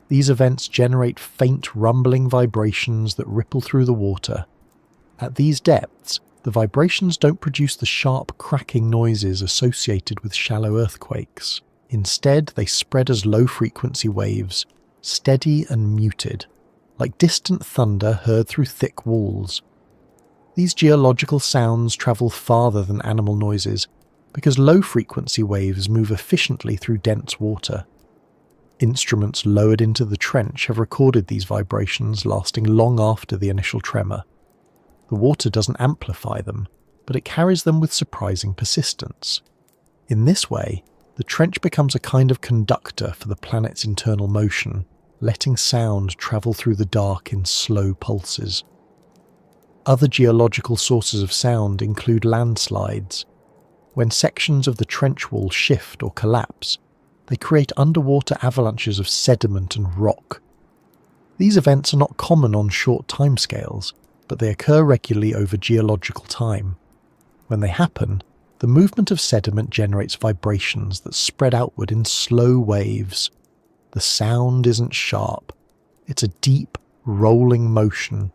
These events generate faint rumbling vibrations that ripple through the water. At these depths, the vibrations don't produce the sharp cracking noises associated with shallow earthquakes. Instead, they spread as low-frequency waves, steady and muted, like distant thunder heard through thick walls. These geological sounds travel farther than animal noises because low-frequency waves move efficiently through dense water. Instruments lowered into the trench have recorded these vibrations lasting long after the initial tremor. The water doesn't amplify them, but it carries them with surprising persistence. In this way, the trench becomes a kind of conductor for the planet's internal motion, letting sound travel through the dark in slow pulses. Other geological sources of sound include landslides. When sections of the trench wall shift or collapse, they create underwater avalanches of sediment and rock. These events are not common on short timescales, but they occur regularly over geological time. When they happen, the movement of sediment generates vibrations that spread outward in slow waves. The sound isn't sharp. It's a deep, rolling motion,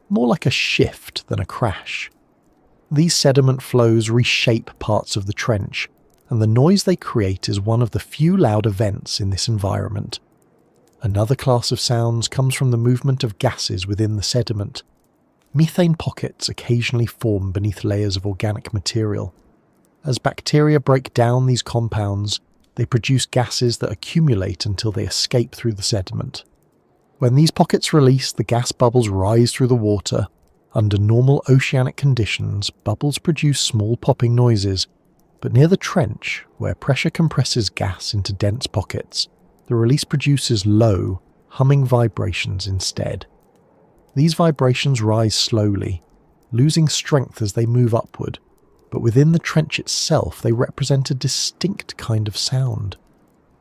more like a shift than a crash. These sediment flows reshape parts of the trench, and the noise they create is one of the few loud events in this environment. Another class of sounds comes from the movement of gases within the sediment. Methane pockets occasionally form beneath layers of organic material. As bacteria break down these compounds, they produce gases that accumulate until they escape through the sediment. When these pockets release, the gas bubbles rise through the water. Under normal oceanic conditions, bubbles produce small popping noises, but near the trench, where pressure compresses gas into dense pockets, the release produces low, humming vibrations instead. These vibrations rise slowly, losing strength as they move upward, but within the trench itself they represent a distinct kind of sound.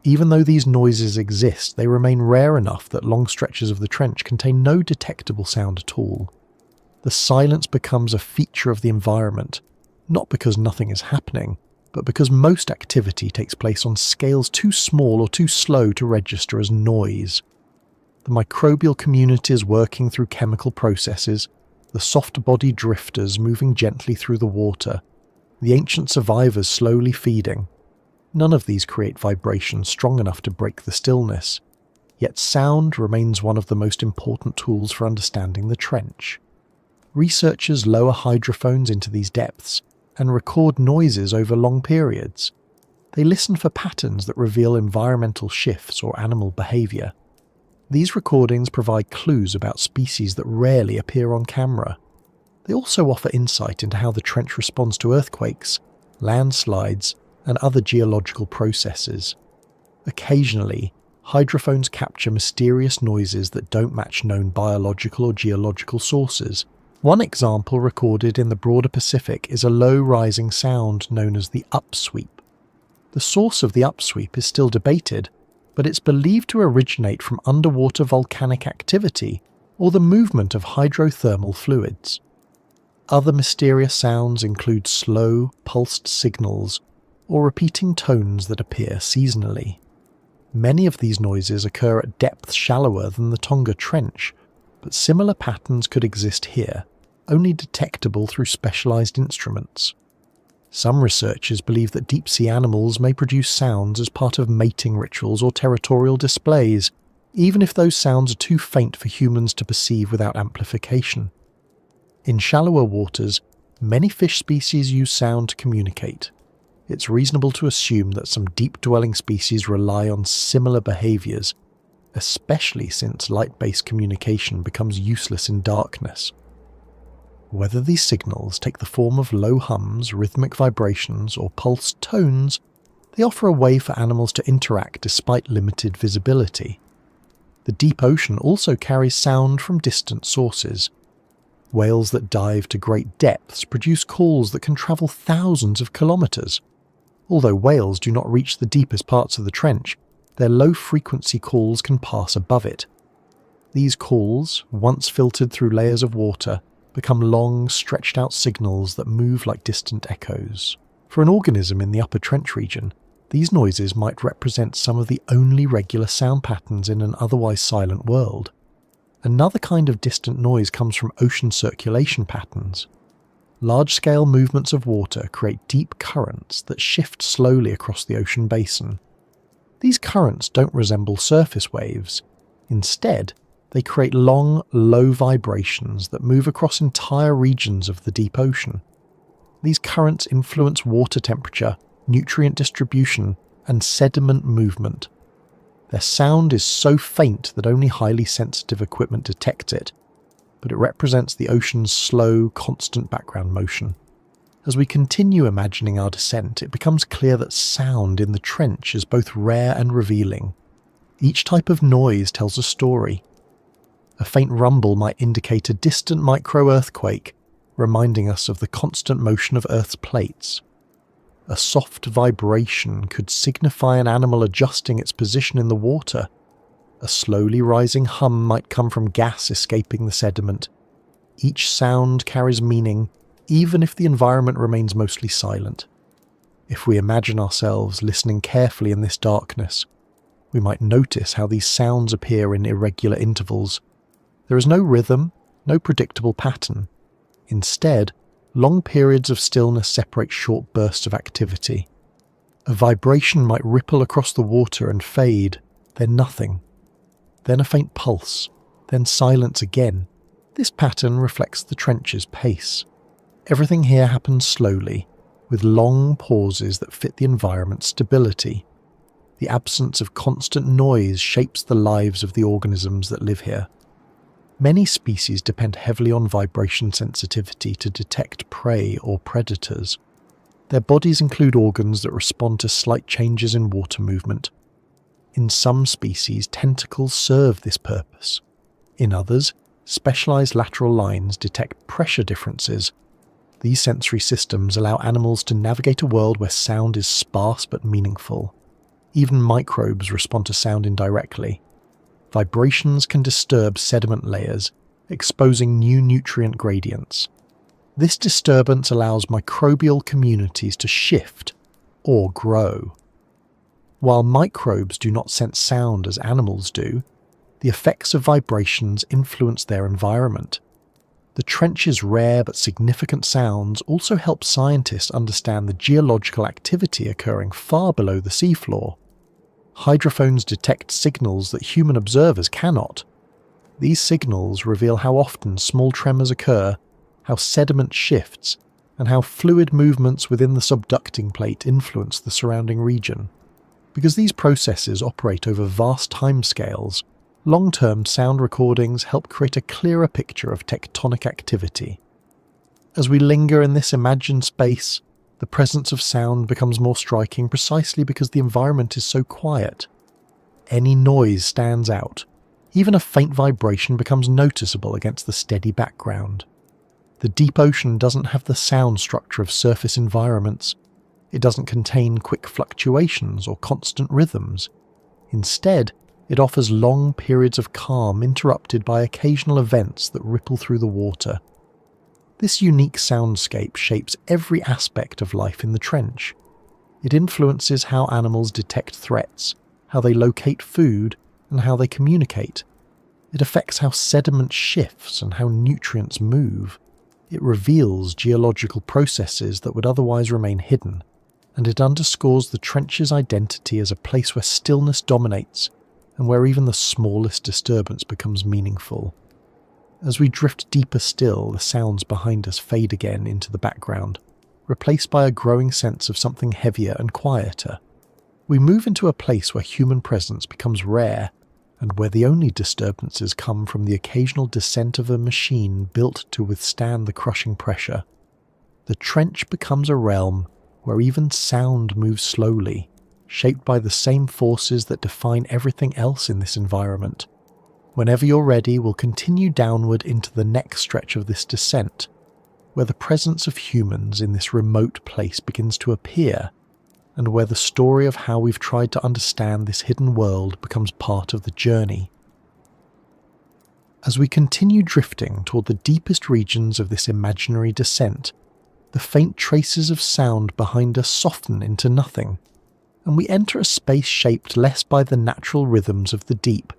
Even though these noises exist, they remain rare enough that long stretches of the trench contain no detectable sound at all. The silence becomes a feature of the environment, not because nothing is happening, but because most activity takes place on scales too small or too slow to register as noise. The microbial communities working through chemical processes, the soft-bodied drifters moving gently through the water, the ancient survivors slowly feeding. None of these create vibrations strong enough to break the stillness, yet sound remains one of the most important tools for understanding the trench. Researchers lower hydrophones into these depths and record noises over long periods. They listen for patterns that reveal environmental shifts or animal behaviour. These recordings provide clues about species that rarely appear on camera. They also offer insight into how the trench responds to earthquakes, landslides, and other geological processes. Occasionally, hydrophones capture mysterious noises that don't match known biological or geological sources. One example recorded in the broader Pacific is a low-rising sound known as the upsweep. The source of the upsweep is still debated, but it's believed to originate from underwater volcanic activity or the movement of hydrothermal fluids. Other mysterious sounds include slow, pulsed signals or repeating tones that appear seasonally. Many of these noises occur at depths shallower than the Tonga Trench, but similar patterns could exist here, only detectable through specialized instruments. Some researchers believe that deep-sea animals may produce sounds as part of mating rituals or territorial displays, even if those sounds are too faint for humans to perceive without amplification. In shallower waters, many fish species use sound to communicate. It's reasonable to assume that some deep-dwelling species rely on similar behaviours, especially since light-based communication becomes useless in darkness. Whether these signals take the form of low hums, rhythmic vibrations, or pulsed tones, they offer a way for animals to interact despite limited visibility. The deep ocean also carries sound from distant sources. Whales that dive to great depths produce calls that can travel thousands of kilometres. Although whales do not reach the deepest parts of the trench, their low-frequency calls can pass above it. These calls, once filtered through layers of water, become long, stretched-out signals that move like distant echoes. For an organism in the upper trench region, these noises might represent some of the only regular sound patterns in an otherwise silent world. Another kind of distant noise comes from ocean circulation patterns. Large-scale movements of water create deep currents that shift slowly across the ocean basin. These currents don't resemble surface waves. Instead, they create long, low vibrations that move across entire regions of the deep ocean. These currents influence water temperature, nutrient distribution, and sediment movement. Their sound is so faint that only highly sensitive equipment detects it, but it represents the ocean's slow, constant background motion. As we continue imagining our descent, it becomes clear that sound in the trench is both rare and revealing. Each type of noise tells a story. A faint rumble might indicate a distant micro-earthquake, reminding us of the constant motion of Earth's plates. A soft vibration could signify an animal adjusting its position in the water. A slowly rising hum might come from gas escaping the sediment. Each sound carries meaning, even if the environment remains mostly silent. If we imagine ourselves listening carefully in this darkness, we might notice how these sounds appear in irregular intervals. There is no rhythm, no predictable pattern. Instead, long periods of stillness separate short bursts of activity. A vibration might ripple across the water and fade, then nothing. Then a faint pulse, then silence again. This pattern reflects the trench's pace. Everything here happens slowly, with long pauses that fit the environment's stability. The absence of constant noise shapes the lives of the organisms that live here. Many species depend heavily on vibration sensitivity to detect prey or predators. Their bodies include organs that respond to slight changes in water movement. In some species, tentacles serve this purpose. In others, specialized lateral lines detect pressure differences. These sensory systems allow animals to navigate a world where sound is sparse but meaningful. Even microbes respond to sound indirectly. Vibrations can disturb sediment layers, exposing new nutrient gradients. This disturbance allows microbial communities to shift or grow. While microbes do not sense sound as animals do, the effects of vibrations influence their environment. The trench's rare but significant sounds also help scientists understand the geological activity occurring far below the seafloor. Hydrophones detect signals that human observers cannot. These signals reveal how often small tremors occur, how sediment shifts, and how fluid movements within the subducting plate influence the surrounding region. Because these processes operate over vast timescales, long-term sound recordings help create a clearer picture of tectonic activity. As we linger in this imagined space, the presence of sound becomes more striking precisely because the environment is so quiet. Any noise stands out. Even a faint vibration becomes noticeable against the steady background. The deep ocean doesn't have the sound structure of surface environments. It doesn't contain quick fluctuations or constant rhythms. Instead, it offers long periods of calm interrupted by occasional events that ripple through the water. This unique soundscape shapes every aspect of life in the trench. It influences how animals detect threats, how they locate food, and how they communicate. It affects how sediment shifts and how nutrients move. It reveals geological processes that would otherwise remain hidden, and it underscores the trench's identity as a place where stillness dominates and where even the smallest disturbance becomes meaningful. As we drift deeper still, the sounds behind us fade again into the background, replaced by a growing sense of something heavier and quieter. We move into a place where human presence becomes rare, and where the only disturbances come from the occasional descent of a machine built to withstand the crushing pressure. The trench becomes a realm where even sound moves slowly, shaped by the same forces that define everything else in this environment. Whenever you're ready, we'll continue downward into the next stretch of this descent, where the presence of humans in this remote place begins to appear, and where the story of how we've tried to understand this hidden world becomes part of the journey. As we continue drifting toward the deepest regions of this imaginary descent, the faint traces of sound behind us soften into nothing, and we enter a space shaped less by the natural rhythms of the deep,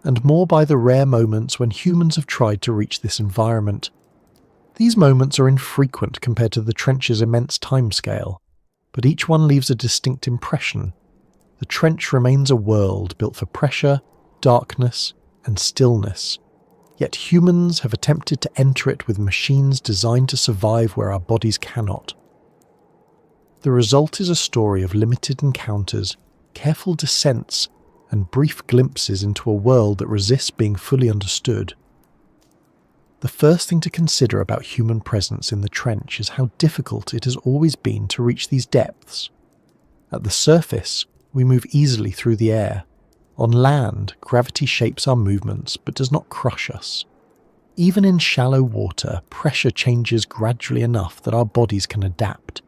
and more by the rare moments when humans have tried to reach this environment. These moments are infrequent compared to the trench's immense timescale, but each one leaves a distinct impression. The trench remains a world built for pressure, darkness, and stillness, yet humans have attempted to enter it with machines designed to survive where our bodies cannot. The result is a story of limited encounters, careful descents, and brief glimpses into a world that resists being fully understood. The first thing to consider about human presence in the trench is how difficult it has always been to reach these depths. At the surface, we move easily through the air. On land, gravity shapes our movements but does not crush us. Even in shallow water, pressure changes gradually enough that our bodies can adapt.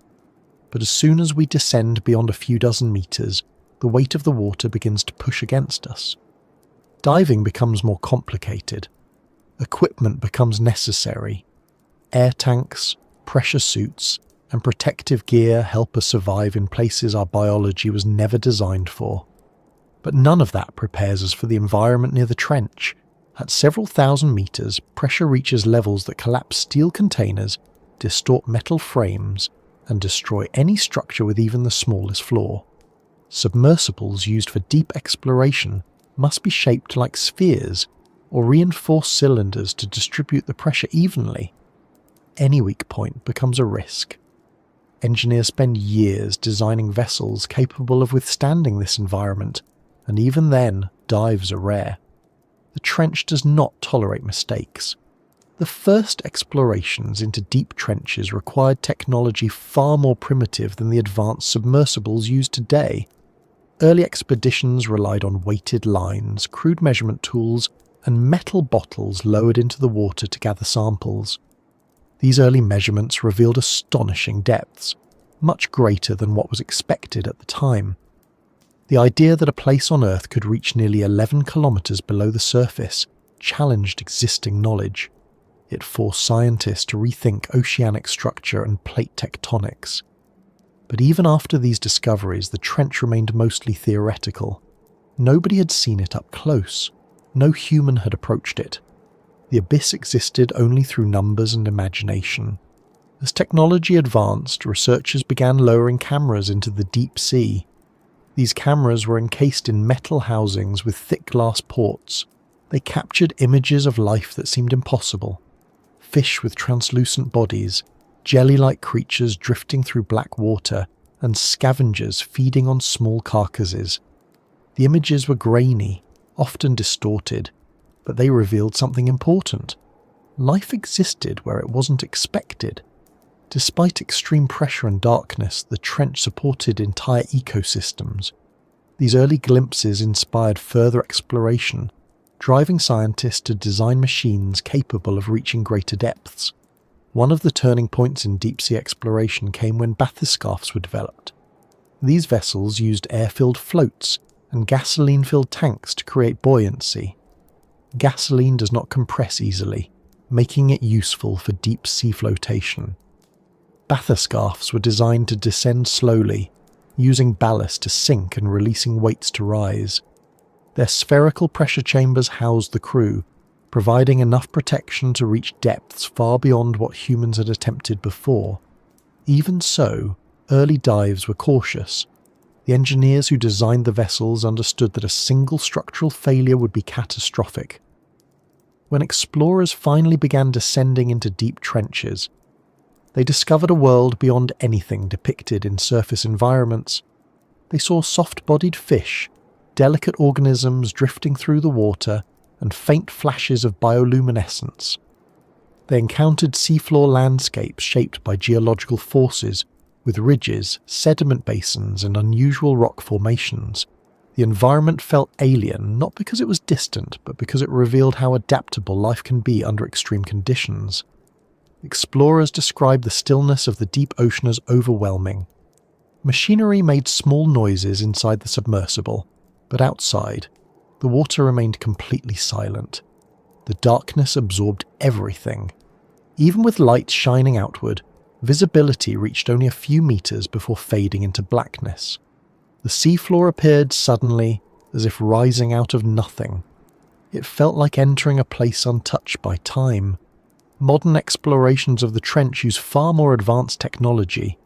But as soon as we descend beyond a few dozen meters, the weight of the water begins to push against us. Diving becomes more complicated. Equipment becomes necessary. Air tanks, pressure suits, and protective gear help us survive in places our biology was never designed for. But none of that prepares us for the environment near the trench. At several thousand meters, pressure reaches levels that collapse steel containers, distort metal frames, and destroy any structure with even the smallest flaw. Submersibles used for deep exploration must be shaped like spheres or reinforced cylinders to distribute the pressure evenly. Any weak point becomes a risk. Engineers spend years designing vessels capable of withstanding this environment, and even then, dives are rare. The trench does not tolerate mistakes. The first explorations into deep trenches required technology far more primitive than the advanced submersibles used today. Early expeditions relied on weighted lines, crude measurement tools, and metal bottles lowered into the water to gather samples. These early measurements revealed astonishing depths, much greater than what was expected at the time. The idea that a place on Earth could reach nearly 11 kilometers below the surface challenged existing knowledge. It forced scientists to rethink oceanic structure and plate tectonics. But even after these discoveries, the trench remained mostly theoretical. Nobody had seen it up close. No human had approached it. The abyss existed only through numbers and imagination. As technology advanced, researchers began lowering cameras into the deep sea. These cameras were encased in metal housings with thick glass ports. They captured images of life that seemed impossible. Fish with translucent bodies, jelly-like creatures drifting through black water, and scavengers feeding on small carcasses. The images were grainy, often distorted, but they revealed something important. Life existed where it wasn't expected. Despite extreme pressure and darkness, the trench supported entire ecosystems. These early glimpses inspired further exploration, driving scientists to design machines capable of reaching greater depths. One of the turning points in deep-sea exploration came when bathyscaphs were developed. These vessels used air-filled floats and gasoline-filled tanks to create buoyancy. Gasoline does not compress easily, making it useful for deep-sea flotation. Bathyscaphs were designed to descend slowly, using ballast to sink and releasing weights to rise. Their spherical pressure chambers housed the crew, providing enough protection to reach depths far beyond what humans had attempted before. Even so, early dives were cautious. The engineers who designed the vessels understood that a single structural failure would be catastrophic. When explorers finally began descending into deep trenches, they discovered a world beyond anything depicted in surface environments. They saw soft-bodied fish, delicate organisms drifting through the water, and faint flashes of bioluminescence. They encountered seafloor landscapes shaped by geological forces, with ridges, sediment basins, and unusual rock formations. The environment felt alien, not because it was distant, but because it revealed how adaptable life can be under extreme conditions. Explorers described the stillness of the deep ocean as overwhelming. Machinery made small noises inside the submersible, but outside, the water remained completely silent. The darkness absorbed everything. Even with light shining outward, visibility reached only a few meters before fading into blackness. The seafloor appeared suddenly, as if rising out of nothing. It felt like entering a place untouched by time. Modern explorations of the trench use far more advanced technology.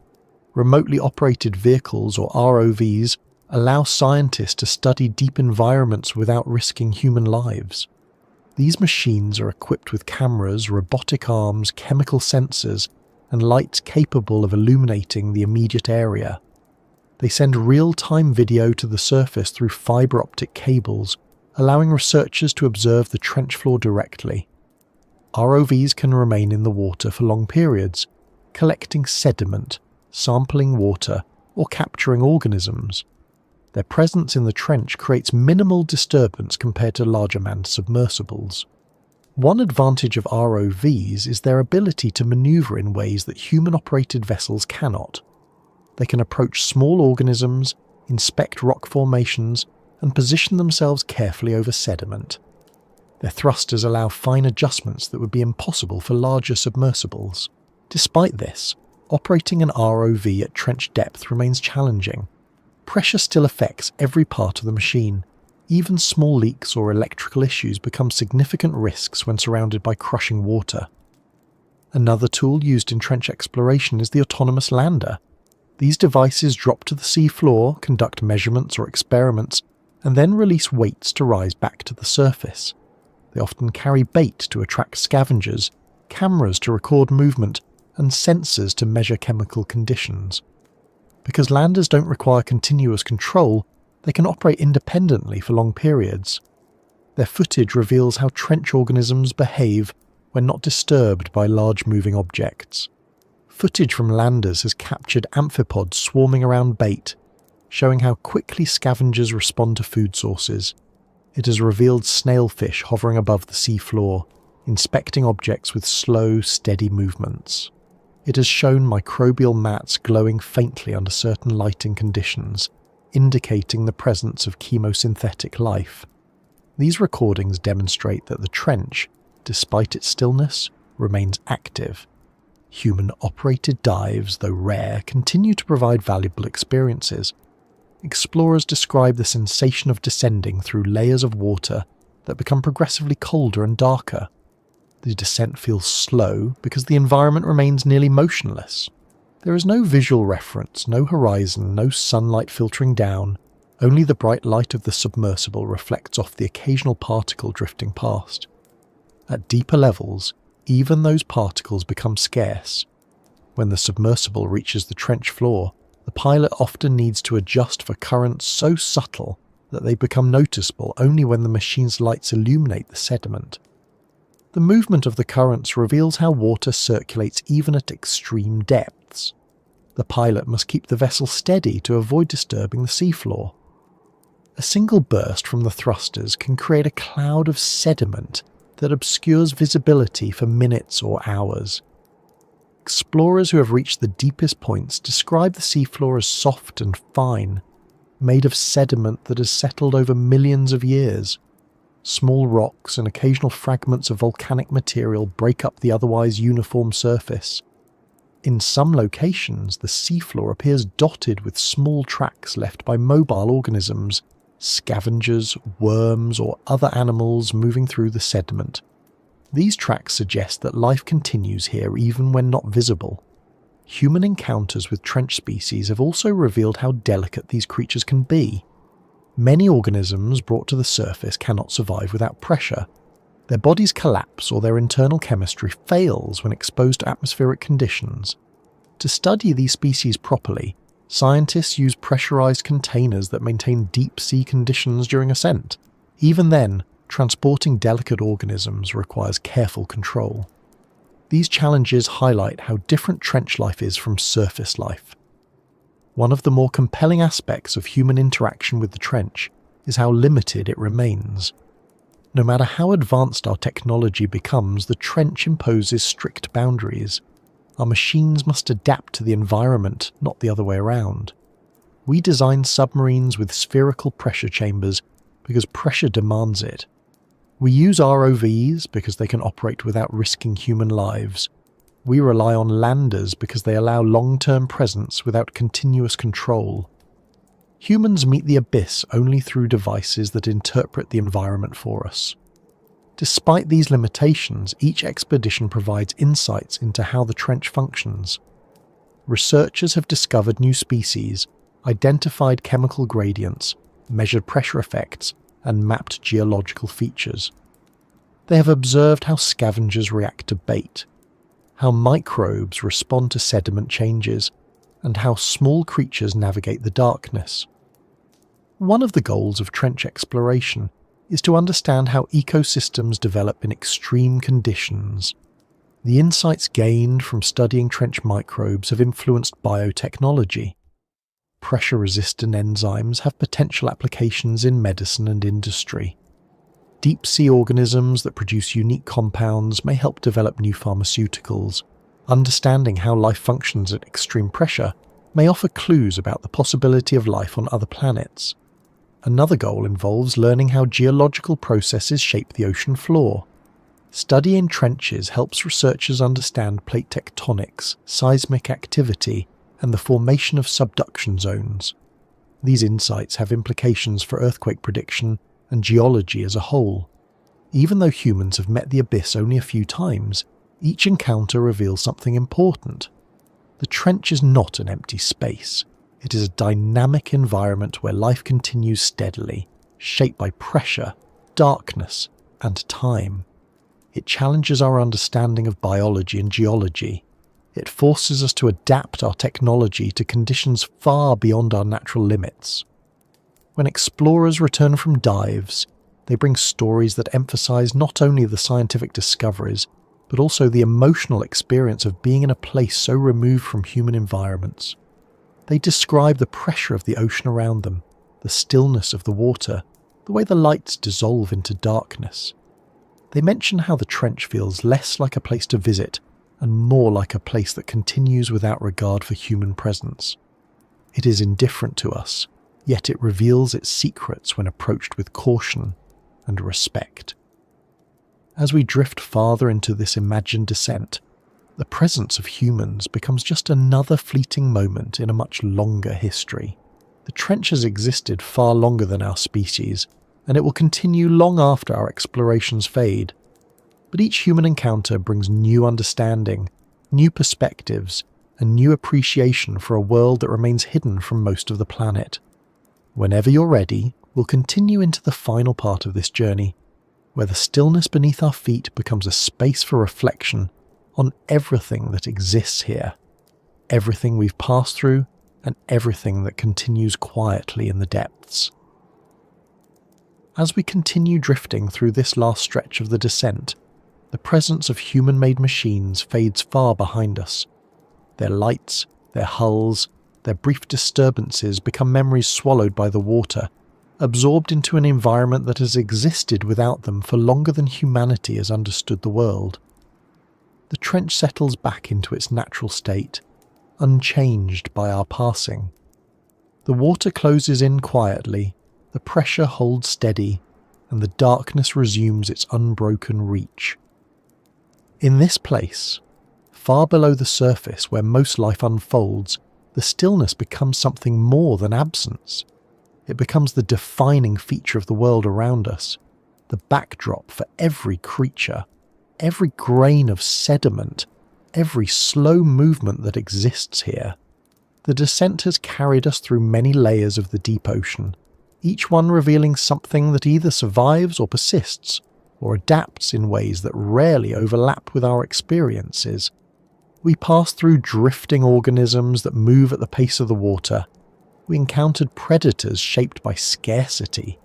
Remotely operated vehicles, or ROVs, allow scientists to study deep environments without risking human lives. These machines are equipped with cameras, robotic arms, chemical sensors, and lights capable of illuminating the immediate area. They send real-time video to the surface through fiber optic cables, allowing researchers to observe the trench floor directly. ROVs can remain in the water for long periods, collecting sediment, sampling water, or capturing organisms. Their presence in the trench creates minimal disturbance compared to larger manned submersibles. One advantage of ROVs is their ability to maneuver in ways that human-operated vessels cannot. They can approach small organisms, inspect rock formations, and position themselves carefully over sediment. Their thrusters allow fine adjustments that would be impossible for larger submersibles. Despite this, operating an ROV at trench depth remains challenging. Pressure still affects every part of the machine. Even small leaks or electrical issues become significant risks when surrounded by crushing water. Another tool used in trench exploration is the autonomous lander. These devices drop to the sea floor, conduct measurements or experiments, and then release weights to rise back to the surface. They often carry bait to attract scavengers, cameras to record movement, and sensors to measure chemical conditions. Because landers don't require continuous control, they can operate independently for long periods. Their footage reveals how trench organisms behave when not disturbed by large moving objects. Footage from landers has captured amphipods swarming around bait, showing how quickly scavengers respond to food sources. It has revealed snailfish hovering above the sea floor, inspecting objects with slow, steady movements. It has shown microbial mats glowing faintly under certain lighting conditions, indicating the presence of chemosynthetic life. These recordings demonstrate that the trench, despite its stillness, remains active. Human-operated dives, though rare, continue to provide valuable experiences. Explorers describe the sensation of descending through layers of water that become progressively colder and darker. The descent feels slow because the environment remains nearly motionless. There is no visual reference, no horizon, no sunlight filtering down. Only the bright light of the submersible reflects off the occasional particle drifting past. At deeper levels, even those particles become scarce. When the submersible reaches the trench floor, the pilot often needs to adjust for currents so subtle that they become noticeable only when the machine's lights illuminate the sediment. The movement of the currents reveals how water circulates even at extreme depths. The pilot must keep the vessel steady to avoid disturbing the seafloor. A single burst from the thrusters can create a cloud of sediment that obscures visibility for minutes or hours. Explorers who have reached the deepest points describe the seafloor as soft and fine, made of sediment that has settled over millions of years. Small rocks and occasional fragments of volcanic material break up the otherwise uniform surface. In some locations, the seafloor appears dotted with small tracks left by mobile organisms, scavengers, worms, or other animals moving through the sediment. These tracks suggest that life continues here even when not visible. Human encounters with trench species have also revealed how delicate these creatures can be. Many organisms brought to the surface cannot survive without pressure. Their bodies collapse or their internal chemistry fails when exposed to atmospheric conditions. To study these species properly, scientists use pressurized containers that maintain deep sea conditions during ascent. Even then, transporting delicate organisms requires careful control. These challenges highlight how different trench life is from surface life. One of the more compelling aspects of human interaction with the trench is how limited it remains. No matter how advanced our technology becomes, the trench imposes strict boundaries. Our machines must adapt to the environment, not the other way around. We design submarines with spherical pressure chambers because pressure demands it. We use ROVs because they can operate without risking human lives. We rely on landers because they allow long-term presence without continuous control. Humans meet the abyss only through devices that interpret the environment for us. Despite these limitations, each expedition provides insights into how the trench functions. Researchers have discovered new species, identified chemical gradients, measured pressure effects, and mapped geological features. They have observed how scavengers react to bait, how microbes respond to sediment changes, and how small creatures navigate the darkness. One of the goals of trench exploration is to understand how ecosystems develop in extreme conditions. The insights gained from studying trench microbes have influenced biotechnology. Pressure-resistant enzymes have potential applications in medicine and industry. Deep-sea organisms that produce unique compounds may help develop new pharmaceuticals. Understanding how life functions at extreme pressure may offer clues about the possibility of life on other planets. Another goal involves learning how geological processes shape the ocean floor. Studying trenches helps researchers understand plate tectonics, seismic activity, and the formation of subduction zones. These insights have implications for earthquake prediction and geology as a whole. Even though humans have met the abyss only a few times, each encounter reveals something important. The trench is not an empty space. It is a dynamic environment where life continues steadily, shaped by pressure, darkness, and time. It challenges our understanding of biology and geology. It forces us to adapt our technology to conditions far beyond our natural limits. When explorers return from dives, they bring stories that emphasize not only the scientific discoveries, but also the emotional experience of being in a place so removed from human environments. They describe the pressure of the ocean around them, the stillness of the water, the way the lights dissolve into darkness. They mention how the trench feels less like a place to visit and more like a place that continues without regard for human presence. It is indifferent to us, yet it reveals its secrets when approached with caution and respect. As we drift farther into this imagined descent, the presence of humans becomes just another fleeting moment in a much longer history. The trench has existed far longer than our species, and it will continue long after our explorations fade. But each human encounter brings new understanding, new perspectives, and new appreciation for a world that remains hidden from most of the planet. Whenever you're ready, we'll continue into the final part of this journey, where the stillness beneath our feet becomes a space for reflection on everything that exists here. everything we've passed through and everything that continues quietly in the depths. As we continue drifting through this last stretch of the descent, the presence of human-made machines fades far behind us. Their lights, their hulls, their brief disturbances become memories swallowed by the water, absorbed into an environment that has existed without them for longer than humanity has understood the world. The trench settles back into its natural state, unchanged by our passing. The water closes in quietly, the pressure holds steady, and the darkness resumes its unbroken reach. In this place, far below the surface where most life unfolds, the stillness becomes something more than absence. It becomes the defining feature of the world around us, the backdrop for every creature, every grain of sediment, every slow movement that exists here. The descent has carried us through many layers of the deep ocean, each one revealing something that either survives or persists, or adapts in ways that rarely overlap with our experiences. We passed through drifting organisms that move at the pace of the water. We encountered predators shaped by scarcity.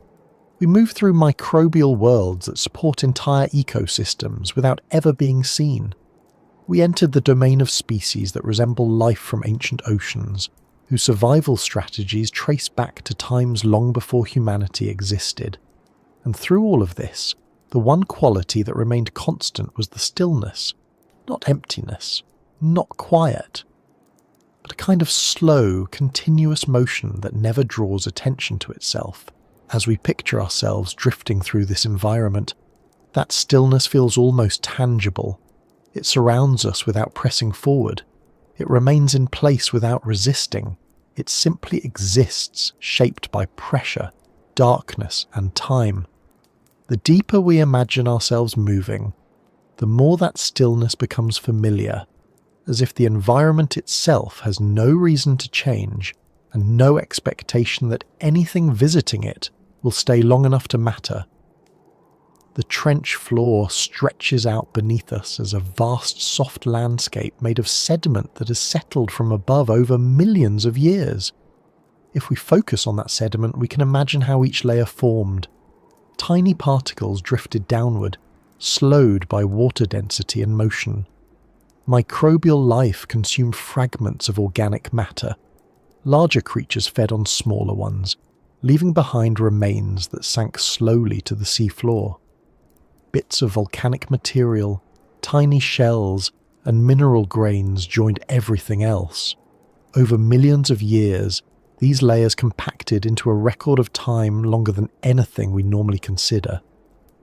We moved through microbial worlds that support entire ecosystems without ever being seen. We entered the domain of species that resemble life from ancient oceans, whose survival strategies trace back to times long before humanity existed. And through all of this, the one quality that remained constant was the stillness, not emptiness, not quiet, but a kind of slow, continuous motion that never draws attention to itself. As we picture ourselves drifting through this environment, that stillness feels almost tangible. It surrounds us without pressing forward. It remains in place without resisting. It simply exists, shaped by pressure, darkness, and time. The deeper we imagine ourselves moving, the more that stillness becomes familiar, as if the environment itself has no reason to change and no expectation that anything visiting it will stay long enough to matter. The trench floor stretches out beneath us as a vast soft landscape made of sediment that has settled from above over millions of years. If we focus on that sediment, we can imagine how each layer formed. Tiny particles drifted downward, slowed by water density and motion. Microbial life consumed fragments of organic matter. Larger creatures fed on smaller ones, leaving behind remains that sank slowly to the seafloor. Bits of volcanic material, tiny shells, and mineral grains joined everything else. Over millions of years, these layers compacted into a record of time longer than anything we normally consider.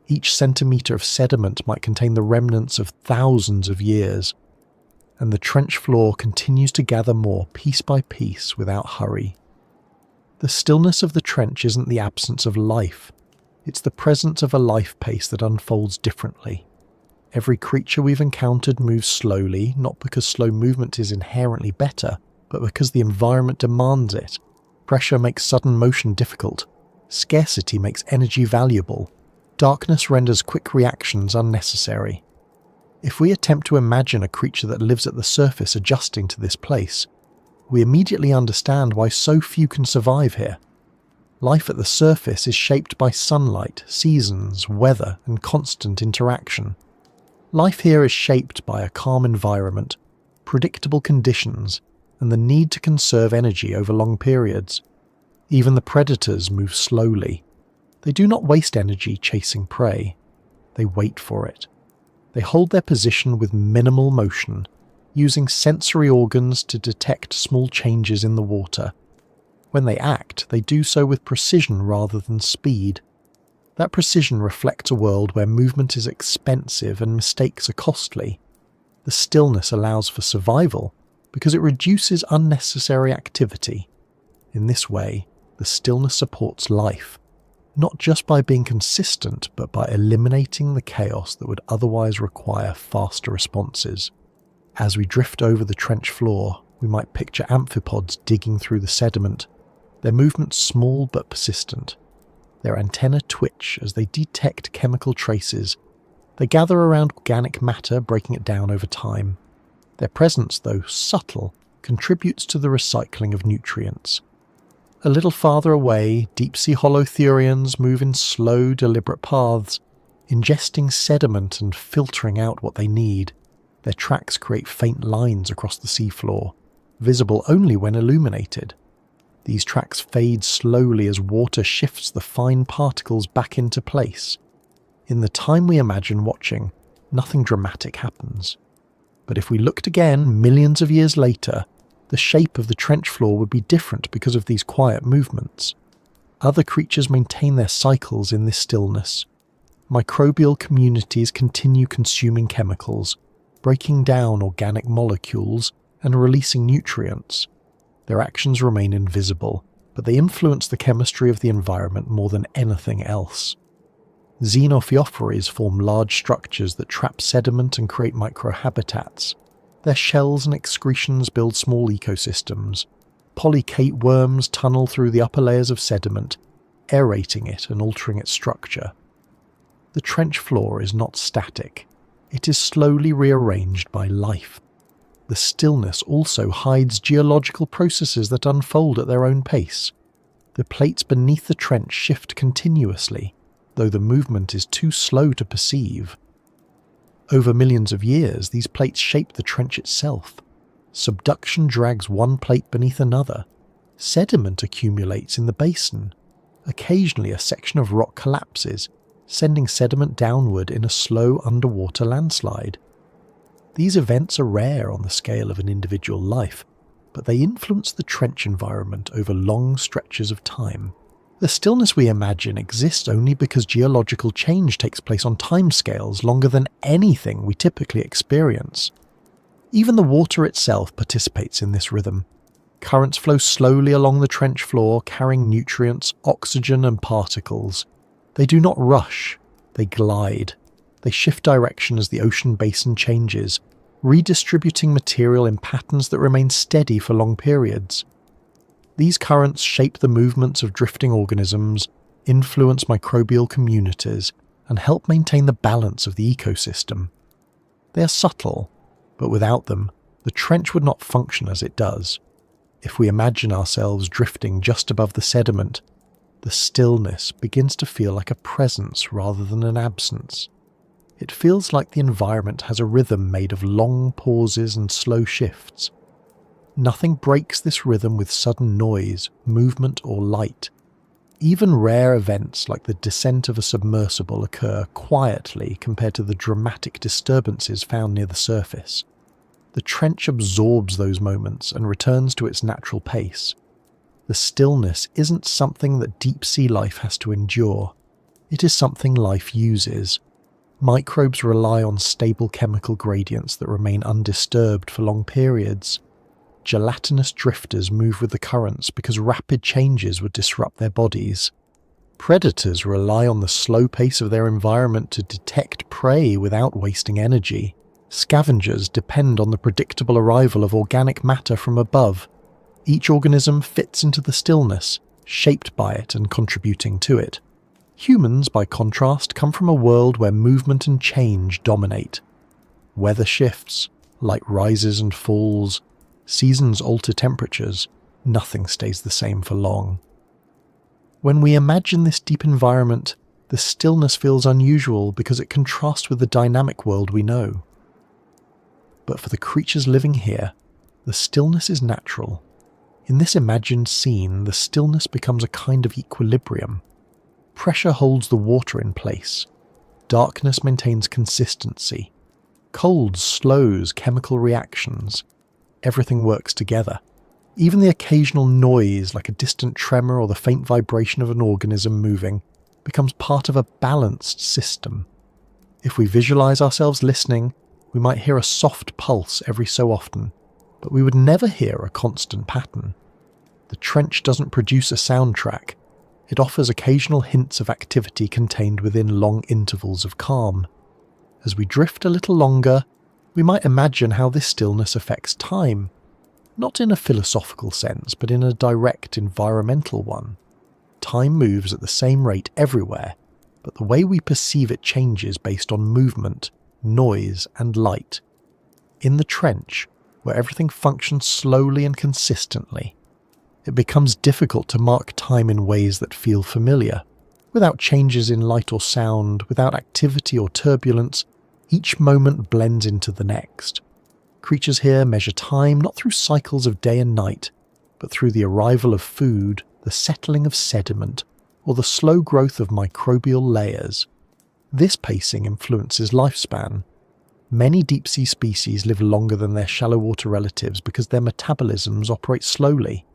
Each centimetre of sediment might contain the remnants of thousands of years, and the trench floor continues to gather more piece by piece without hurry. The stillness of the trench isn't the absence of life. It's the presence of a life pace that unfolds differently. Every creature we've encountered moves slowly, not because slow movement is inherently better, but because the environment demands it. Pressure makes sudden motion difficult. Scarcity makes energy valuable. Darkness renders quick reactions unnecessary. If we attempt to imagine a creature that lives at the surface adjusting to this place, we immediately understand why so few can survive here. Life at the surface is shaped by sunlight, seasons, weather, and constant interaction. Life here is shaped by a calm environment, predictable conditions, and the need to conserve energy over long periods. Even the predators move slowly. They do not waste energy chasing prey. They wait for it. They hold their position with minimal motion, using sensory organs to detect small changes in the water. When they act, they do so with precision rather than speed. That precision reflects a world where movement is expensive and mistakes are costly. The stillness allows for survival because it reduces unnecessary activity. In this way, the stillness supports life, not just by being consistent, but by eliminating the chaos that would otherwise require faster responses. As we drift over the trench floor, we might picture amphipods digging through the sediment, their movements small but persistent. Their antennae twitch as they detect chemical traces. They gather around organic matter, breaking it down over time. Their presence, though subtle, contributes to the recycling of nutrients. A little farther away, deep-sea holothurians move in slow, deliberate paths, ingesting sediment and filtering out what they need. Their tracks create faint lines across the seafloor, visible only when illuminated. These tracks fade slowly as water shifts the fine particles back into place. In the time we imagine watching, nothing dramatic happens. But if we looked again millions of years later, the shape of the trench floor would be different because of these quiet movements. Other creatures maintain their cycles in this stillness. Microbial communities continue consuming chemicals, breaking down organic molecules and releasing nutrients. Their actions remain invisible, but they influence the chemistry of the environment more than anything else. Xenophyophores form large structures that trap sediment and create microhabitats. Their shells and excretions build small ecosystems. Polychaete worms tunnel through the upper layers of sediment, aerating it and altering its structure. The trench floor is not static. It is slowly rearranged by life. The stillness also hides geological processes that unfold at their own pace. The plates beneath the trench shift continuously, though the movement is too slow to perceive. Over millions of years, these plates shape the trench itself. Subduction drags one plate beneath another. Sediment accumulates in the basin. Occasionally, a section of rock collapses, sending sediment downward in a slow underwater landslide. These events are rare on the scale of an individual life, but they influence the trench environment over long stretches of time. The stillness we imagine exists only because geological change takes place on timescales longer than anything we typically experience. Even the water itself participates in this rhythm. Currents flow slowly along the trench floor, carrying nutrients, oxygen, and particles. They do not rush, they glide. They shift direction as the ocean basin changes, redistributing material in patterns that remain steady for long periods. These currents shape the movements of drifting organisms, influence microbial communities, and help maintain the balance of the ecosystem. They are subtle, but without them, the trench would not function as it does. If we imagine ourselves drifting just above the sediment, the stillness begins to feel like a presence rather than an absence. It feels like the environment has a rhythm made of long pauses and slow shifts. Nothing breaks this rhythm with sudden noise, movement, or light. Even rare events like the descent of a submersible occur quietly compared to the dramatic disturbances found near the surface. The trench absorbs those moments and returns to its natural pace. The stillness isn't something that deep-sea life has to endure. It is something life uses. Microbes rely on stable chemical gradients that remain undisturbed for long periods. Gelatinous drifters move with the currents because rapid changes would disrupt their bodies. Predators rely on the slow pace of their environment to detect prey without wasting energy. Scavengers depend on the predictable arrival of organic matter from above. Each organism fits into the stillness, shaped by it and contributing to it. Humans, by contrast, come from a world where movement and change dominate. Weather shifts, light rises and falls, seasons alter temperatures, nothing stays the same for long. When we imagine this deep environment, the stillness feels unusual because it contrasts with the dynamic world we know. But for the creatures living here, the stillness is natural. In this imagined scene, the stillness becomes a kind of equilibrium. Pressure holds the water in place. Darkness maintains consistency. Cold slows chemical reactions. Everything works together. Even the occasional noise, like a distant tremor or the faint vibration of an organism moving, becomes part of a balanced system. If we visualize ourselves listening, we might hear a soft pulse every so often, but we would never hear a constant pattern. The trench doesn't produce a soundtrack. It offers occasional hints of activity contained within long intervals of calm. As we drift a little longer, we might imagine how this stillness affects time, not in a philosophical sense, but in a direct environmental one. Time moves at the same rate everywhere, but the way we perceive it changes based on movement, noise, and light. In the trench, where everything functions slowly and consistently. It becomes difficult to mark time in ways that feel familiar. Without changes in light or sound, without activity or turbulence, each moment blends into the next. Creatures here measure time not through cycles of day and night, but through the arrival of food, the settling of sediment, or the slow growth of microbial layers. This pacing influences lifespan. Many deep-sea species live longer than their shallow water relatives because their metabolisms operate slowly.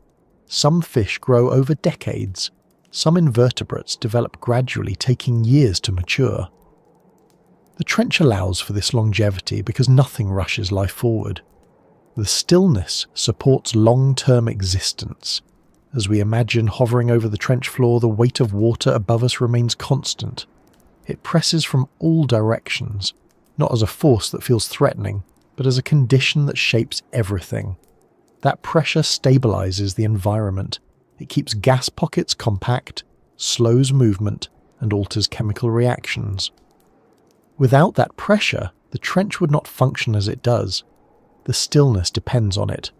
Some fish grow over decades. Some invertebrates develop gradually, taking years to mature. The trench allows for this longevity because nothing rushes life forward. The stillness supports long-term existence. As we imagine hovering over the trench floor, the weight of water above us remains constant. It presses from all directions, not as a force that feels threatening, but as a condition that shapes everything. That pressure stabilizes the environment. It keeps gas pockets compact, slows movement, and alters chemical reactions. Without that pressure, the trench would not function as it does. The stillness depends on it.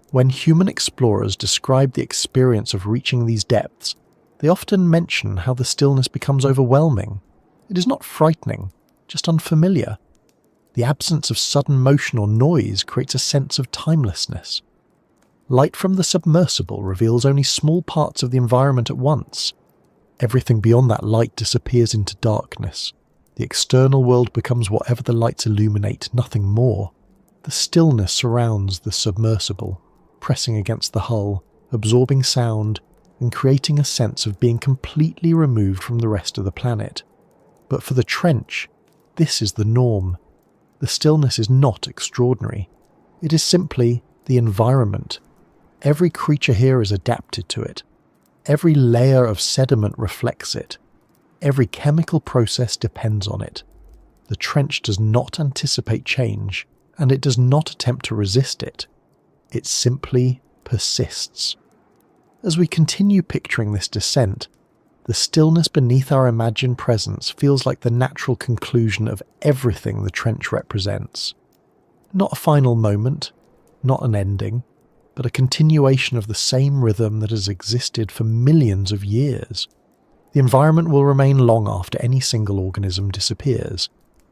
When human explorers describe the experience of reaching these depths, they often mention how the stillness becomes overwhelming. It is not frightening, just unfamiliar. The absence of sudden motion or noise creates a sense of timelessness. Light from the submersible reveals only small parts of the environment at once. Everything beyond that light disappears into darkness. The external world becomes whatever the lights illuminate, nothing more. The stillness surrounds the submersible, pressing against the hull, absorbing sound, and creating a sense of being completely removed from the rest of the planet. But for the trench, this is the norm. The stillness is not extraordinary. It is simply the environment. Every creature here is adapted to it. Every layer of sediment reflects it. Every chemical process depends on it. The trench does not anticipate change, and it does not attempt to resist it. It simply persists. As we continue picturing this descent, the stillness beneath our imagined presence feels like the natural conclusion of everything the trench represents. Not a final moment, not an ending, but a continuation of the same rhythm that has existed for millions of years. The environment will remain long after any single organism disappears.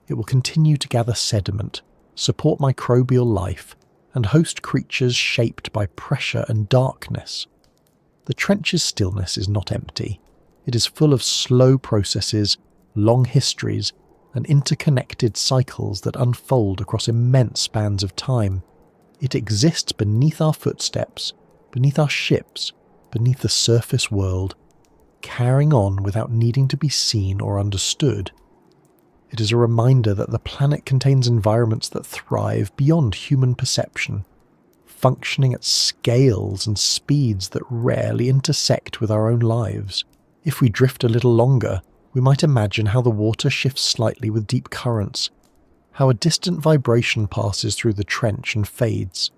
It will continue to gather sediment, support microbial life, and host creatures shaped by pressure and darkness. The trench's stillness is not empty. It is full of slow processes, long histories, and interconnected cycles that unfold across immense spans of time. It exists beneath our footsteps, beneath our ships, beneath the surface world, carrying on without needing to be seen or understood. It is a reminder that the planet contains environments that thrive beyond human perception, functioning at scales and speeds that rarely intersect with our own lives. If we drift a little longer, we might imagine how the water shifts slightly with deep currents, how a distant vibration passes through the trench and fades,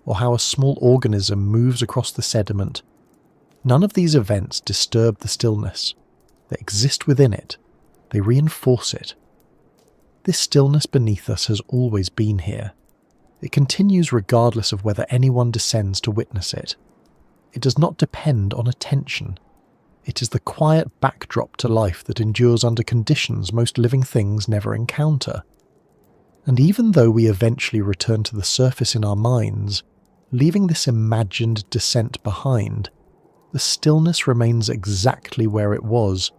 or how a small organism moves across the sediment. None of these events disturb the stillness. They exist within it. They reinforce it. This stillness beneath us has always been here. It continues regardless of whether anyone descends to witness it. It does not depend on attention. It is the quiet backdrop to life that endures under conditions most living things never encounter. And even though we eventually return to the surface in our minds, leaving this imagined descent behind, the stillness remains exactly where it was,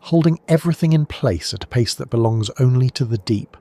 holding everything in place at a pace that belongs only to the deep.